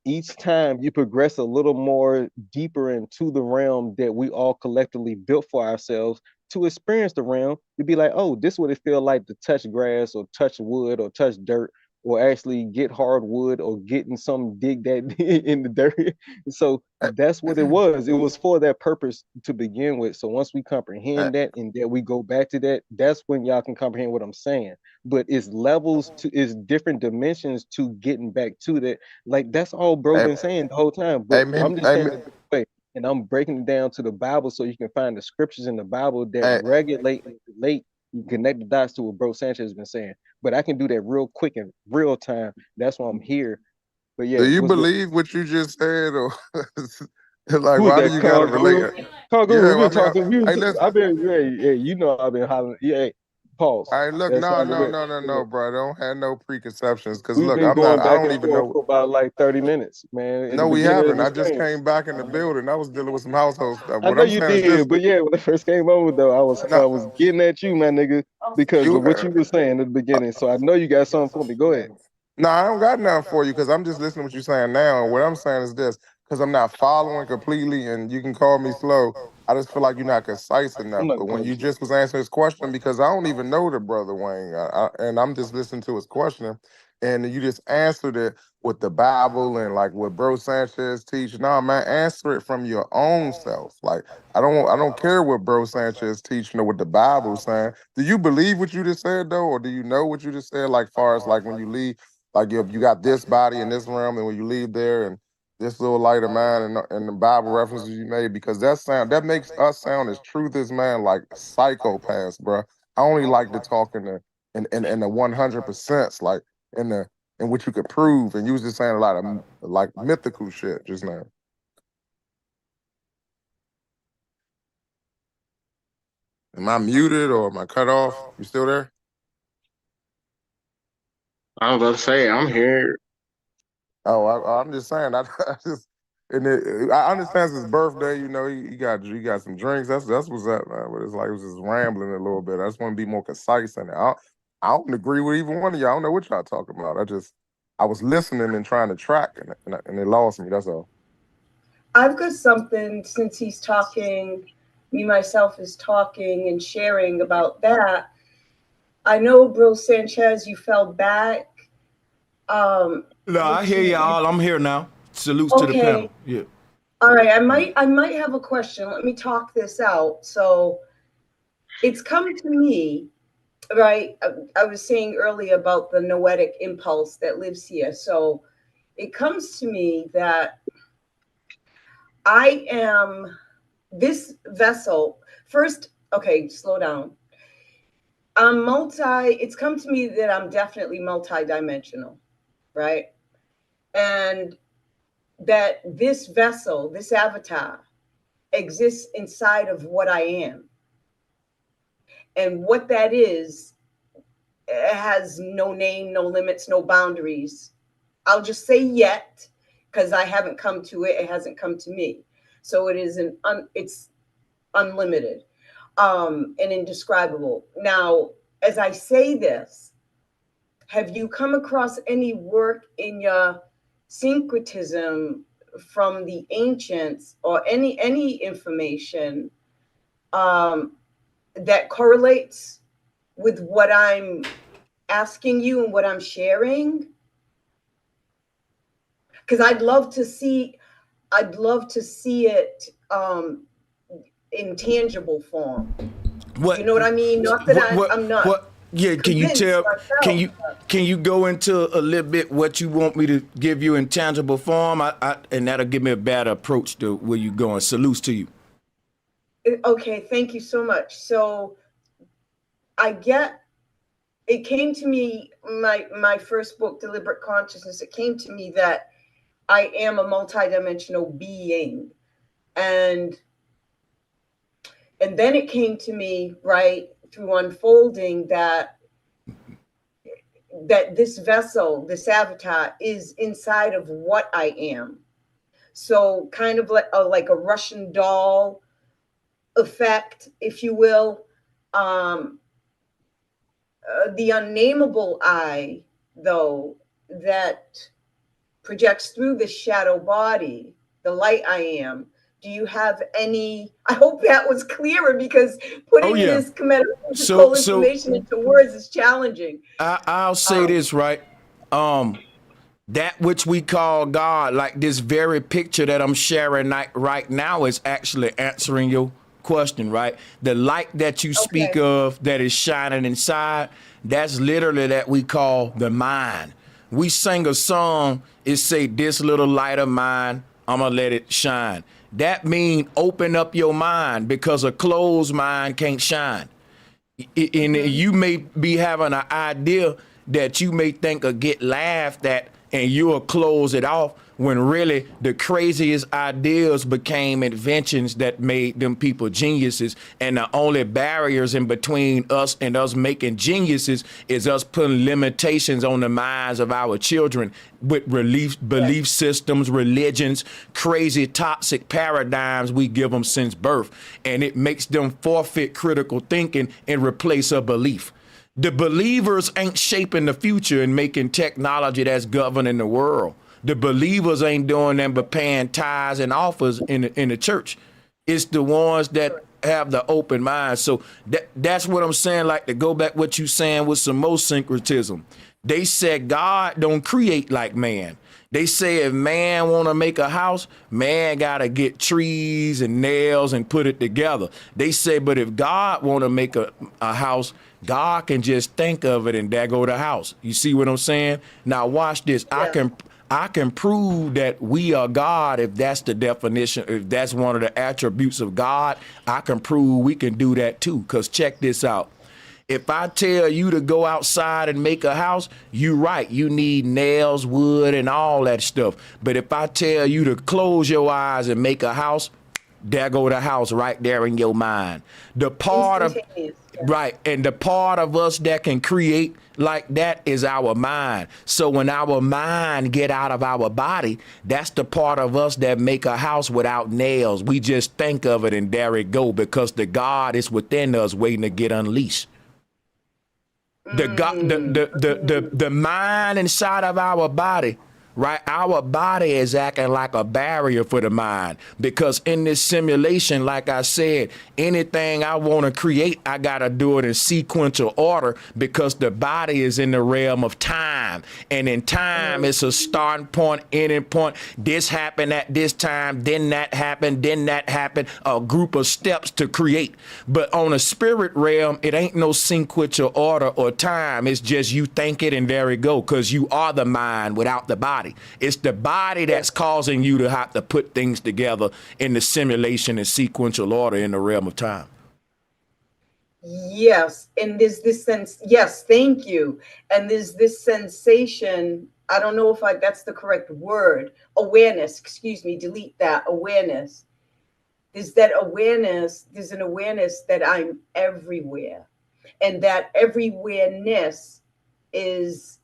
Each time you progress a little more deeper into the realm that we all collectively built for ourselves to experience the realm, you'd be like, oh, this is what it feels like to touch grass or touch wood or touch dirt or actually get hardwood or getting some dig that in the dirt. So that's what it was. It was for that purpose to begin with. So once we comprehend that and that we go back to that, that's when y'all can comprehend what I'm saying. But it's levels to, it's different dimensions to getting back to that. Like that's all bro been saying the whole time. But I'm just saying it this way. And I'm breaking it down to the Bible so you can find the scriptures in the Bible that regulate and relate. You connect the dots to what Bro Sanchez has been saying. But I can do that real quick and real time. That's why I'm here. But yeah. Do you believe what you just said? Or like, why do you gotta relate? We've been talking. I've been, you know, I've been hollering. Yeah, pause. All right, look, no, bro. Don't have no preconceptions. Because look, I don't even know for about like 30 minutes, man. No, we haven't. I just came back in the building. I was dealing with some household stuff. I know you did, but yeah, when I first came over though, I was getting at you, my nigga, because of what you were saying at the beginning. So I know you got something for me. Go ahead. No, I don't got nothing for you because I'm just listening to what you're saying now. And what I'm saying is this, because I'm not following completely, and you can call me slow. I just feel like you're not concise enough. But when you just was answering his question, because I don't even know the brother Wayne, and I'm just listening to his question, and you just answered it with the Bible and like what Bro Sanchez teach. No, man, answer it from your own self. Like I don't care what Bro Sanchez teaching or what the Bible's saying. Do you believe what you just said though, or do you know what you just said? Like far as like when you leave, like you got this body in this realm, and when you leave there, and this little light of mine, and the Bible references you made, because that makes us sound as truth as man like psychopaths, bro. I only like to talk in the 100%, like in which you could prove, and you was just saying a lot of like mythical shit just now. Am I muted or am I cut off? You still there? I was about to say, I'm here. Oh, I'm just saying. I just I understand it's his birthday. You know, you got some drinks. That's what's up, man. But it's like it was just rambling a little bit. I just want to be more concise in it. I don't agree with even one of y'all. I don't know what y'all talking about. I was listening and trying to track, and it lost me. That's all. I've got something since he's talking. Me myself is talking and sharing about that. I know, Bro Sanchez, you fell back. No, I hear y'all. I'm here now. Salutes to the panel. Yeah. All right. I might have a question. Let me talk this out. So it's come to me, right? I was saying earlier about the noetic impulse that lives here. So it comes to me that I am this vessel. First, okay, slow down. It's come to me that I'm definitely multidimensional, right? And that this vessel, this avatar, exists inside of what I am. And what that is, it has no name, no limits, no boundaries. I'll just say yet, because I haven't come to it. It hasn't come to me. So it is it's unlimited and indescribable. Now, as I say this, have you come across any work in your syncretism from the ancients or any information that correlates with what I'm asking you and what I'm sharing? Because I'd love to see it in tangible form. What, you know what I mean? Not that I'm not. Yeah, can you tell? Myself. Can you go into a little bit what you want me to give you in tangible form? And that'll give me a better approach to where you going. Salutes to you. Okay, thank you so much. So it came to me, my first book, Deliberate Consciousness, it came to me that I am a multidimensional being. And then it came to me, right, through unfolding that this vessel, this avatar, is inside of what I am. So kind of like a Russian doll effect, if you will. The unnameable I, though, that projects through the shadow body, the light I am. Do you have any? I hope that was clearer, because putting this metaphysical information into words is challenging. I'll say this, right? That which we call God, like this very picture that I'm sharing right now, is actually answering your question, right? The light that you speak of that is shining inside, that's literally that we call the mind. We sing a song, it say, this little light of mine, I'ma let it shine. That mean open up your mind, because a closed mind can't shine. And you may be having an idea that you may think or get laughed at, and you'll close it off, when really the craziest ideas became inventions that made them people geniuses. And the only barriers in between us and us making geniuses is us putting limitations on the minds of our children with belief systems, religions, crazy toxic paradigms we give them since birth. And it makes them forfeit critical thinking and replace a belief. The believers ain't shaping the future and making technology that's governing the world. The believers ain't doing them but paying tithes and offers in the church. It's the ones that have the open mind. So that's what I'm saying. Like, to go back what you saying with some more syncretism. They said God don't create like man. They say if man want to make a house, man got to get trees and nails and put it together. They say, but if God want to make a house, God can just think of it and there go the house. You see what I'm saying? Now watch this. Yeah. I can prove that we are God if that's the definition, if that's one of the attributes of God. I can prove we can do that too. Because check this out. If I tell you to go outside and make a house, you right. You need nails, wood, and all that stuff. But if I tell you to close your eyes and make a house, there go the house right there in your mind. The part of right, and the part of us that can create like that is our mind. So when our mind get out of our body, that's the part of us that make a house without nails. We just think of it and there it go, because the God is within us waiting to get unleashed. The mind inside of our body, right? Our body is acting like a barrier for the mind, because in this simulation, like I said, anything I want to create, I got to do it in sequential order, because the body is in the realm of time, and in time it's a starting point, ending point. This happened at this time, then that happened, a group of steps to create. But on a spirit realm, it ain't no sequential order or time. It's just you think it and there it go, because you are the mind without the body. It's the body that's causing you to have to put things together in the simulation and sequential order in the realm of time. Yes, and there's this sense. Yes, thank you. And there's this sensation. I don't know if that's the correct word. Awareness. Excuse me. Delete that. Awareness. There's that awareness. There's an awareness that I'm everywhere, and that everywhere-ness is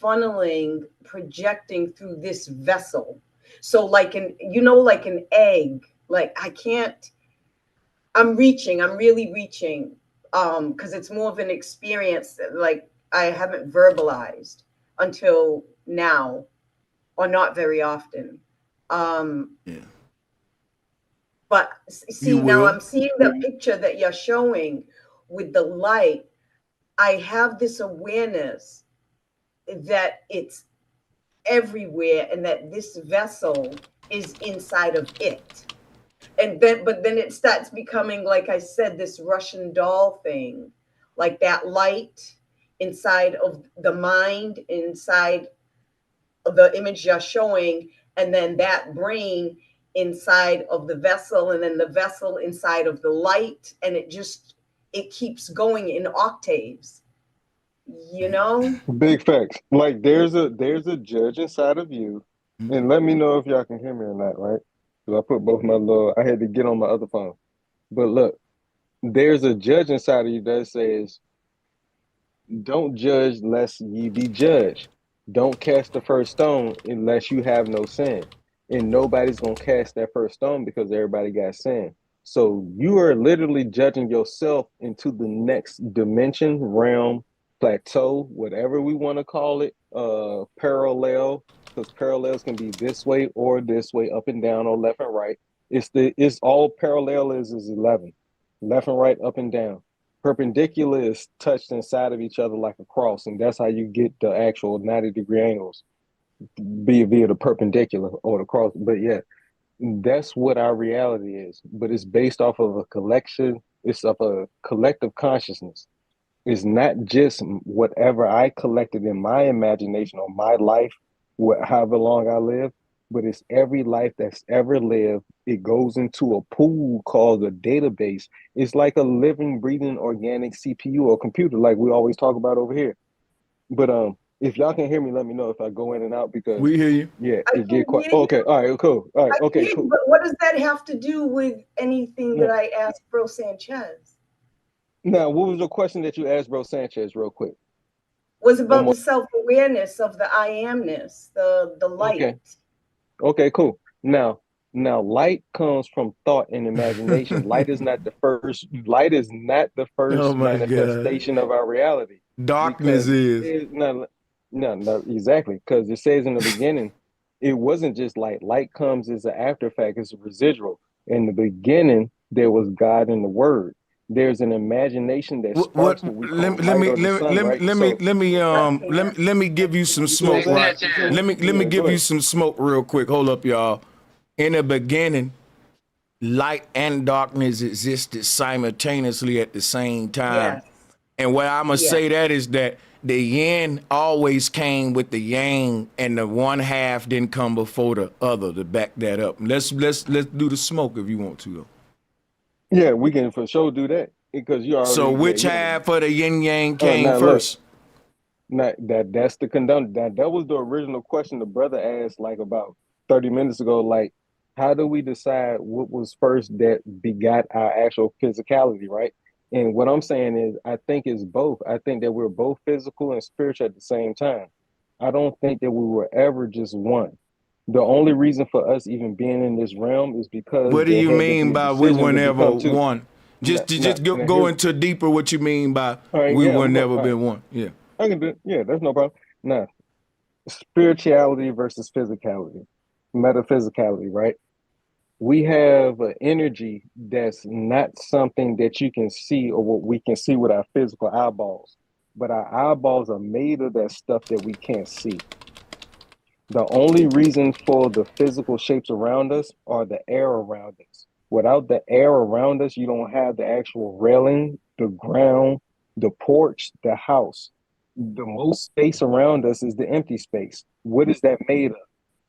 funneling, projecting through this vessel. So like like an egg, like I'm really reaching, because it's more of an experience that, like, I haven't verbalized until now, or not very often. But see, now I'm seeing the picture that you're showing with the light. I have this awareness that it's everywhere, and that this vessel is inside of it. But then it starts becoming, like I said, this Russian doll thing, like that light inside of the mind, inside of the image you're showing, and then that brain inside of the vessel, and then the vessel inside of the light, and it keeps going in octaves. Big facts. Like there's a judge inside of you, and let me know if y'all can hear me or not, right? Because I put both I had to get on my other phone. But look, there's a judge inside of you that says, don't judge lest ye be judged. Don't cast the first stone unless you have no sin. And nobody's gonna cast that first stone because everybody got sin. So you are literally judging yourself into the next dimension, realm, plateau, whatever we want to call it, parallel, because parallels can be this way or this way, up and down or left and right. It's all parallel is 11, left and right, up and down. Perpendicular is touched inside of each other like a cross, and that's how you get the actual 90-degree angles, via the perpendicular or the cross. But yeah, that's what our reality is. But it's based off of a collection. It's of a collective consciousness. It's not just whatever I collected in my imagination or my life, however long I live, but it's every life that's ever lived. It goes into a pool called a database. It's like a living, breathing, organic CPU or computer, like we always talk about over here. But if y'all can hear me, let me know if I go in and out, because we hear you. Yeah, it get quiet. Okay, all right, cool. All right, okay, cool. But what does that have to do with anything that I asked Bro Sanchez? Now, what was the question that you asked Bro Sanchez real quick? Was about the self-awareness of the I amness, the light. Okay, cool. Now light comes from thought and imagination. Light is not the first manifestation of our reality. Darkness is. No, exactly. Because it says in the beginning, it wasn't just light. Light comes as an after fact, it's a residual. In the beginning, there was God in the Word. There's an imagination that What, sparks what we call light or the sun, right? let me give you some smoke, right? Let me give you some smoke real quick. Hold up, y'all. In the beginning, light and darkness existed simultaneously at the same time. Yes. And what I'm gonna Yes. say that is that the yin always came with the yang, and the one half didn't come before the other. To back that up, let's do the smoke if you want to. Though. Yeah, we can for sure do that because you already. So which half of the yin yang came first? That's the conundrum. That was the original question the brother asked like about 30 minutes ago. Like, how do we decide what was first that begot our actual physicality, right? And what I'm saying is, I think it's both. I think that we're both physical and spiritual at the same time. I don't think that we were ever just one. The only reason for us even being in this realm is because. What do you mean by we were never one? Just go into deeper what you mean by we were never been one. Yeah. I can do it. Yeah, that's no problem. Now, spirituality versus physicality, metaphysicality, right? We have an energy that's not something that you can see or what we can see with our physical eyeballs, but our eyeballs are made of that stuff that we can't see. The only reason for the physical shapes around us are the air around us. Without the air around us, you don't have the actual railing, the ground, the porch, the house. The most space around us is the empty space. What is that made of?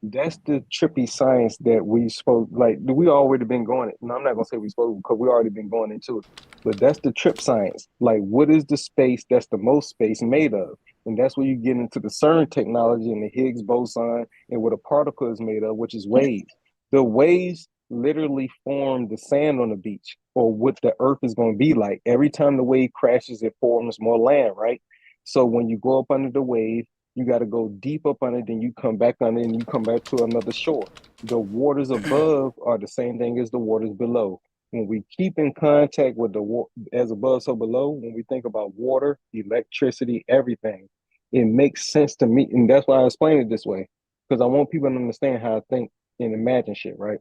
That's the trippy science that we spoke. Like we already been going. No, I'm not gonna say we spoke because we already been going into it. But that's the trip science. Like, what is the space that's the most space made of? And that's where you get into the CERN technology and the Higgs boson and what a particle is made of, which is waves. The waves literally form the sand on the beach or what the earth is going to be like. Every time the wave crashes, it forms more land, right? So when you go up under the wave, you got to go deep up under it, then you come back under it, and you come back to another shore. The waters above are the same thing as the waters below. When we keep in contact with the as above, so below, when we think about water, electricity, everything, it makes sense to me. And that's why I explain it this way, because I want people to understand how I think and imagine shit, right?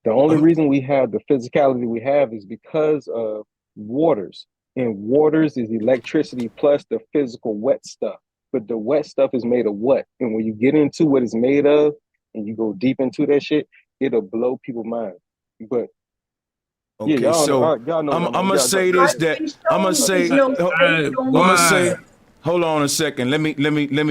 The only reason we have the physicality we have is because of waters. And waters is electricity plus the physical wet stuff. But the wet stuff is made of what? And when you get into what it's made of and you go deep into that shit, it'll blow people's mind. But okay, yeah, so I'm gonna say this. I'm gonna say. Hold on a second. Let me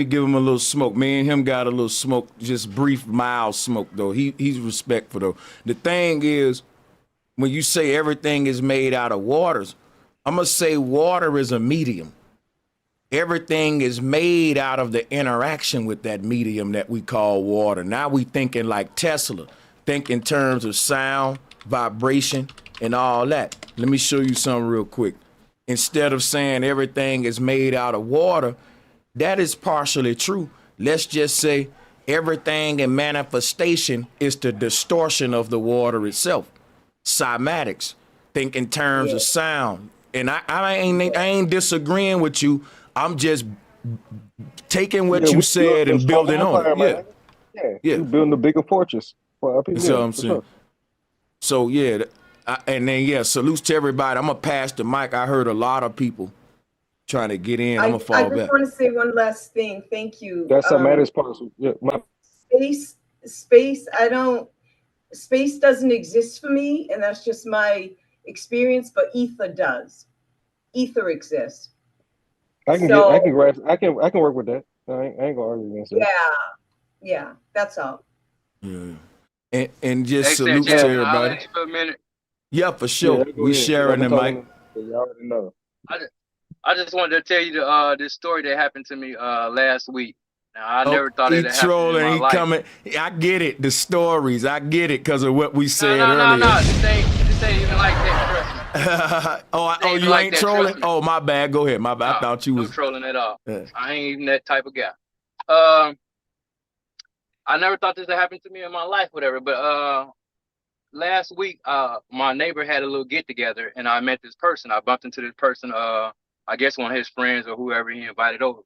give him a little smoke. Me and him got a little smoke, just brief, mild smoke though. He's respectful though. The thing is, when you say everything is made out of waters, I'm gonna say water is a medium. Everything is made out of the interaction with that medium that we call water. Now we thinking like Tesla, think in terms of sound, vibration, and all that. Let me show you something real quick. Instead of saying everything is made out of water, that is partially true. Let's just say everything in manifestation is the distortion of the water itself. Cymatics, think in terms of sound. And I ain't disagreeing with you. I'm just taking what you said and building on it. You're building a bigger fortress for our people. That's what I'm saying. Sure. So yeah, and then salutes to everybody. I'm gonna pass the mic. I heard a lot of people trying to get in. I'm gonna fall back. I just want to say one last thing. Thank you. That's Cymatics parcel. Yeah, space. Space doesn't exist for me, and that's just my experience. But ether does. Ether exists. I can work with that. I ain't gonna argue against that. Yeah, that's all. Yeah. And just salute to everybody. For a minute. Yeah, for sure. We sharing the mic. You already know. I just wanted to tell you this story that happened to me last week. Now, I never thought it happened in my life. Coming. I get it. The stories. I get it because of what we said earlier. No. This ain't even like that. You ain't trolling? Oh, my bad. Go ahead. My bad. I thought you was trolling at all. Yeah. I ain't even that type of guy. I never thought this would happen to me in my life, whatever. But last week, my neighbor had a little get together, and I met this person. I bumped into this person. I guess one of his friends or whoever he invited over.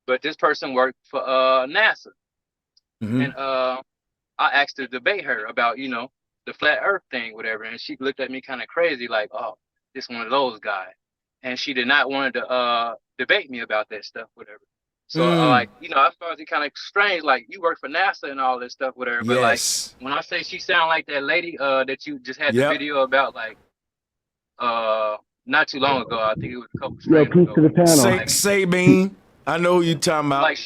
But this person worked for NASA, and I asked her to debate her about the flat Earth thing, whatever. And she looked at me kind of crazy, like, "Oh, this one of those guys. And she did not want to debate me about that stuff, whatever. So like, you know, I found it kind of strange. Like, you work for NASA and all this stuff, whatever. But like, when I say she sound like that lady that you just had the video about, like, not too long ago, I think it was a couple streams ago. To the panel. Sabine, I know who you talking about. Like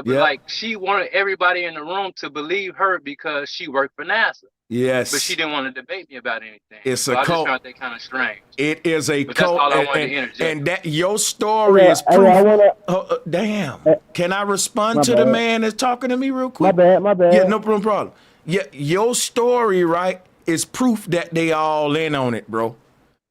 like she wanted everybody in the room to believe her because she worked for NASA. Yes. But she didn't want to debate me about anything. It's so a I cult. just found that kind of strange. It is a but cult. That's all I wanted to interject. And that your story is proof. Damn. Can I respond to the man that's talking to me real quick? My bad. Yeah, no problem. Yeah, your story, right, is proof that they all in on it, bro.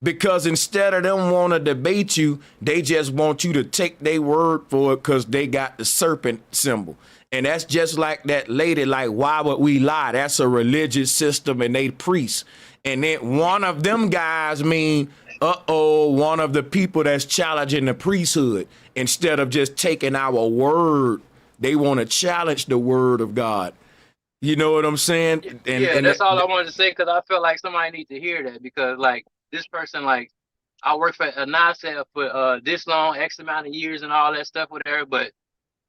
Because instead of them want to debate you, they just want you to take their word for it because they got the serpent symbol. And that's just like that lady, like, why would we lie? That's a religious system and they priests. And then one of them guys mean, one of the people that's challenging the priesthood. Instead of just taking our word, they want to challenge the word of God. You know what I'm saying? And that's all I wanted to say, because I feel like somebody needs to hear that, because like this person, like, I worked for NASA for this long, X amount of years and all that stuff, whatever, but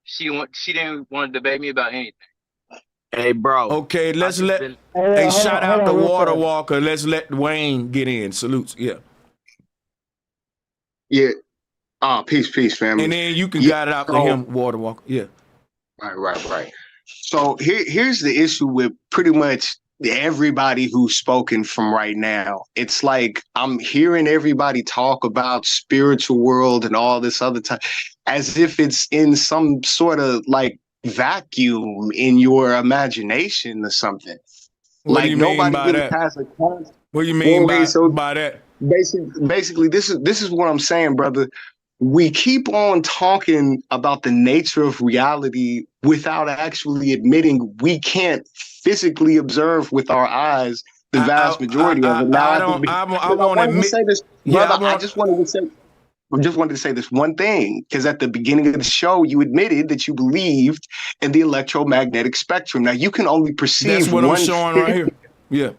she didn't want to debate me about anything. Hey, bro. Okay, let's shout out the Water Walker. Let's let Wayne get in. Salutes. Yeah. Yeah. Peace, family. And then you can guide it out to him, Water Walker. Yeah. Right. So here's the issue with pretty much everybody who's spoken from right now. It's like I'm hearing everybody talk about spiritual world and all this other time as if it's in some sort of like vacuum in your imagination or something. What do you mean by that? What do you mean by that? Basically, this is what I'm saying, brother. We keep on talking about the nature of reality without actually admitting we can't physically observe with our eyes the vast majority of it. Now, I wanted to say this, brother. I just wanted to say this one thing, because at the beginning of the show, you admitted that you believed in the electromagnetic spectrum. Now, you can only perceive that's what I'm showing right here. Yeah.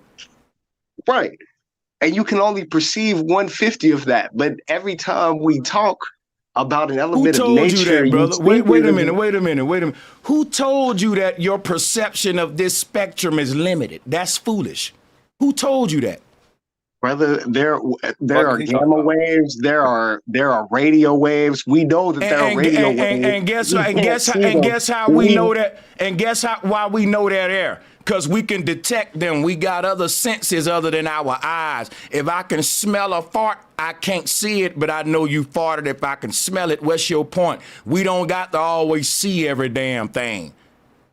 Right. And you can only perceive 1/50 of that. But every time we talk about an element of nature, who told you that, brother? Wait a minute. Who told you that your perception of this spectrum is limited? That's foolish. Who told you that? Brother, there are gamma waves, there are radio waves. We know that there are radio waves. And guess how we know that? And guess why we know they're there? Because we can detect them. We got other senses other than our eyes. If I can smell a fart, I can't see it, but I know you farted if I can smell it. What's your point? We don't got to always see every damn thing.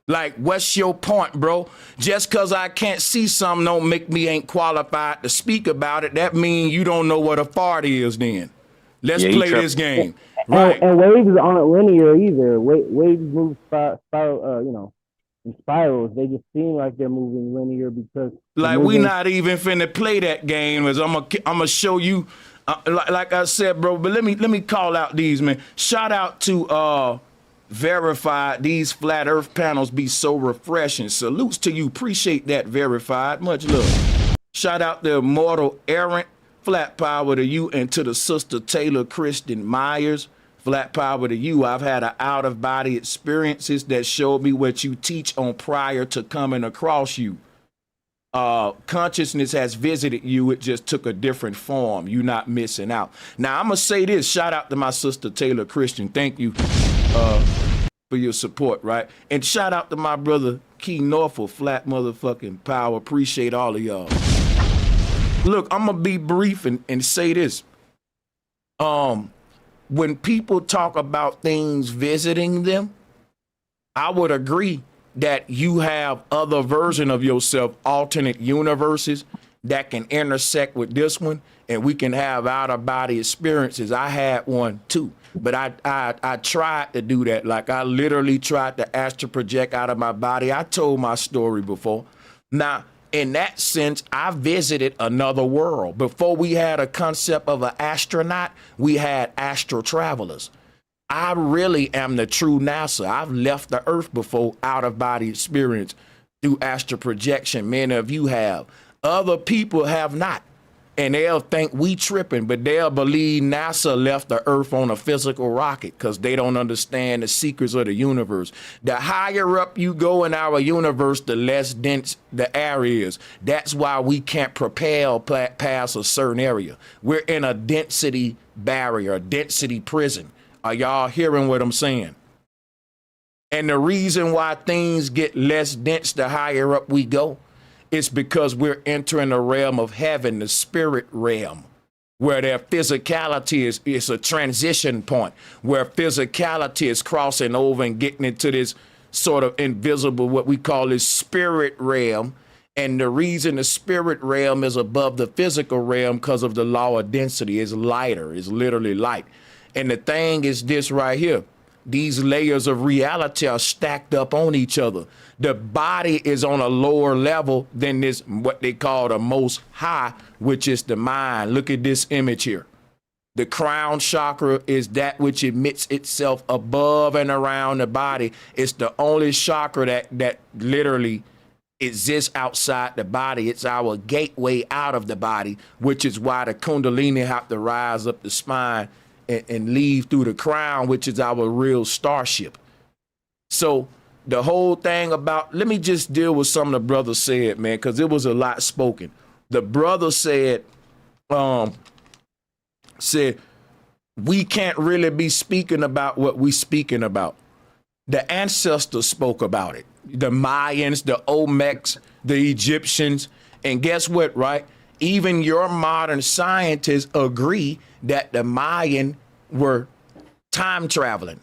Like, what's your point, bro? Just because I can't see something don't make me ain't qualified to speak about it. That means you don't know what a fart is then. Let's play this game. Right. And waves aren't linear either. Waves move in spirals. They just seem like they're moving linear because like we not even finna play that game. As I'm gonna show you, like I said, bro. But let me call out these, man. Shout out to Verified. These flat Earth panels be so refreshing. Salutes to you. Appreciate that, Verified. Much love. Shout out to Immortal Errant. Flat power to you, and to the sister Taylor Kristen Myers. Flat power to you. I've had an out-of-body experiences that showed me what you teach on prior to coming across you. Consciousness has visited you. It just took a different form. You're not missing out. Now, I'm going to say this. Shout out to my sister Taylor Christian. Thank you for your support, right? And shout out to my brother Key Norfolk. Flat motherfucking power. Appreciate all of y'all. Look, I'm going to be brief and say this. When people talk about things visiting them, I would agree that you have other version of yourself, alternate universes that can intersect with this one, and we can have out-of-body experiences. I had one too, but I tried to do that. Like, I literally tried to astral project out of my body. I told my story before. Now, in that sense, I visited another world. Before we had a concept of an astronaut, we had astral travelers. I really am the true NASA. I've left the Earth before, out-of-body experience through astral projection. Many of you have. Other people have not. And they'll think we tripping, but they'll believe NASA left the Earth on a physical rocket because they don't understand the secrets of the universe. The higher up you go in our universe, the less dense the air is. That's why we can't propel past a certain area. We're in a density barrier, a density prison. Are y'all hearing what I'm saying? And the reason why things get less dense the higher up we go, it's because we're entering the realm of heaven, the spirit realm, where their physicality is a transition point, where physicality is crossing over and getting into this sort of invisible, what we call this spirit realm. And the reason the spirit realm is above the physical realm because of the law of density. It's lighter, it's literally light. And the thing is this right here. These layers of reality are stacked up on each other. The body is on a lower level than this, what they call the most high, which is the mind. Look at this image here. The crown chakra is that which emits itself above and around the body. It's the only chakra that literally exists outside the body. It's our gateway out of the body, which is why the kundalini have to rise up the spine and leave through the crown, which is our real starship. So the whole thing about, let me just deal with something the brother said, man, because it was a lot spoken. The brother said, we can't really be speaking about what we speaking about. The ancestors spoke about it. The Mayans, the Olmecs, the Egyptians, and guess what, right? Even your modern scientists agree that the Mayan were time traveling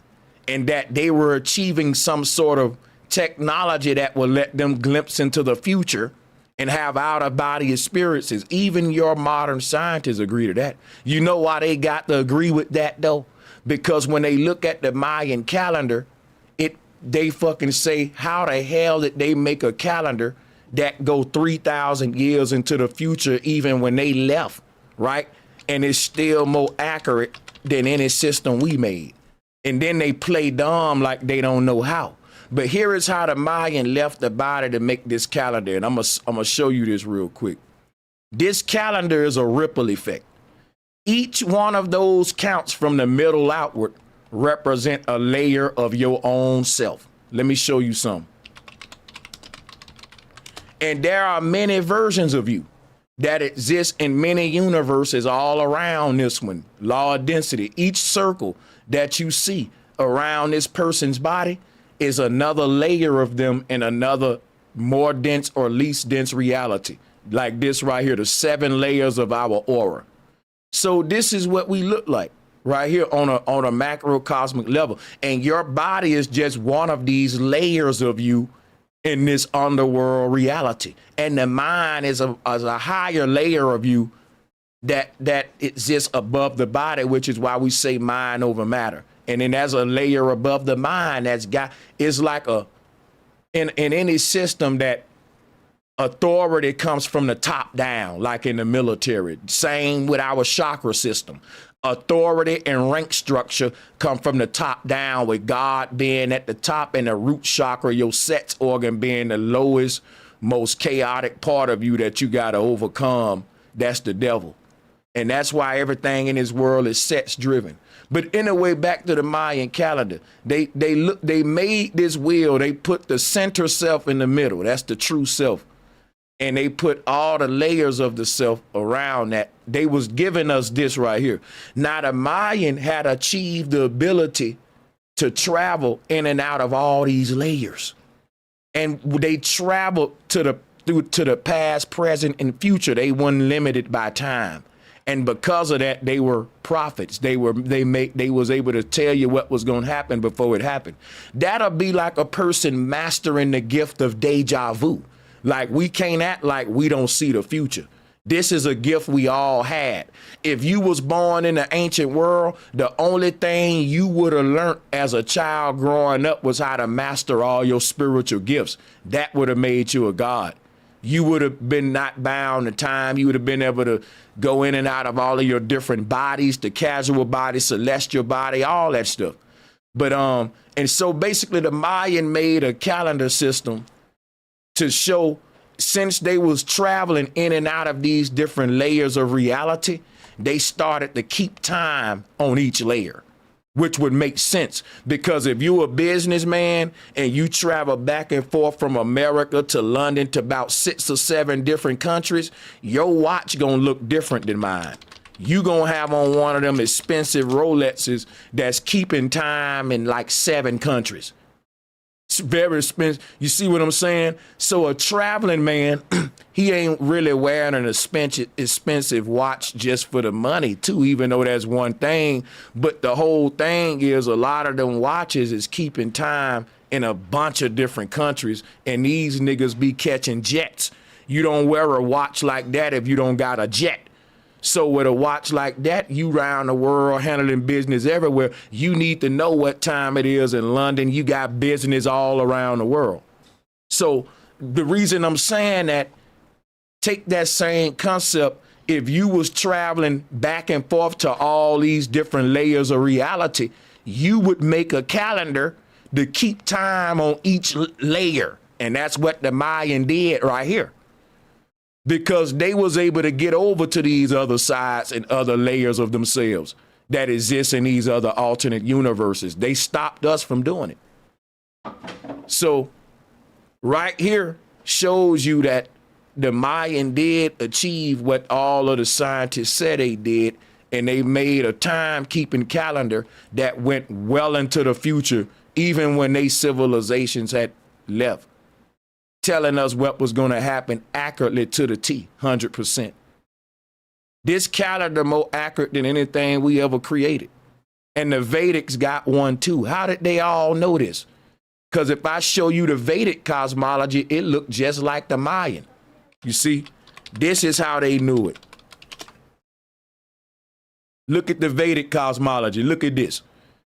and that they were achieving some sort of technology that will let them glimpse into the future and have out-of-body experiences. Even your modern scientists agree to that. You know why they got to agree with that, though? Because when they look at the Mayan calendar, they fucking say, how the hell did they make a calendar that go 3,000 years into the future even when they left, right? And it's still more accurate than any system we made. And then they play dumb like they don't know how. But here is how the Mayan left the body to make this calendar. And I'm gonna show you this real quick. This calendar is a ripple effect. Each one of those counts from the middle outward represent a layer of your own self. Let me show you some. And there are many versions of you that exist in many universes all around this one. Law of density. Each circle that you see around this person's body is another layer of them in another more dense or least dense reality. Like this right here, the 7 layers of our aura. So this is what we look like right here on a macrocosmic level. And your body is just one of these layers of you in this underworld reality. And the mind is a higher layer of you that exists above the body, which is why we say mind over matter. And then there's a layer above the mind it's like in any system that authority comes from the top down, like in the military. Same with our chakra system. Authority and rank structure come from the top down, with God being at the top and the root chakra, your sex organ, being the lowest, most chaotic part of you that you got to overcome. That's the devil. And that's why everything in this world is sex driven. But anyway, back to the Mayan calendar. They made this wheel. They put the center self in the middle. That's the true self. And they put all the layers of the self around that. They was giving us this right here. Now, the Mayan had achieved the ability to travel in and out of all these layers. And they traveled to the past, present, and future. They weren't limited by time. And because of that, they were prophets. They was able to tell you what was going to happen before it happened. That'll be like a person mastering the gift of deja vu. Like, we can't act like we don't see the future. This is a gift we all had. If you was born in the ancient world, the only thing you would have learned as a child growing up was how to master all your spiritual gifts. That would have made you a god. You would have been not bound to time. You would have been able to go in and out of all of your different bodies, the casual body, celestial body, all that stuff. But and so basically the Mayan made a calendar system to show since they was traveling in and out of these different layers of reality, they started to keep time on each layer, which would make sense, because if you're a businessman and you travel back and forth from America to London to about 6 or 7 different countries, your watch gonna look different than mine. You gonna have on one of them expensive Rolexes that's keeping time in like 7 countries. It's very expensive. You see what I'm saying? So a traveling man, he ain't really wearing an expensive watch just for the money too, even though that's one thing. But the whole thing is a lot of them watches is keeping time in a bunch of different countries, and these niggas be catching jets. You don't wear a watch like that if you don't got a jet. So with a watch like that, you round the world handling business everywhere. You need to know what time it is in London. You got business all around the world. So the reason I'm saying that, take that same concept. If you was traveling back and forth to all these different layers of reality, you would make a calendar to keep time on each layer. And that's what the Mayan did right here. Because they was able to get over to these other sides and other layers of themselves that exist in these other alternate universes. They stopped us from doing it. So right here shows you that the Mayan did achieve what all of the scientists said they did, and they made a time-keeping calendar that went well into the future, even when they civilizations had left, telling us what was going to happen accurately to the T, 100%. This calendar more accurate than anything we ever created. And the Vedics got one too. How did they all know this? Because if I show you the Vedic cosmology, it looked just like the Mayan. You see, this is how they knew it. Look at the Vedic cosmology. Look at this.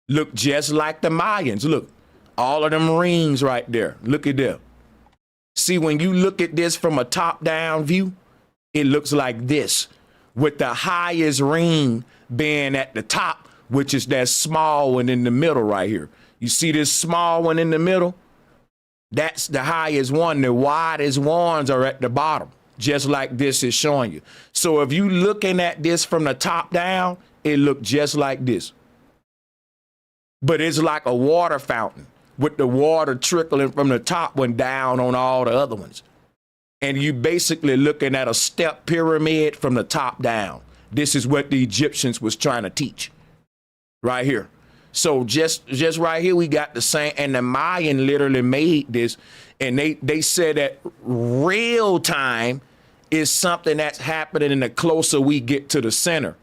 Look just like the Mayans. Look, all of them rings right there. Look at them. See, when you look at this from a top-down view, it looks like this, with the highest ring being at the top, which is that small one in the middle right here. You see this small one in the middle? That's the highest one. The widest ones are at the bottom, just like this is showing you. So if you looking at this from the top down, it looks just like this. But it's like a water fountain, with the water trickling from the top one down on all the other ones. And you basically looking at a step pyramid from the top down. This is what the Egyptians was trying to teach right here. So just right here, we got the same, and the Mayan literally made this, and they said that real time is something that's happening the closer we get to the center.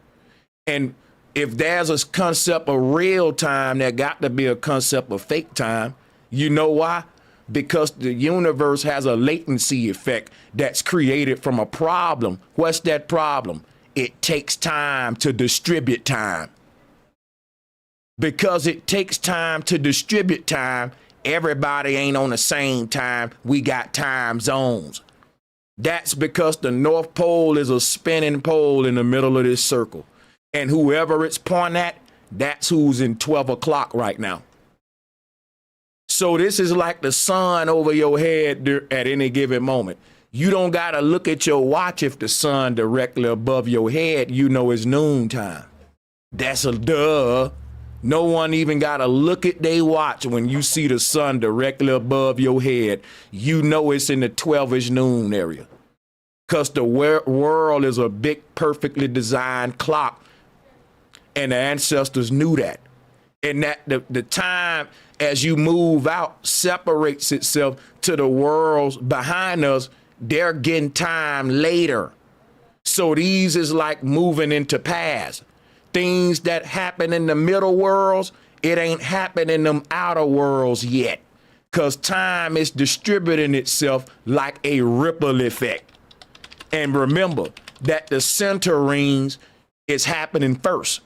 And if there's a concept of real time, there got to be a concept of fake time. You know why? Because the universe has a latency effect that's created from a problem. What's that problem? It takes time to distribute time. Because it takes time to distribute time, everybody ain't on the same time. We got time zones. That's because the North Pole is a spinning pole in the middle of this circle. And whoever it's pointing at, that's who's in 12 o'clock right now. So this is like the sun over your head at any given moment. You don't got to look at your watch if the sun directly above your head, you know it's noontime. That's a duh. No one even got to look at their watch when you see the sun directly above your head. You know it's in the 12-ish noon area. Because the world is a big, perfectly designed clock. And the ancestors knew that. And that the time as you move out separates itself to the worlds behind us. They're getting time later. So these is like moving into past. Things that happen in the middle worlds, it ain't happening in them outer worlds yet. Because time is distributing itself like a ripple effect. And remember that the center rings is happening first.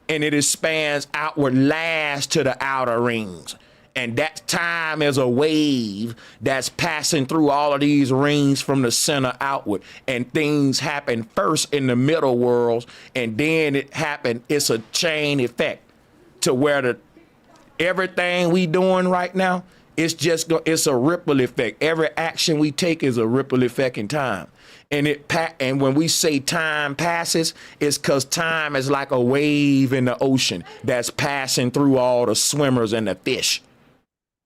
And it expands outward last to the outer rings. And that time is a wave that's passing through all of these rings from the center outward. And things happen first in the middle worlds, and then it's a chain effect to where everything we doing right now it's a ripple effect. Every action we take is a ripple effect in time. And when we say time passes, it's because time is like a wave in the ocean that's passing through all the swimmers and the fish.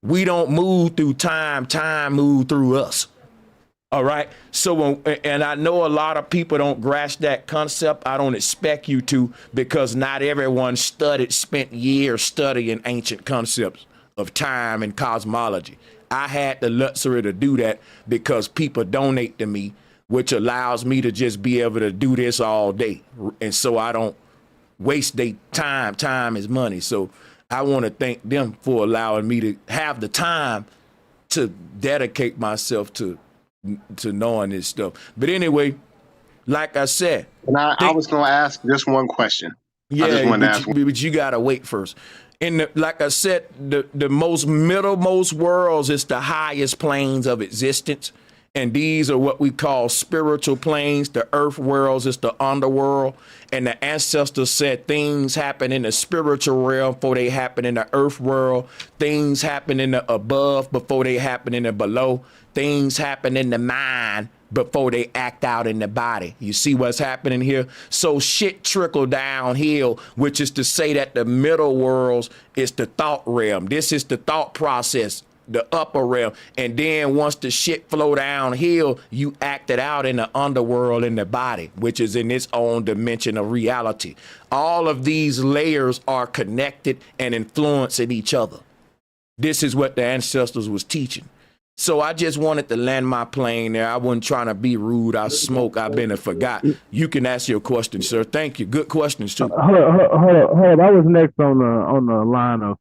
We don't move through time. Time moves through us. All right. So, and I know a lot of people don't grasp that concept. I don't expect you to, because not everyone spent years studying ancient concepts of time and cosmology. I had the luxury to do that because people donate to me, which allows me to just be able to do this all day. And so I don't waste their time. Time is money. So I want to thank them for allowing me to have the time to dedicate myself to knowing this stuff. But anyway, like I said, and I was going to ask just one question. Yeah, but you got to wait first. Like I said, the most middlemost worlds is the highest planes of existence. And these are what we call spiritual planes. The earth worlds is the underworld. And the ancestors said things happen in the spiritual realm before they happen in the earth world. Things happen in the above before they happen in the below. Things happen in the mind before they act out in the body. You see what's happening here? So shit trickle downhill, which is to say that the middle worlds is the thought realm. This is the thought process, the upper realm. And then once the shit flow downhill, you act it out in the underworld in the body, which is in its own dimension of reality. All of these layers are connected and influencing each other. This is what the ancestors was teaching. So I just wanted to land my plane there. I wasn't trying to be rude. I smoke. I've been and forgot. You can ask your question, sir. Thank you. Good questions too. Hold on. I was next on the line of,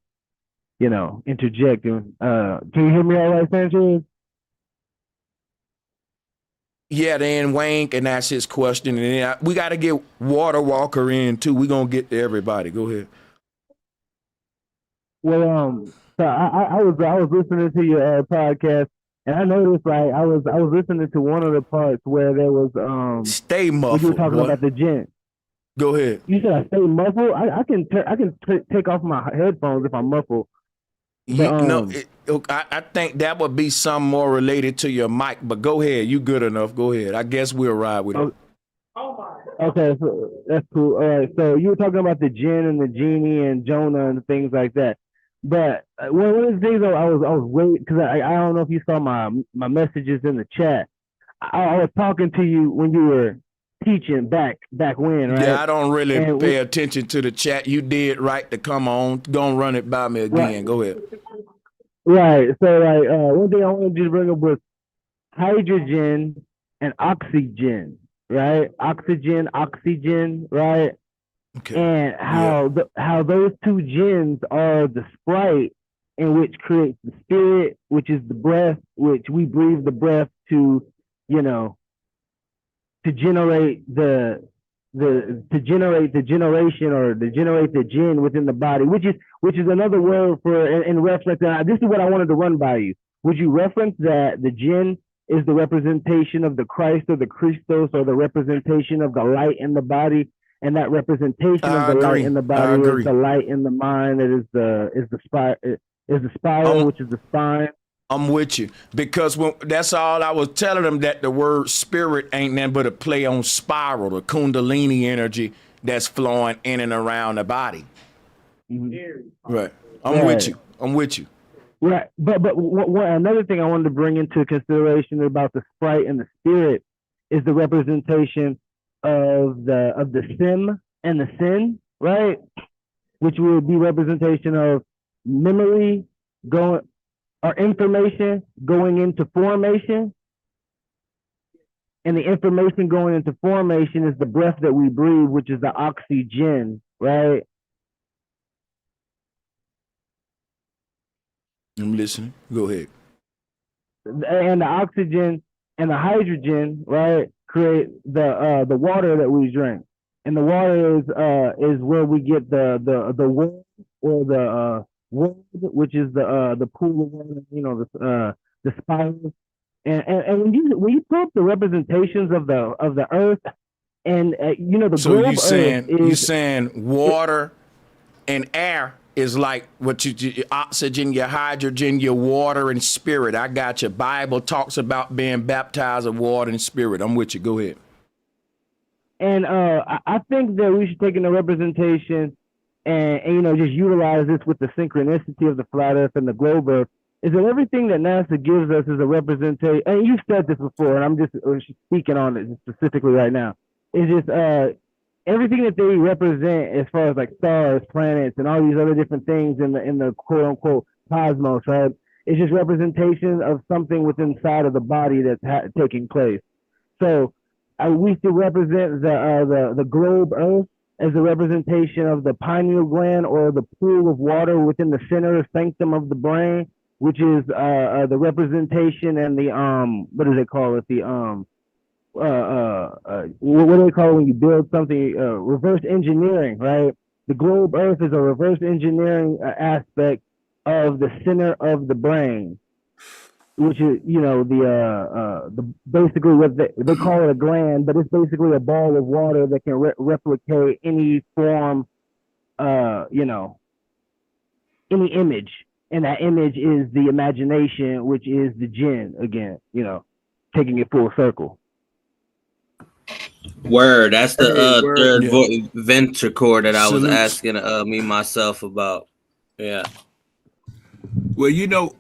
interjecting. Can you hear me all right, Sanchez? Yeah, then Wayne can ask his question, and then we got to get Water Walker in too. We're gonna get to everybody. Go ahead. Well, so I was listening to your podcast, and I noticed I was listening to one of the parts where there was stay muffled. You were talking about the gin. Go ahead. You said I stay muffled. I can take off my headphones if I'm muffled. I think that would be something more related to your mic. But go ahead. You good enough. Go ahead. I guess we'll ride with it. Okay, so that's cool. All right. So you were talking about the jinn and the genie and Jonah and things like that. But one of the things I was waiting, because I don't know if you saw my messages in the chat. I was talking to you when you were teaching back when, right? Yeah, I don't really pay attention to the chat. You did right to come on. Go and run it by me again. Right. Go ahead. Right. So one thing I wanted to bring up was hydrogen and oxygen, right? Oxygen, right? Okay. And how those two gens are the sprite in which creates the spirit, which is the breath, which we breathe the breath to, to generate the generation or to generate the jinn within the body, which is another word for in reference. This is what I wanted to run by you. Would you reference that the jinn is the representation of the Christ or the Christos or the representation of the light in the body? And that representation of the light in the body is the light in the mind. It is the spiral, which is the spine. I'm with you, because that's all I was telling them, that the word spirit ain't nothing but a play on spiral, the kundalini energy that's flowing in and around the body. Mm-hmm. Right. I'm with you. Right. But another thing I wanted to bring into consideration about the sprite and the spirit is the representation of the sim and the sin, right? Which would be representation of memory or information going into formation. And the information going into formation is the breath that we breathe, which is the oxygen, right? I'm listening. Go ahead. And the oxygen and the hydrogen, right, create the water that we drink. And the water is where we get the world or the world, which is the pool of water, the spiral. And when you put up the representations of the earth, and the so globe you saying water and air is like what your oxygen, your hydrogen, your water and spirit. I got your Bible talks about being baptized of water and spirit. I'm with you. Go ahead. And I think that we should take in the representation and you know, just utilize this with the synchronicity of the flat earth and the globe earth, is that everything that NASA gives us is a representation, and you've said this before, and I'm just speaking on it specifically right now, is just everything that they represent as far as like stars, planets, and all these other different things in the quote unquote cosmos, right? It's just representation of something within inside of the body that's taking place. So we should represent the globe Earth as a representation of the pineal gland or the pool of water within the center sanctum of the brain, which is the representation and the what do they call it? The what do they call it when you build something? Reverse engineering, right? The globe Earth is a reverse engineering aspect of the center of the brain, which is, you know, the basically what they call it a gland, but it's basically a ball of water that can replicate any form, you know, any image. And that image is the imagination, which is the jinn, again, you know, taking it full circle. Word, that's the third ventricle that I was asking me myself about. Yeah. Well, you know,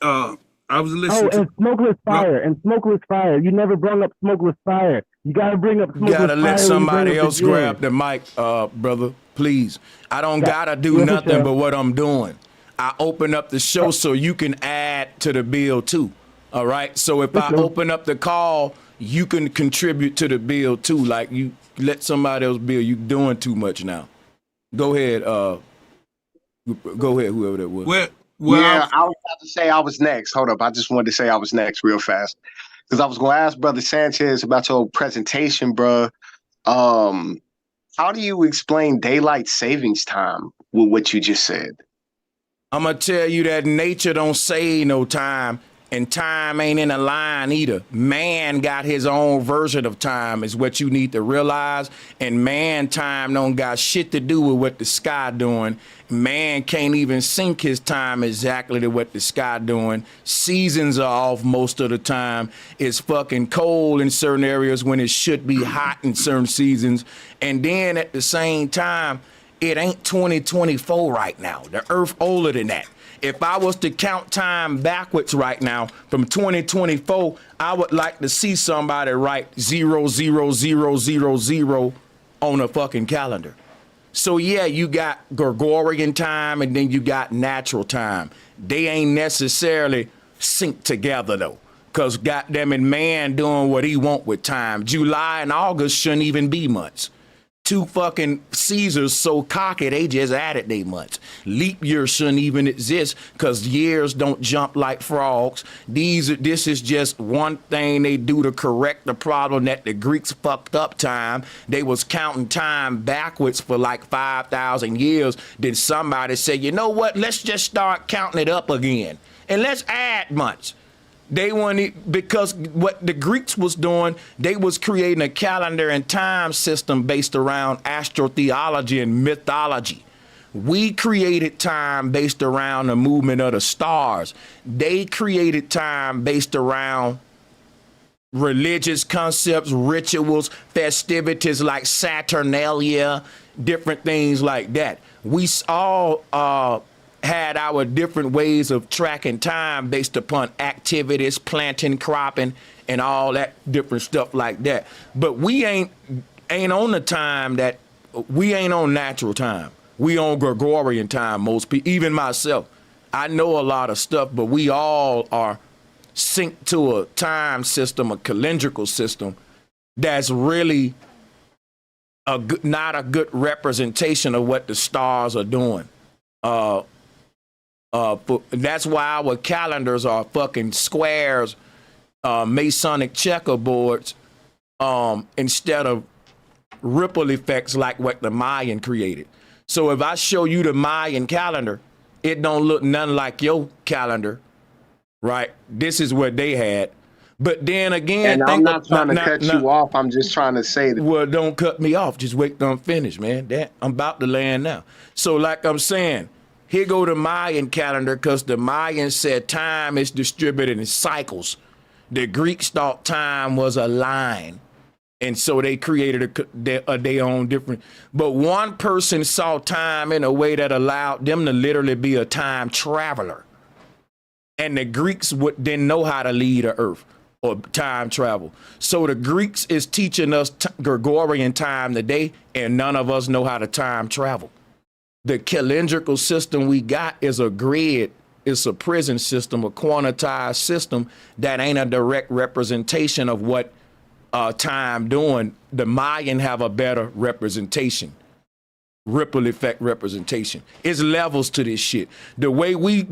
I was listening. Oh, and smokeless fire, and smokeless fire. You never brought up smokeless fire. You gotta bring up smokeless fire. You gotta let somebody else grab the mic, brother. Please. I don't gotta do nothing but what I'm doing. I open up the show so you can add to the bill too. All right. So if I open up the call, you can contribute to the bill too. Like, you let somebody else bill. You doing too much now. Go ahead. Go ahead, whoever that was. Well, yeah, I was about to say I was next. Hold up. I just wanted to say I was next real fast, because I was going to ask Brother Sanchez about your presentation, bro. How do you explain daylight savings time with what you just said? I'm going to tell you that nature don't save no time, and time ain't in a line either. Man got his own version of time is what you need to realize, and man time don't got shit to do with what the sky doing. Man can't even sync his time exactly to what the sky doing. Seasons are off most of the time. It's fucking cold in certain areas when it should be hot in certain seasons. And then at the same time, it ain't 2024 right now. The earth older than that. If I was to count time backwards right now from 2024, I would like to see somebody write 00000 on a fucking calendar. So yeah, you got Gregorian time and then you got natural time. They ain't necessarily synced together though, because goddamn it, man doing what he want with time. July and August shouldn't even be months. Two fucking Caesars so cocky, they just added they months. Leap year shouldn't even exist because years don't jump like frogs. This is just one thing they do to correct the problem that the Greeks fucked up time. They was counting time backwards for like 5,000 years. Then somebody said, you know what, let's just start counting it up again. And let's add months. They wanted, because what the Greeks was doing, they was creating a calendar and time system based around astrotheology and mythology. We created time based around the movement of the stars. They created time based around religious concepts, rituals, festivities like Saturnalia, different things like that. We all had our different ways of tracking time based upon activities, planting, cropping, and all that different stuff like that. But we ain't on the time that, we ain't on natural time. We on Gregorian time, most people, even myself. I know a lot of stuff, but we all are synced to a time system, a calendrical system that's really not a good representation of what the stars are doing. That's why our calendars are fucking squares, Masonic checkerboards, instead of ripple effects like what the Mayan created. So if I show you the Mayan calendar, it don't look nothing like your calendar, right? This is what they had. But then again, and I'm not trying to cut you off. I'm just trying to say that. Well, don't cut me off. Just wait till I'm finished, man. I'm about to land now. So like I'm saying, Here go the Mayan calendar, because the Mayans said time is distributed in cycles. The Greeks thought time was a line. And so they created their own different. But one person saw time in a way that allowed them to literally be a time traveler. And the Greeks didn't know how to lead the earth or time travel. So the Greeks is teaching us Gregorian time today, and none of us know how to time travel. The calendrical system we got is a grid. It's a prison system, a quantized system that ain't a direct representation of what time doing. The Mayan have a better representation. Ripple effect representation. It's levels to this shit. The way we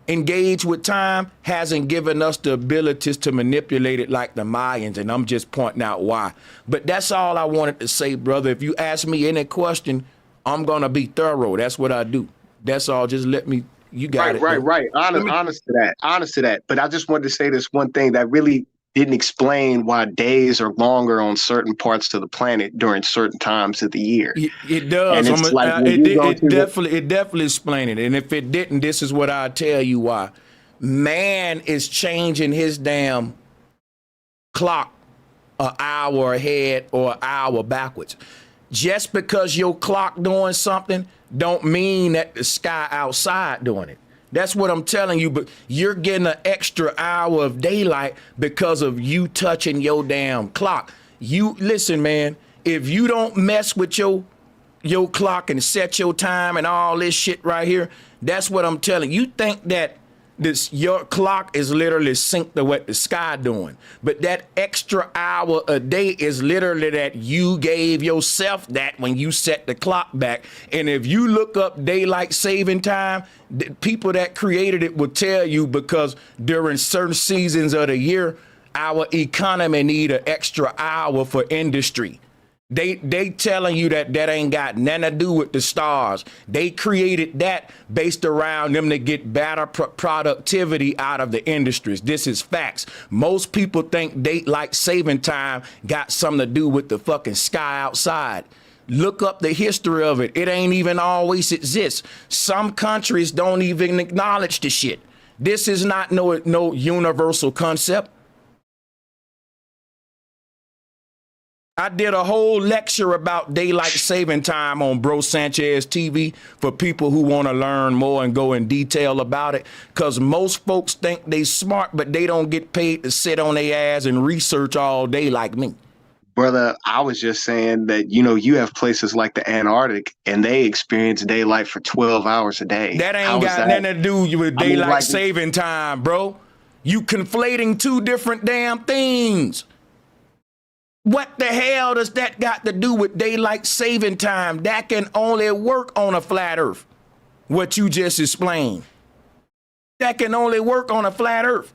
engage with time hasn't given us the abilities to manipulate it like the Mayans, and I'm just pointing out why. But that's all I wanted to say, brother. If you ask me any question, I'm gonna be thorough. That's what I do. That's all. Just let me. You got it. Right. Honest to that. But I just wanted to say this one thing that really didn't explain why days are longer on certain parts of the planet during certain times of the year. It does. And it's it definitely explained it. And if it didn't, this is what I'll tell you why. Man is changing his damn clock an hour ahead or an hour backwards. Just because your clock doing something don't mean that the sky outside doing it. That's what I'm telling you, but you're getting an extra hour of daylight because of you touching your damn clock. You listen, man, if you don't mess with your clock and set your time and all this shit right here, that's what I'm telling you. You think that your clock is literally synced to what the sky doing, but that extra hour a day is literally that you gave yourself that when you set the clock back. And if you look up daylight saving time, the people that created it will tell you, because during certain seasons of the year, our economy need an extra hour for industry. They telling you that ain't got nothing to do with the stars. They created that based around them to get better productivity out of the industries. This is facts. Most people think daylight saving time got something to do with the fucking sky outside. Look up the history of it. It ain't even always exist. Some countries don't even acknowledge the shit. This is not no universal concept. I did a whole lecture about daylight saving time on Bro Sanchez TV for people who want to learn more and go in detail about it. Because most folks think they smart, but they don't get paid to sit on their ass and research all day like me. Brother, I was just saying that, you have places like the Antarctic and they experience daylight for 12 hours a day. That ain't got nothing to do with daylight saving time, bro. You conflating two different damn things. What the hell does that got to do with daylight saving time? That can only work on a flat earth. What you just explained. That can only work on a flat earth.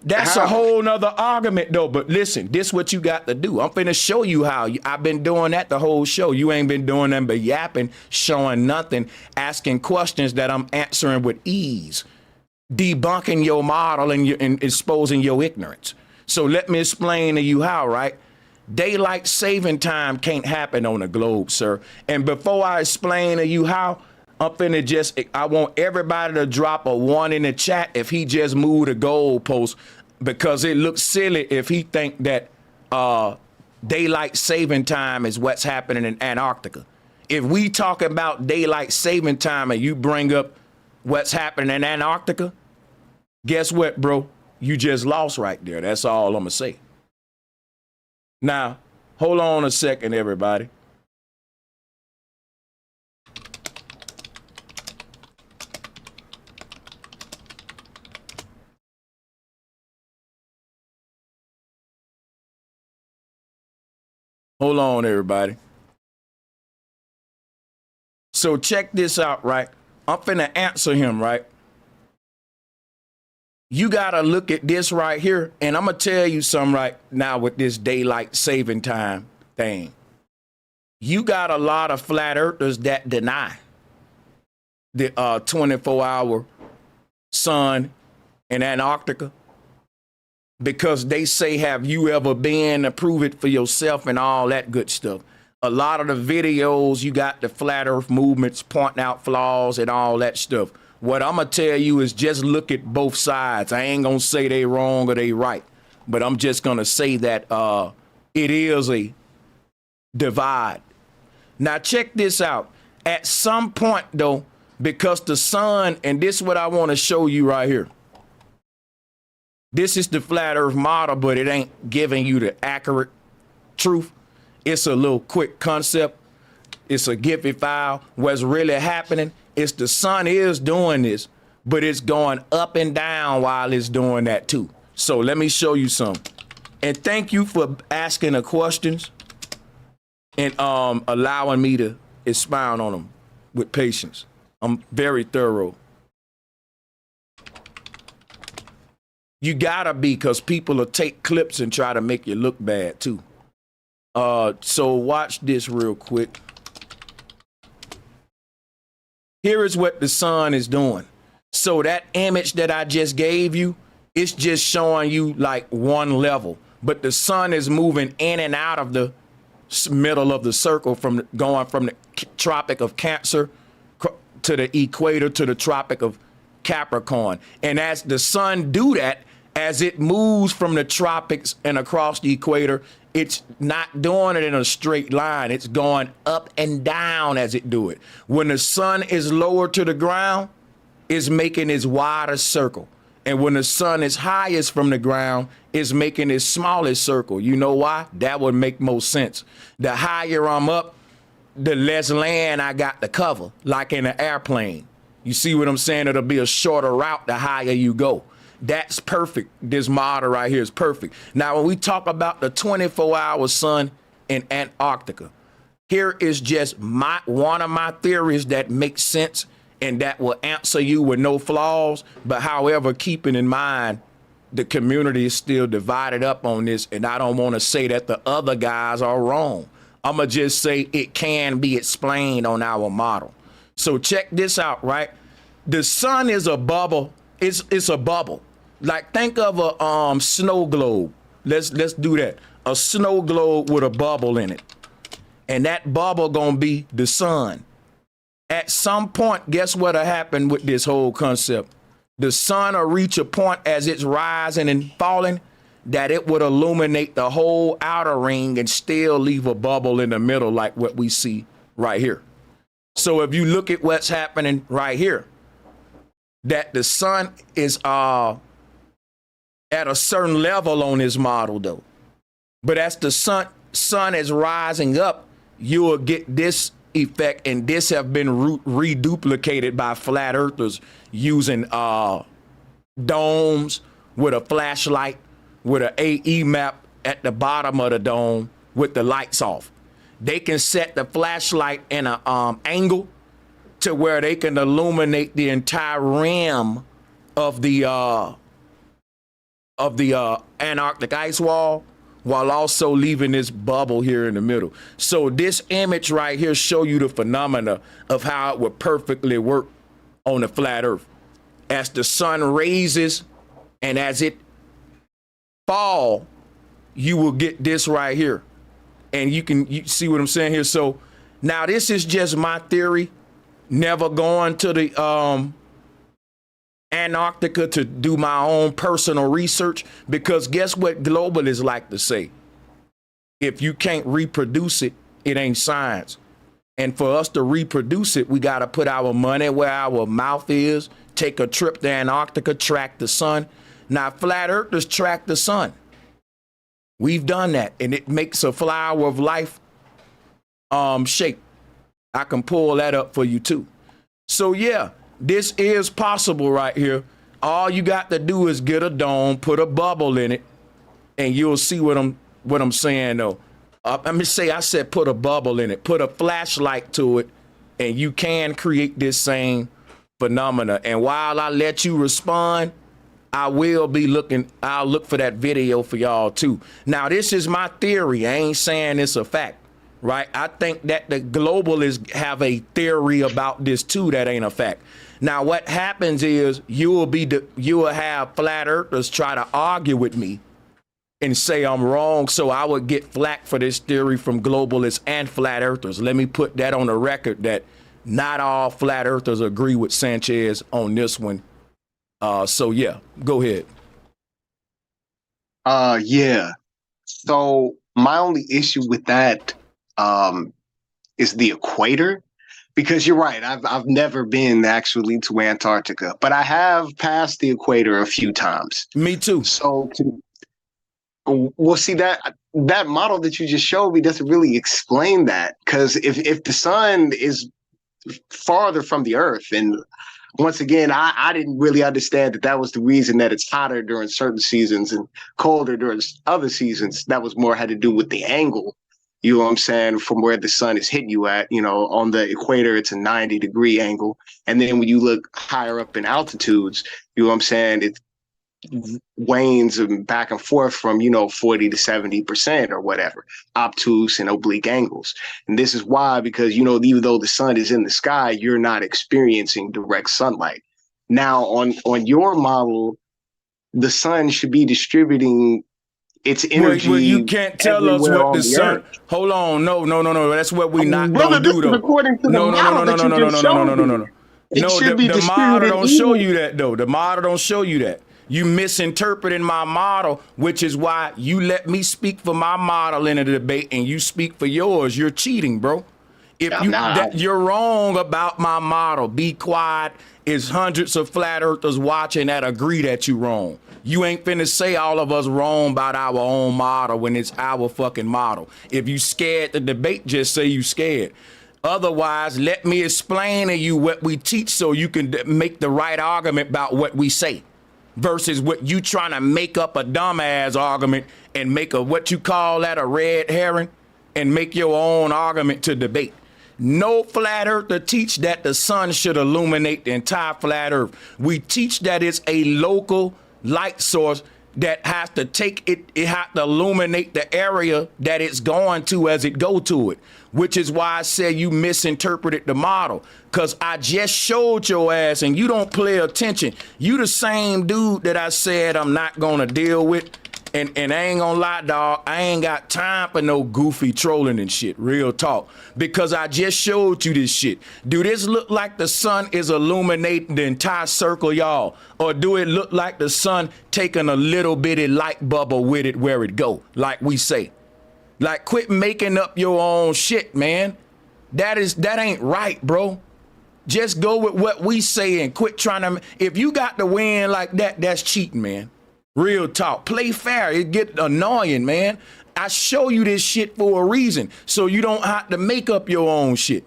That's a whole nother argument though. But listen, this what you got to do. I'm finna show you how. I've been doing that the whole show. You ain't been doing nothing but yapping, showing nothing, asking questions that I'm answering with ease, debunking your model and exposing your ignorance. So let me explain to you how, right? Daylight saving time can't happen on the globe, sir. And before I explain to you how, I want everybody to drop a 1 in the chat if he just moved a goalpost, because it looks silly if he think that daylight saving time is what's happening in Antarctica. If we talk about daylight saving time and you bring up what's happening in Antarctica, guess what, bro? You just lost right there. That's all I'm gonna say. Now, hold on a second, everybody. Hold on, everybody. So check this out, right? I'm finna answer him, right? You gotta look at this right here, and I'm gonna tell you something right now with this daylight saving time thing. You got a lot of flat earthers that deny the 24-hour sun in Antarctica, because they say, have you ever been to prove it for yourself and all that good stuff. A lot of the videos, you got the flat earth movements pointing out flaws and all that stuff. What I'm gonna tell you is just look at both sides. I ain't gonna say they wrong or they right, but I'm just gonna say that it is a divide. Now check this out. At some point though, because the sun, and this is what I want to show you right here. This is the flat earth model, but it ain't giving you the accurate truth. It's a little quick concept. It's a Giphy file. What's really happening is the sun is doing this, but it's going up and down while it's doing that too. So let me show you some. And thank you for asking the questions and allowing me to expound on them with patience. I'm very thorough. You gotta be, because people will take clips and try to make you look bad too. So watch this real quick. Here is what the sun is doing. So that image that I just gave you, it's just showing you like one level, but the sun is moving in and out of the middle of the circle, from going from the Tropic of Cancer to the equator to the Tropic of Capricorn. And as the sun do that, as it moves from the tropics and across the equator, it's not doing it in a straight line. It's going up and down as it do it. When the sun is lower to the ground, it's making its wider circle. And when the sun is highest from the ground, it's making its smallest circle. You know why? That would make most sense. The higher I'm up, the less land I got to cover, like in an airplane. You see what I'm saying? It'll be a shorter route the higher you go. That's perfect. This model right here is perfect. Now, when we talk about the 24-hour sun in Antarctica, here is just one of my theories that makes sense and that will answer you with no flaws. But however, keeping in mind, the community is still divided up on this, and I don't want to say that the other guys are wrong. I'm going to just say it can be explained on our model. So check this out, right? The sun is a bubble. It's a bubble. Like, think of a snow globe. Let's do that. A snow globe with a bubble in it. And that bubble gonna be the sun. At some point, guess what'll happen with this whole concept? The sun will reach a point as it's rising and falling that it would illuminate the whole outer ring and still leave a bubble in the middle, like what we see right here. So if you look at what's happening right here, that the sun is at a certain level on this model though. But as the sun is rising up, you will get this effect, and this have been reduplicated by flat earthers using domes with a flashlight, with an AE map at the bottom of the dome with the lights off. They can set the flashlight in an angle to where they can illuminate the entire rim of the Antarctic ice wall, while also leaving this bubble here in the middle. So this image right here show you the phenomena of how it would perfectly work on the flat earth. As the sun raises and as it fall, you will get this right here. And you see what I'm saying here? So now this is just my theory, never going to the Antarctica to do my own personal research, because guess what globalists like to say? If you can't reproduce it, it ain't science. And for us to reproduce it, we got to put our money where our mouth is, take a trip to Antarctica, track the sun. Now, flat earthers track the sun. We've done that, and it makes a flower of life shape. I can pull that up for you too. So yeah, this is possible right here. All you got to do is get a dome, put a bubble in it, and you'll see what I'm saying though. Let me say, I said put a bubble in it, put a flashlight to it, and you can create this same phenomena. And while I let you respond, I'll look for that video for y'all too. Now, this is my theory. I ain't saying it's a fact, right? I think that the globalists have a theory about this too that ain't a fact. Now, what happens is you will have flat earthers try to argue with me and say I'm wrong, so I would get flack for this theory from globalists and flat earthers. Let me put that on the record that not all flat earthers agree with Sanchez on this one. So yeah, go ahead. Yeah. So my only issue with that is the equator, because you're right. I've never been actually to Antarctica, but I have passed the equator a few times. Me too. So well, see, that model that you just showed me doesn't really explain that, because if the sun is farther from the earth, and once again, I didn't really understand that was the reason that it's hotter during certain seasons and colder during other seasons. That was more had to do with the angle, you know what I'm saying, from where the sun is hitting you at. You know, on the equator, it's a 90-degree angle. And then when you look higher up in altitudes, you know what I'm saying, it wanes and back and forth from, 40 to 70% or whatever, obtuse and oblique angles. And this is why, because, even though the sun is in the sky, you're not experiencing direct sunlight. Now, on your model, the sun should be distributing its energy. Well, you can't tell us what the sun. Hold on, no. That's what we not gonna do though. According to the model that you just showed me. No, the model don't show you that though. The model don't show you that. You misinterpreting my model, which is why you let me speak for my model in a debate and you speak for yours. You're cheating, bro. You're wrong about my model. Be quiet. It's hundreds of flat earthers watching that agree that you wrong. You ain't finna say all of us wrong about our own model when it's our fucking model. If you scared to debate, just say you scared. Otherwise, let me explain to you what we teach so you can make the right argument about what we say. Versus what you trying to make up a dumbass argument and make what you call that a red herring and make your own argument to debate. No flat earther teach that the sun should illuminate the entire flat earth. We teach that it's a local light source that has to it has to illuminate the area that it's going to as it go to it, which is why I said you misinterpreted the model, because I just showed your ass and you don't pay attention. You the same dude that I said I'm not gonna deal with, and I ain't gonna lie, dog, I ain't got time for no goofy trolling and shit, real talk, because I just showed you this shit. Do this look like the sun is illuminating the entire circle, y'all? Or do it look like the sun taking a little bitty light bubble with it where it go, like we say? Like, quit making up your own shit, man. That ain't right, bro. Just go with what we say and quit trying to. If you got to win like that, that's cheating, man. Real talk. Play fair. It get annoying, man. I show you this shit for a reason, so you don't have to make up your own shit.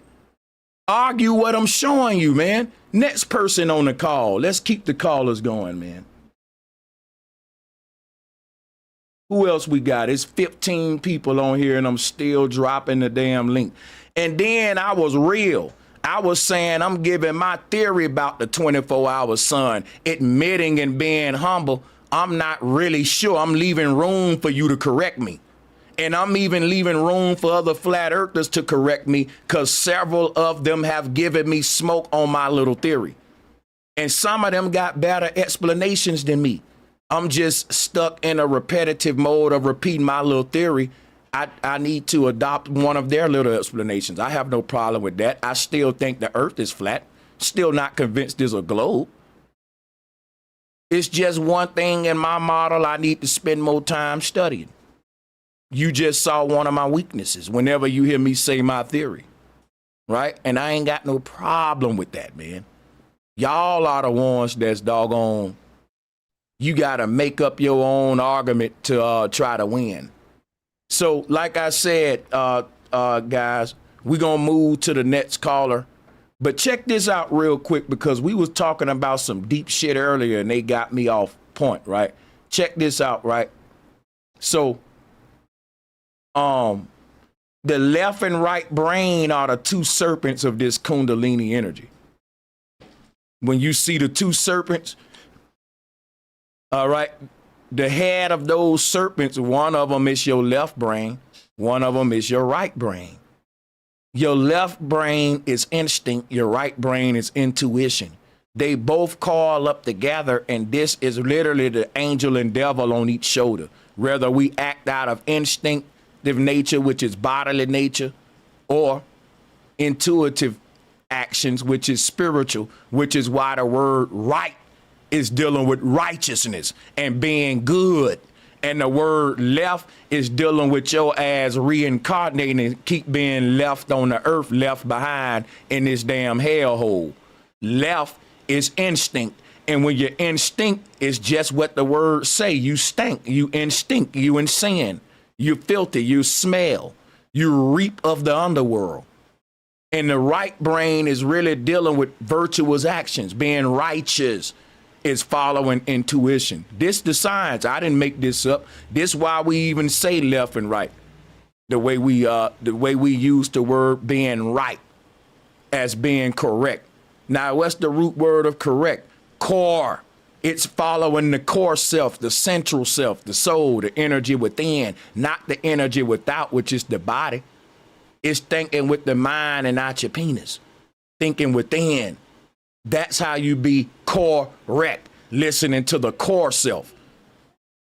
Argue what I'm showing you, man. Next person on the call. Let's keep the callers going, man. Who else we got? It's 15 people on here and I'm still dropping the damn link. And then I was real. I was saying I'm giving my theory about the 24-hour sun, admitting and being humble. I'm not really sure. I'm leaving room for you to correct me. And I'm even leaving room for other flat earthers to correct me, because several of them have given me smoke on my little theory. And some of them got better explanations than me. I'm just stuck in a repetitive mode of repeating my little theory. I need to adopt one of their little explanations. I have no problem with that. I still think the earth is flat. Still not convinced there's a globe. It's just one thing in my model I need to spend more time studying. You just saw one of my weaknesses whenever you hear me say my theory, right? And I ain't got no problem with that, man. Y'all are the ones that's doggone. You got to make up your own argument to try to win. So like I said, guys, we're going to move to the next caller. But check this out real quick, because we was talking about some deep shit earlier and they got me off point, right? Check this out, right? So the left and right brain are the two serpents of this Kundalini energy. When you see the two serpents, all right, the head of those serpents, one of them is your left brain, one of them is your right brain. Your left brain is instinct, your right brain is intuition. They both coil up together, and this is literally the angel and devil on each shoulder. whether we act out of instinctive nature, which is bodily nature, or intuitive actions, which is spiritual, which is why the word right is dealing with righteousness and being good. And the word left is dealing with your ass reincarnating, keep being left on the earth, left behind in this damn hellhole. Left is instinct. And when your instinct is just what the words say, you stink, you instinct, you in sin, you filthy, you smell, you reap of the underworld. And the right brain is really dealing with virtuous actions, being righteous, is following intuition. This the science. I didn't make this up. This why we even say left and right. The way we use the word being right as being correct. Now, what's the root word of correct? Core. It's following the core self, the central self, the soul, the energy within, not the energy without, which is the body. It's thinking with the mind and not your penis. Thinking within. That's how you be correct, listening to the core self.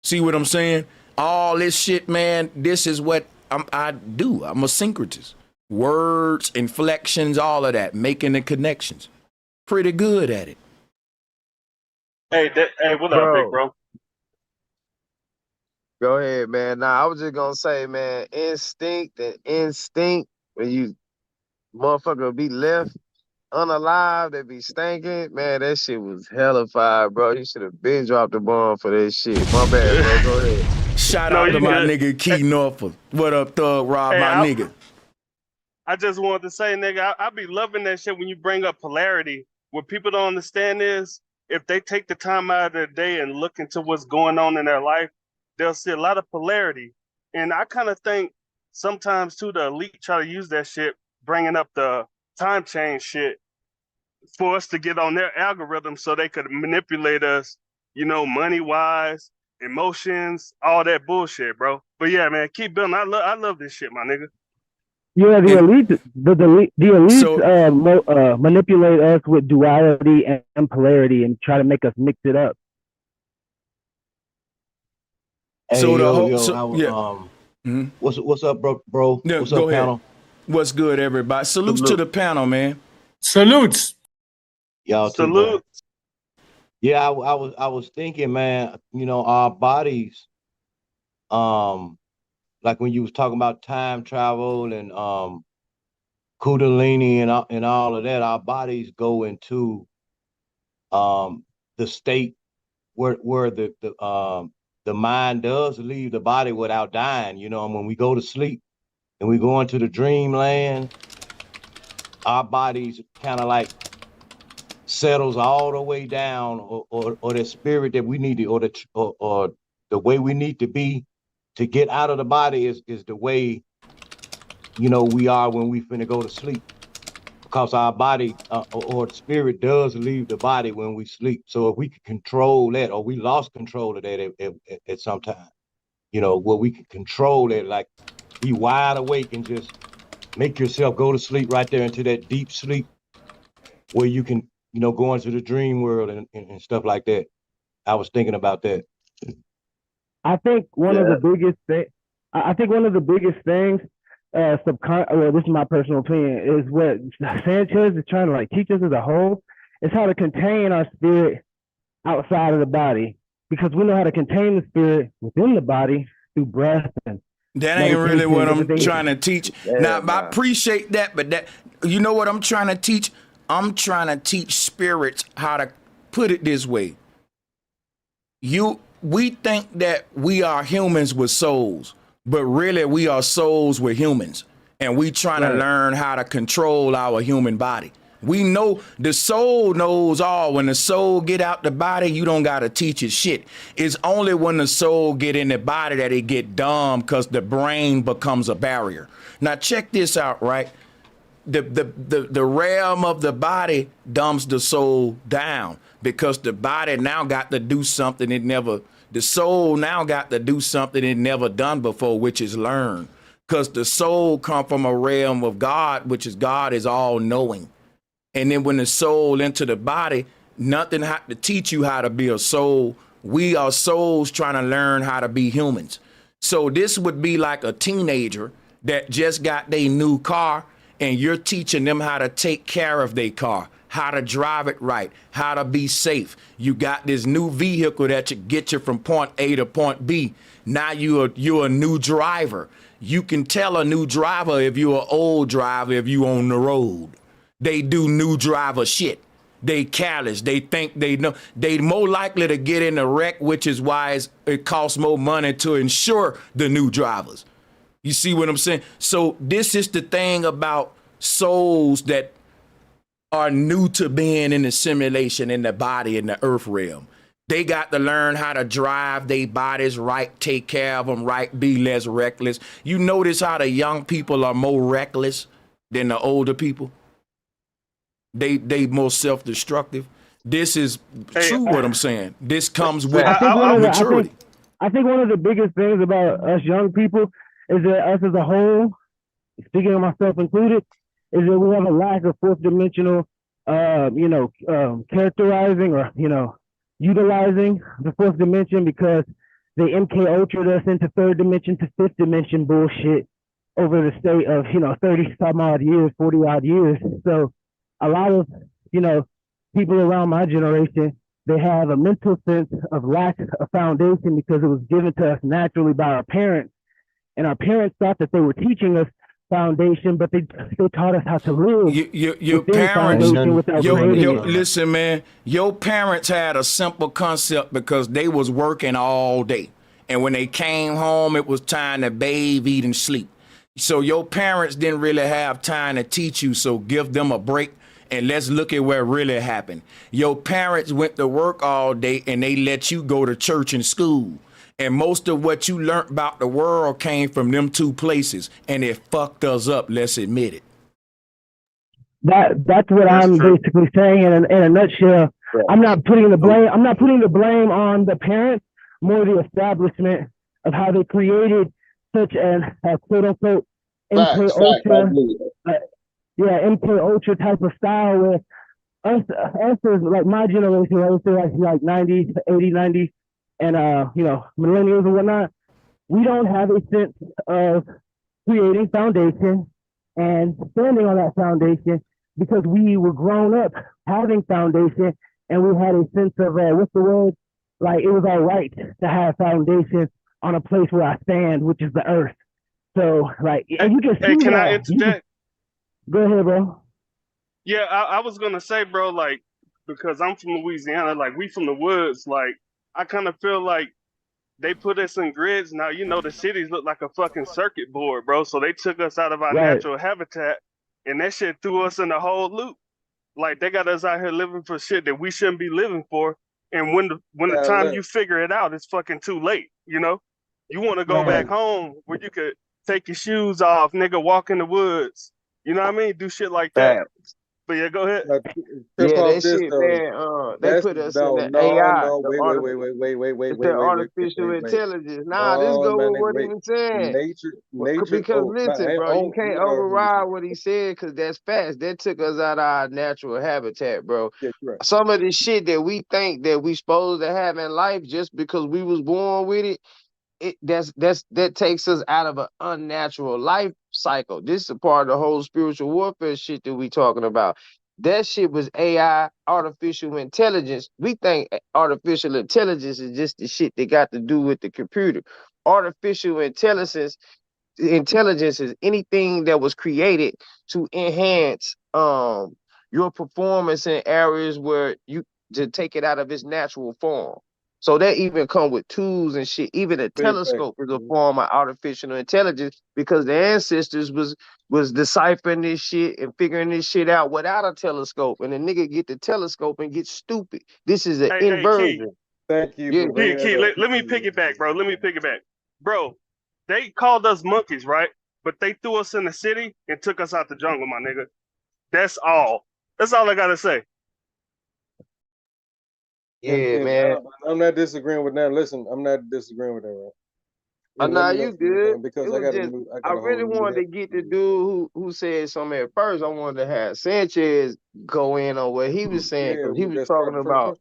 See what I'm saying? All this shit, man, this is what I do. I'm a syncretist. Words, inflections, all of that, making the connections. Pretty good at it. Hey, what up, big bro? Go ahead, man. Nah, I was just gonna say, man, instinct, when you motherfucker be left unalive, they be stinking, man, that shit was hella fire, bro. You should have been dropped the bomb for that shit. My bad, bro. Go ahead. Shout out to my nigga Key Norfolk. What up, Thug Rob, my nigga? I just wanted to say, nigga, I be loving that shit when you bring up polarity. What people don't understand is, if they take the time out of their day and look into what's going on in their life, they'll see a lot of polarity. And I kind of think sometimes, too, the elite try to use that shit, bringing up the time change shit, for us to get on their algorithm so they could manipulate us, you know, money-wise, emotions, all that bullshit, bro. But yeah, man, keep building. I love this shit, my nigga. Yeah, the elite manipulate us with duality and polarity and try to make us mix it up. Hey, what's up, bro? Yeah, what's up, panel? What's good, everybody? Salutes to the panel, man. Salutes. Y'all too, yeah, I was thinking, man, you know, our bodies, like when you was talking about time travel and Kundalini and all of that, our bodies go into the state where the mind does leave the body without dying, you know, and when we go to sleep and we go into the dreamland, our bodies kind of like settles all the way down, or the spirit that we need to, or the way we need to be to get out of the body is the way, you know, we are when we finna go to sleep, because our body or the spirit does leave the body when we sleep. So if we can control that, or we lost control of that at some time, you know, where we can control it, like be wide awake and just make yourself go to sleep right there into that deep sleep where you can, you know, go into the dream world and stuff like that. I was thinking about that. I think one of the biggest things, well, this is my personal opinion, is what Sanchez is trying to like teach us as a whole, is how to contain our spirit outside of the body, because we know how to contain the spirit within the body through breath and that ain't really what I'm trying to teach. Now, I appreciate that, but that, you know what I'm trying to teach? I'm trying to teach spirits how to put it this way. We think that we are humans with souls, but really we are souls with humans. And we trying to learn how to control our human body. We know the soul knows all. When the soul get out the body, you don't got to teach it shit. It's only when the soul get in the body that it get dumb, because the brain becomes a barrier. Now check this out, right? The realm of the body dumbs the soul down, because the body now got to do something the soul now got to do something it never done before, which is learn. Because the soul come from a realm of God, which is God is all knowing. And then when the soul enter the body, nothing had to teach you how to be a soul We are souls trying to learn how to be humans. So this would be like a teenager that just got their new car, and you're teaching them how to take care of their car, how to drive it right, how to be safe. You got this new vehicle that you get you from point A to point B. Now you're a new driver. You can tell a new driver if you're an old driver if you on the road. They do new driver shit. They careless. They think they know. They more likely to get in a wreck, which is why it costs more money to insure the new drivers. You see what I'm saying? So this is the thing about souls that are new to being in the simulation, in the body, in the earth realm. They got to learn how to drive their bodies right, take care of them right, be less reckless. You notice how the young people are more reckless than the older people? They more self-destructive. This is true what I'm saying. This comes with maturity. I think one of the biggest things about us young people is that us as a whole, speaking of myself included, is that we have a lack of fourth dimensional, characterizing or, utilizing the fourth dimension, because they MK Ultra'd us into third dimension to fifth dimension bullshit over the state of, 30 some odd years, 40 odd years. So a lot of, people around my generation, they have a mental sense of lack of foundation because it was given to us naturally by our parents. And our parents thought that they were teaching us foundation, but they taught us how to live. Your parents, listen, man, your parents had a simple concept because they was working all day. And when they came home, it was time to bathe, eat, and sleep. So your parents didn't really have time to teach you, so give them a break. And let's look at what really happened. Your parents went to work all day and they let you go to church and school. And most of what you learned about the world came from them two places. And it fucked us up, let's admit it. That's what I'm basically saying in a nutshell. I'm not putting the blame on the parents, more the establishment of how they created such a quote unquote MK Ultra type of style where us is like my generation, I would say like 90s, 80s, 90s, and millennials and whatnot. We don't have a sense of creating foundation and standing on that foundation because we were grown up having foundation and we had a sense of what's the word? Like it was all right to have foundation on a place where I stand, which is the earth. So like, and you can see can that. I interject? Go ahead, bro. Yeah, I was gonna say, bro, like, because I'm from Louisiana, like we from the woods, like I kind of feel like they put us in grids. Now, the cities look like a fucking circuit board, bro. So they took us out of our natural habitat and that shit threw us in a whole loop. Like they got us out here living for shit that we shouldn't be living for. And when the time you figure it out, it's fucking too late, You want to go back home where you could take your shoes off, nigga, walk in the woods. You know what I mean? Do shit like that. But yeah, go ahead. That shit, man. They put us in the AI. Wait. The artificial intelligence. Nah, this go with what he was saying. Because listen, bro, you can't override what he said because that's facts. That took us out of our natural habitat, bro. Some of the shit that we think that we supposed to have in life just because we was born with it, that takes us out of an unnatural life cycle. This is a part of the whole spiritual warfare shit that we talking about. That shit was AI, artificial intelligence. We think artificial intelligence is just the shit that got to do with the computer. Artificial intelligence is anything that was created to enhance your performance in areas where you to take it out of its natural form. So that even come with tools and shit. Even a telescope is a form of artificial intelligence because the ancestors was deciphering this shit and figuring this shit out without a telescope. And the nigga get the telescope and get stupid. This is an inversion. Thank you. Yeah. Key, let me pick it back, bro. Bro, they called us monkeys, right? But they threw us in the city and took us out the jungle, my nigga. That's all. That's all I gotta say. Yeah, man. I'm not disagreeing with that. Listen, I'm not disagreeing with that, right? Oh, no, you good. Because I really wanted to get the dude who said something at first. I wanted to have Sanchez go in on what he was saying because he was talking about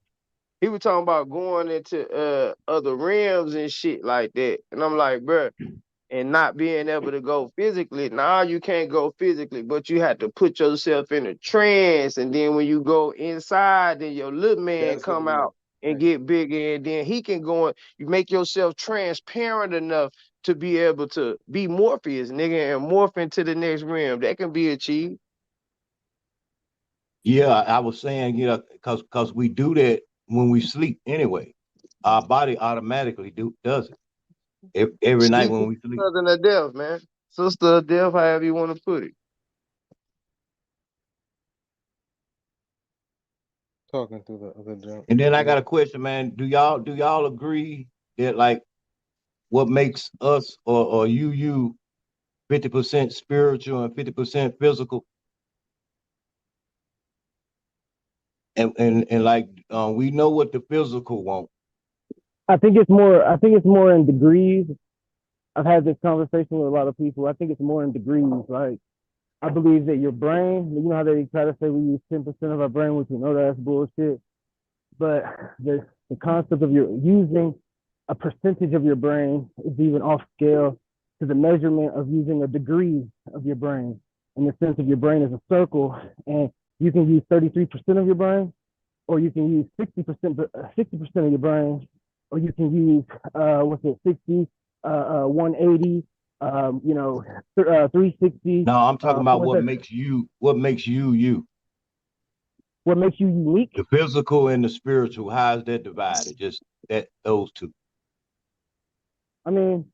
He was talking about going into other realms and shit like that. And I'm like, bro, and not being able to go physically. Now you can't go physically, but you have to put yourself in a trance. And then when you go inside, then your little man come out and get bigger, and then he can go and you make yourself transparent enough to be able to be Morpheus, nigga, and morph into the next realm. That can be achieved. Yeah, I was saying, because we do that when we sleep anyway. Our body automatically does it every night when we sleep. Sister of death, man. Sister of death, however you want to put it. Talking through the other jump. And then I got a question, man. Do y'all agree that like what makes us or you 50% spiritual and 50% physical? And like we know what the physical want. I think it's more in degrees. I've had this conversation with a lot of people. I think it's more in degrees. Like, I believe that your brain, you know how they try to say we use 10% of our brain, which we know that's bullshit. But the concept of using a percentage of your brain is even off scale to the measurement of using a degree of your brain, in the sense of your brain as a circle, and you can use 33% of your brain, or you can use 60% of your brain, or you can use 60, 180, 360. No, I'm talking about what makes you you. What makes you unique? The physical and the spiritual. How is that divided? Just those two. I mean,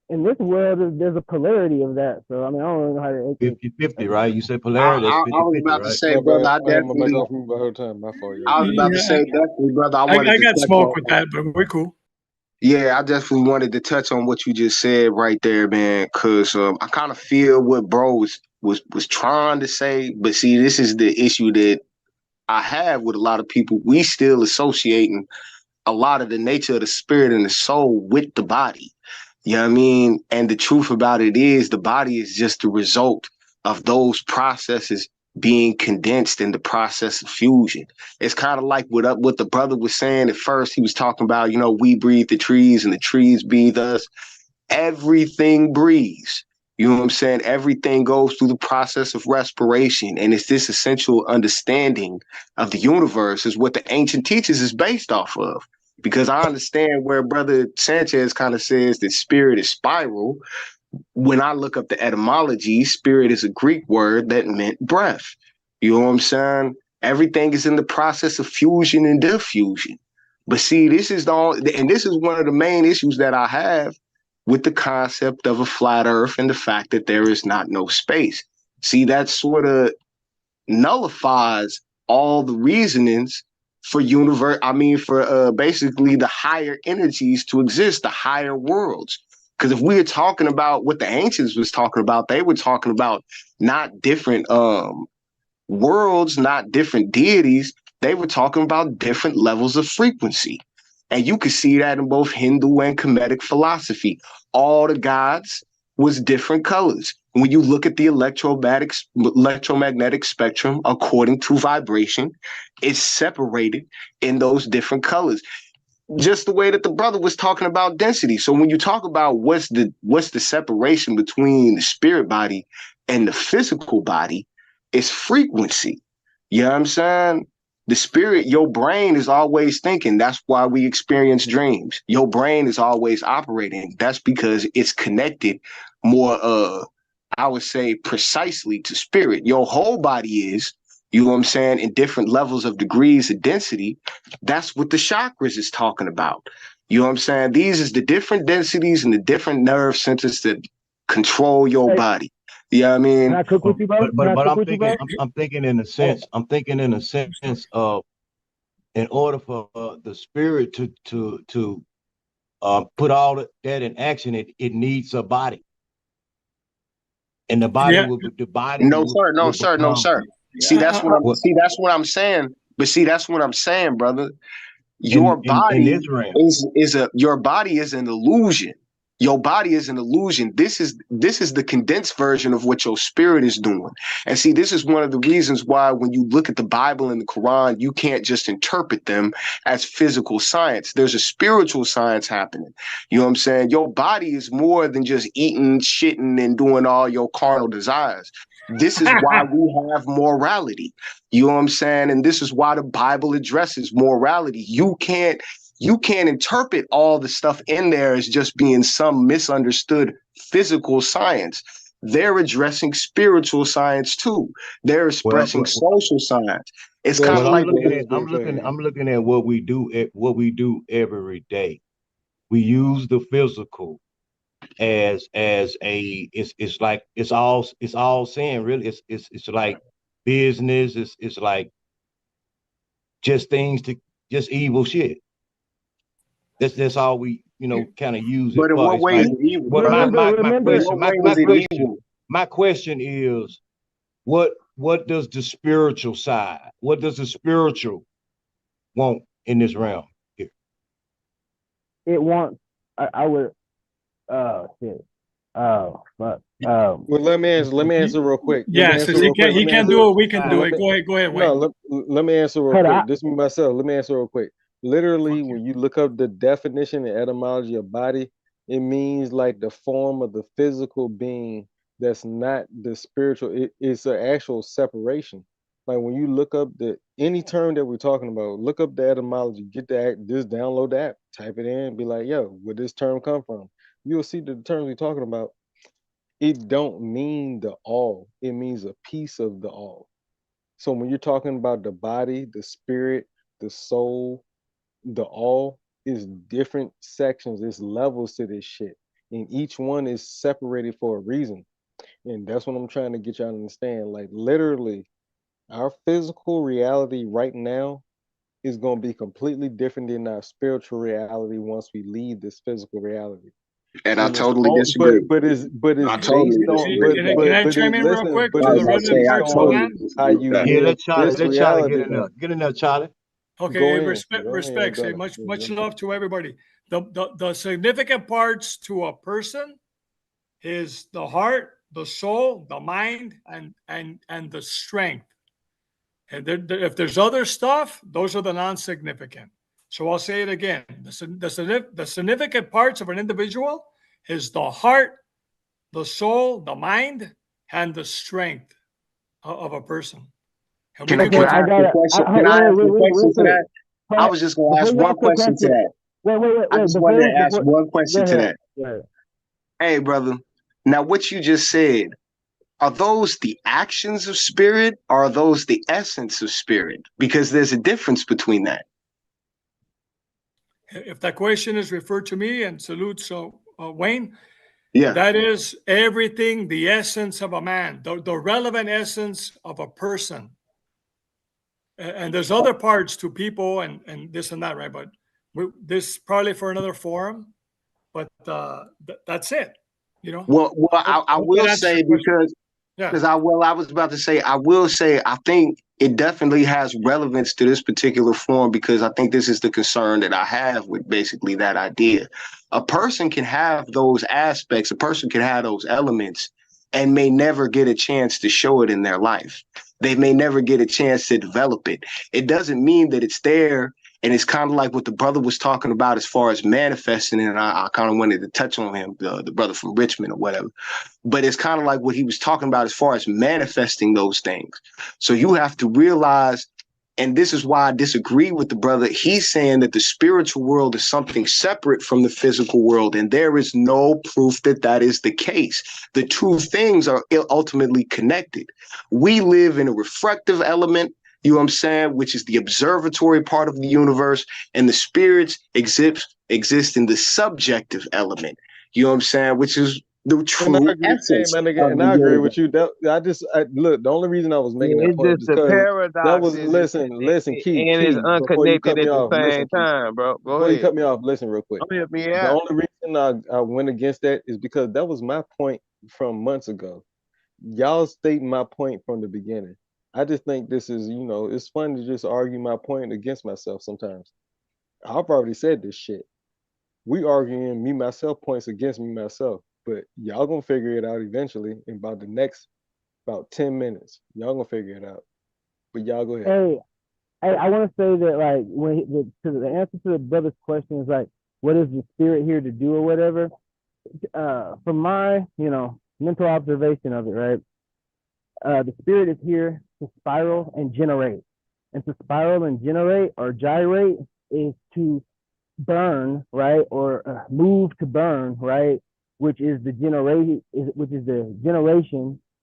in this world, there's a polarity of that. So I mean, I don't really know how to. 50-50, right? You said polarity. That's 50-50, I was about right? to say, brother, I definitely. I was about to say, definitely, brother. I got smoke with that, but we're cool. Yeah, I definitely wanted to touch on what you just said right there, man, because I kind of feel what bro was trying to say. But see, this is the issue that I have with a lot of people. We still associating a lot of the nature of the spirit and the soul with the body. You know what I mean? And the truth about it is the body is just the result of those processes being condensed in the process of fusion. It's kind of like what the brother was saying at first. He was talking about, we breathe the trees and the trees breathe us. Everything breathes. You know what I'm saying? Everything goes through the process of respiration. And it's this essential understanding of the universe is what the ancient teachers is based off of. Because I understand where Brother Sanchez kind of says that spirit is spiral. When I look up the etymology, spirit is a Greek word that meant breath. You know what I'm saying? Everything is in the process of fusion and diffusion. But see, this is one of the main issues that I have with the concept of a flat earth and the fact that there is not no space. See, that sort of nullifies all the reasonings for basically the higher energies to exist, the higher worlds. Because if we're talking about what the ancients was talking about, they were talking about not different worlds, not different deities. They were talking about different levels of frequency. And you can see that in both Hindu and Kemetic philosophy. All the gods was different colors. When you look at the electromagnetic spectrum according to vibration, it's separated in those different colors. Just the way that the brother was talking about density. So when you talk about what's the separation between the spirit body and the physical body, it's frequency. You know what I'm saying? The spirit, your brain is always thinking. That's why we experience dreams. Your brain is always operating. That's because it's connected more, I would say, precisely to spirit. Your whole body is, you know what I'm saying, in different levels of degrees of density. That's what the chakras is talking about. You know what I'm saying? These is the different densities and the different nerve centers that control your body. You know what I mean? Can I cook with you, bro? But I'm thinking in a sense of, in order for the spirit to put all that in action, it needs a body. And the body will No, sir. See, that's what I'm saying. But see, that's what I'm saying, brother. Your body your body is an illusion. Your body is an illusion. This is the condensed version of what your spirit is doing. And see, this is one of the reasons why when you look at the Bible and the Quran, you can't just interpret them as physical science. There's a spiritual science happening. You know what I'm saying? Your body is more than just eating, shitting, and doing all your carnal desires. This is why we have morality. You know what I'm saying? And this is why the Bible addresses morality. You can't interpret all the stuff in there as just being some misunderstood physical science. They're addressing spiritual science too. They're expressing social science. It's kind of like I'm looking at what we do every day. We use the physical as a it's like it's all sin, really. It's like business, it's like just things to just evil shit. That's all we, kind of use it. But in what way is it evil? But my question is, what does the spiritual side, what does the spiritual want in this realm here? It wants, I would, shit. Oh, fuck. Well, let me answer real quick. Yeah, since he can't do it, we can do it. Go ahead, Wayne. No, let me answer real quick. This is myself. Let me answer real quick. Literally, when you look up the definition and etymology of body, it means like the form of the physical being that's not the spiritual. It's an actual separation. Like when you look up any term that we're talking about, look up the etymology, just download the app, type it in, be like, yo, where this term come from? You'll see the terms we're talking about. It don't mean the all. It means a piece of the all. So when you're talking about the body, the spirit, the soul, the all, is different sections, there's levels to this shit. And each one is separated for a reason. And that's what I'm trying to get y'all to understand. Like literally, our physical reality right now is going to be completely different than our spiritual reality once we leave this physical reality. And I totally disagree. But it's I totally disagree. Can I chime in real quick to the relevant parts of the man? How you let Charlie get in there. Get in there, Charlie. Okay, respect. Say much love to everybody. The significant parts to a person is the heart, the soul, the mind, and the strength. And if there's other stuff, those are the non-significant. So I'll say it again. The significant parts of an individual is the heart, the soul, the mind, and the strength of a person. Can I ask a question? Can I ask a question to that? I was just going to ask one question to that. Wait. I just wanted to ask one question to that. Hey, brother. Now, what you just said, are those the actions of spirit or are those the essence of spirit? Because there's a difference between that. If that question is referred to me, and salute, so Wayne, yeah, that is everything, the essence of a man, the relevant essence of a person. And there's other parts to people and this and that, right? But this probably for another forum, but that's it, Well, I will say because I was about to say, I will say, I think it definitely has relevance to this particular form because I think this is the concern that I have with basically that idea. A person can have those aspects, a person can have those elements and may never get a chance to show it in their life. They may never get a chance to develop it. It doesn't mean that it's there. And it's kind of like what the brother was talking about as far as manifesting. And I kind of wanted to touch on him, the brother from Richmond or whatever. But it's kind of like what he was talking about as far as manifesting those things. So you have to realize, and this is why I disagree with the brother. He's saying that the spiritual world is something separate from the physical world. And there is no proof that that is the case. The two things are ultimately connected. We live in a refractive element, you know what I'm saying, which is the observatory part of the universe, and the spirits exist in the subjective element, you know what I'm saying, which is the true essence. And I agree with you. Look, the only reason I was making that point is because that was listen, Key, it's unconnected at the same time, bro. Before you cut me off, listen real quick. The only reason I went against that is because that was my point from months ago. Y'all stating my point from the beginning. I just think this is, it's fun to just argue my point against myself sometimes. I've already said this shit. we arguing me myself points against me myself, but y'all gonna figure it out eventually in about the next about 10 minutes. Y'all gonna figure it out. But y'all go ahead. Hey, I want to say that like when the answer to the brother's question is like, what is the spirit here to do or whatever? From my mental observation of it, right? The spirit is here to spiral and generate, and to spiral and generate or gyrate is to burn, right, or move to burn, right, which is the generation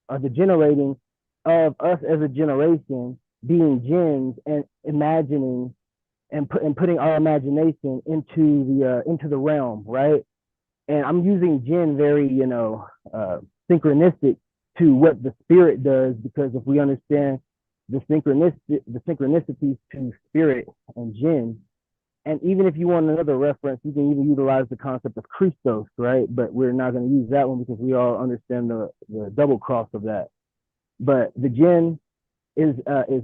or the generating of us as a generation being jinns and imagining and putting our imagination into the realm, right? And I'm using jinn very synchronistic to what the spirit does, because if we understand the synchronicities to spirit and jinn, and even if you want another reference, you can even utilize the concept of Christos, right? But we're not going to use that one because we all understand the double cross of that. But the jinn is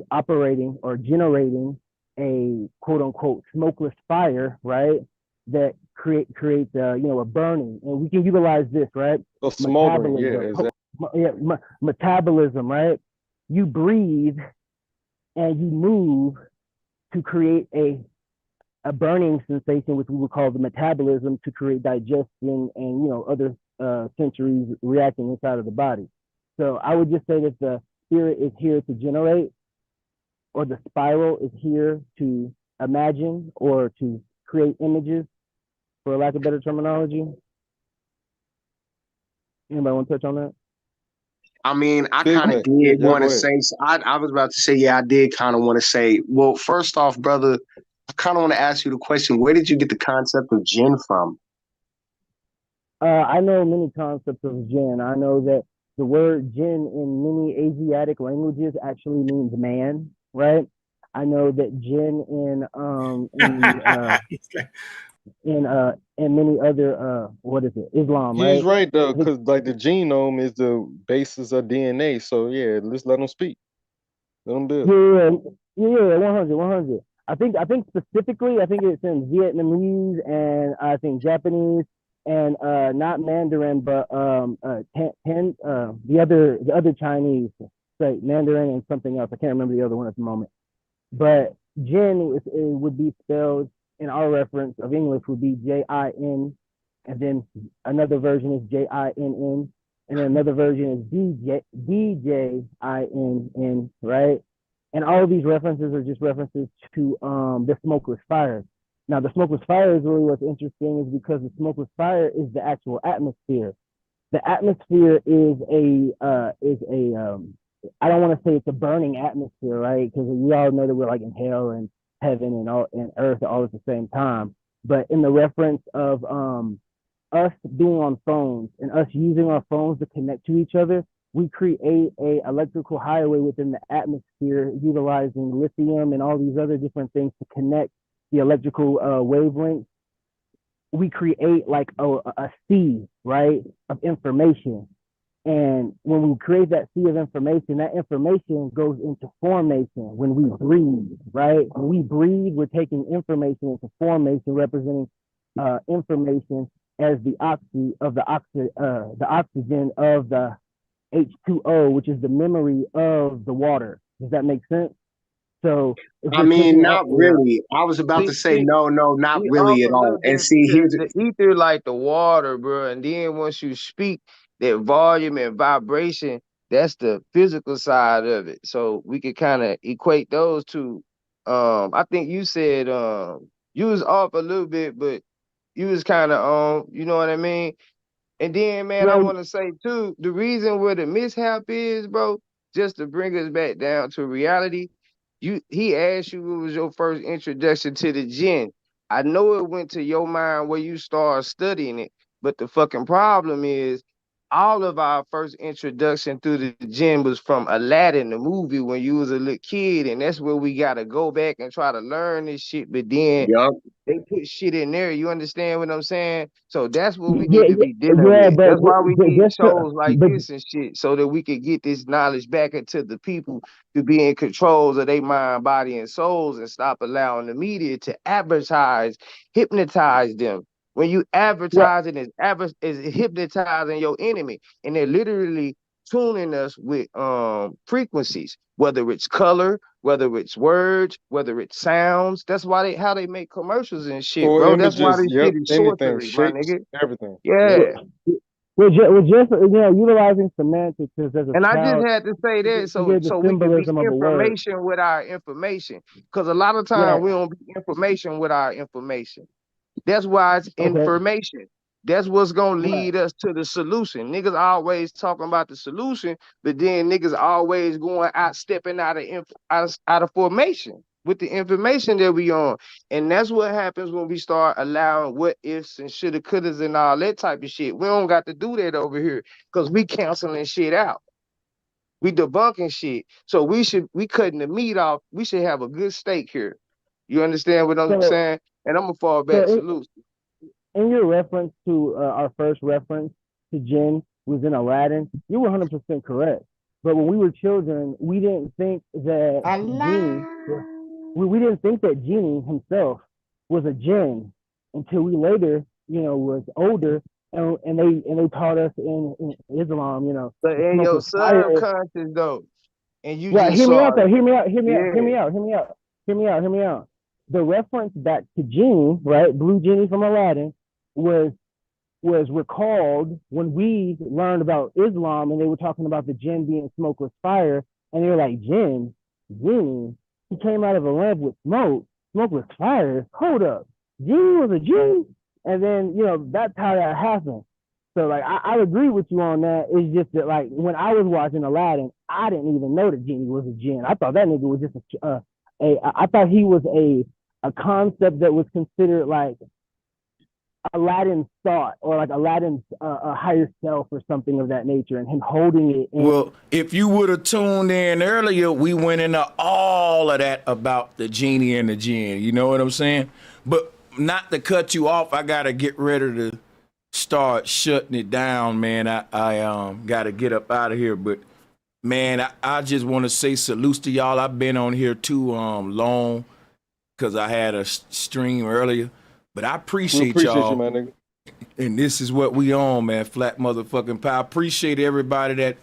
operating or generating a quote unquote smokeless fire, right? That creates a burning, and we can utilize this, right? Oh, smoldering, yeah, exactly. Metabolism, right? You breathe and you move to create a burning sensation, which we would call the metabolism, to create digestion and other sensories reacting inside of the body. So I would just say that the spirit is here to generate, or the spiral is here to imagine or to create images, for lack of better terminology. Anybody want to touch on that? I mean, I kind of did want to say, I was about to say, yeah, I did kind of want to say, well, first off, brother, I kind of want to ask you the question, where did you get the concept of jinn from? I know many concepts of jinn. I know that the word jinn in many Asiatic languages actually means man, right? I know that jinn in many other Islam, right? He's right though, because like the genome is the basis of DNA. So yeah, let's let him speak. Let him do it. Yeah, 100. I think specifically, I think it's in Vietnamese and I think Japanese and not Mandarin, but the other Chinese, say Mandarin and something else. I can't remember the other one at the moment. But jinn would be spelled, in our reference of English, would be Jin, and then another version is Jinn, and then another version is Djinn, right? And all of these references are just references to the smokeless fire. Now, the smokeless fire is really what's interesting, is because the smokeless fire is the actual atmosphere. The atmosphere is I don't want to say it's a burning atmosphere, right? Because we all know that we're like in hell and heaven and earth all at the same time. But in the reference of us being on phones and us using our phones to connect to each other, we create a electrical highway within the atmosphere utilizing lithium and all these other different things to connect the electrical wavelengths. We create like a sea, right, of information. And when we create that sea of information, that information goes into formation when we breathe, right? When we breathe, we're taking information into formation, representing information as the oxygen of the H2O, which is the memory of the water. Does that make sense? So I mean, not really. I was about to say no, not really at all. And see, here's the ether like the water, bro. And then once you speak, that volume and vibration, that's the physical side of it. So we could kind of equate those two. I think you said you was off a little bit, but you was kind of you know what I mean? And then, man, I want to say too, the reason where the mishap is, bro, just to bring us back down to reality, he asked you what was your first introduction to the jinn. I know it went to your mind where you started studying it, but the fucking problem is all of our first introduction to the jinn was from Aladdin, the movie, when you was a little kid, and that's where we got to go back and try to learn this shit. But then they put shit in there. You understand what I'm saying? So that's what we need to be dealing with. That's why we need shows like this and shit, so that we can get this knowledge back into the people to be in control of their mind, body, and souls, and stop allowing the media to advertise, hypnotize them. When you advertising is hypnotizing your enemy, and they're literally tuning us with frequencies, whether it's color, whether it's words, whether it's sounds. That's why how they make commercials and shit, Or bro. That's why images, this yep, shit is anything, sorcery, my shapes, nigga. everything. Yeah. We're just utilizing semantics as a And I just child. had to say that You so get the we can be symbolism of a word. information with our information. Because a lot of Right. times we don't be information with our information. That's why it's Okay. information. That's what's gonna Right. lead us to the solution. Niggas always talking about the solution, but then niggas always going out, stepping out of formation with the information that we on. And that's what happens when we start allowing what ifs and shoulda, couldas, and all that type of shit. We don't got to do that over here because we canceling shit out. We debunking shit. So we cutting the meat off. We should have a good steak here. You understand what I'm saying? And I'm gonna fall back. Salute. In your reference to our first reference to jinn was in Aladdin, you were 100% correct. But when we were children, we didn't think that we didn't think that Genie himself was a jinn until we later, was older, and they taught us in Islam, But in your subconscious though, and you right, just hear me saw out though. it. Hear me out. The reference back to Genie, right? Blue Genie from Aladdin was recalled when we learned about Islam, and they were talking about the jinn being smokeless fire, and they were like, Genie, he came out of a lamp with smokeless fire. Hold up, Genie was a jinn, and then that's how that happened. So like I agree with you on that. It's just that like when I was watching Aladdin, I didn't even know that Genie was a jinn. I thought that nigga was just I thought he was a concept that was considered like Aladdin's thought, or like Aladdin's a higher self or something of that nature, and him holding it. Well, if you would have tuned in earlier, we went into all of that about the genie and the jinn. You know what I'm saying? But not to cut you off, I gotta get ready to start shutting it down, man. I gotta get up out of here. But man, I just want to say salutes to y'all. I've been on here too long because I had a stream earlier. But I appreciate y'all. You, my nigga. And this is what we on, man. Flat motherfucking power. Appreciate everybody that,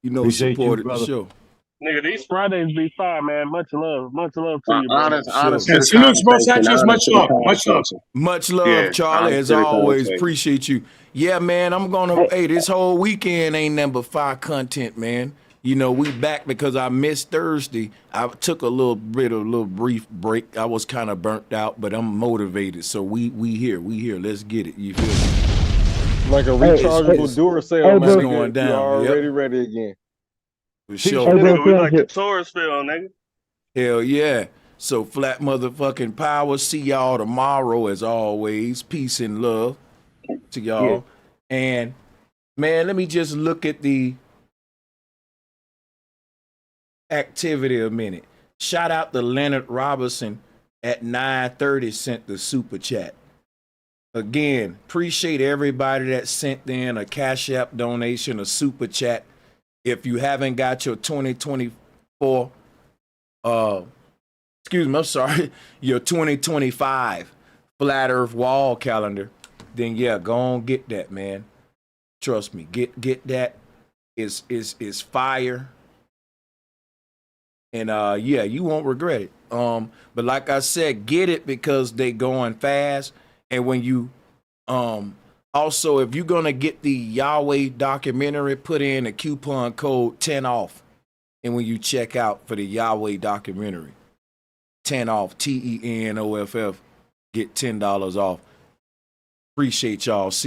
supported the show. Nigga, these Fridays be fine, man. Much love to you, bro. Honest and salutes, bro Sanchez. Much love. Much love, Charlie, as always. Appreciate you. Yeah, man, I'm gonna, this whole weekend ain't nothing but fire content, man. We back because I missed Thursday. I took a little brief break. I was kind of burnt out, but I'm motivated. So we here. Let's get it. You feel me? Like a rechargeable Duracell, man. It's going down. You're already ready again. For sure. Nigga, we like the Taurusville, nigga. Hell yeah. So flat motherfucking power. See y'all tomorrow as always. Peace and love to y'all. Yeah. And man, let me just look at the activity a minute. Shout out to Leonard Robertson at 9:30 sent the super chat. Again, appreciate everybody that sent in a Cashapp donation, a super chat. If you haven't got your 2024 your 2025 Flat Earth Wall calendar, then yeah, go on get that, man. Trust me, get that. Is fire. And yeah, you won't regret it. But like I said, get it because they going fast. And when you also, if you're gonna get the Yahweh documentary, put in a coupon code 10 off. And when you check out for the Yahweh documentary, 10 off, TENOFF, get $10 off. Appreciate y'all.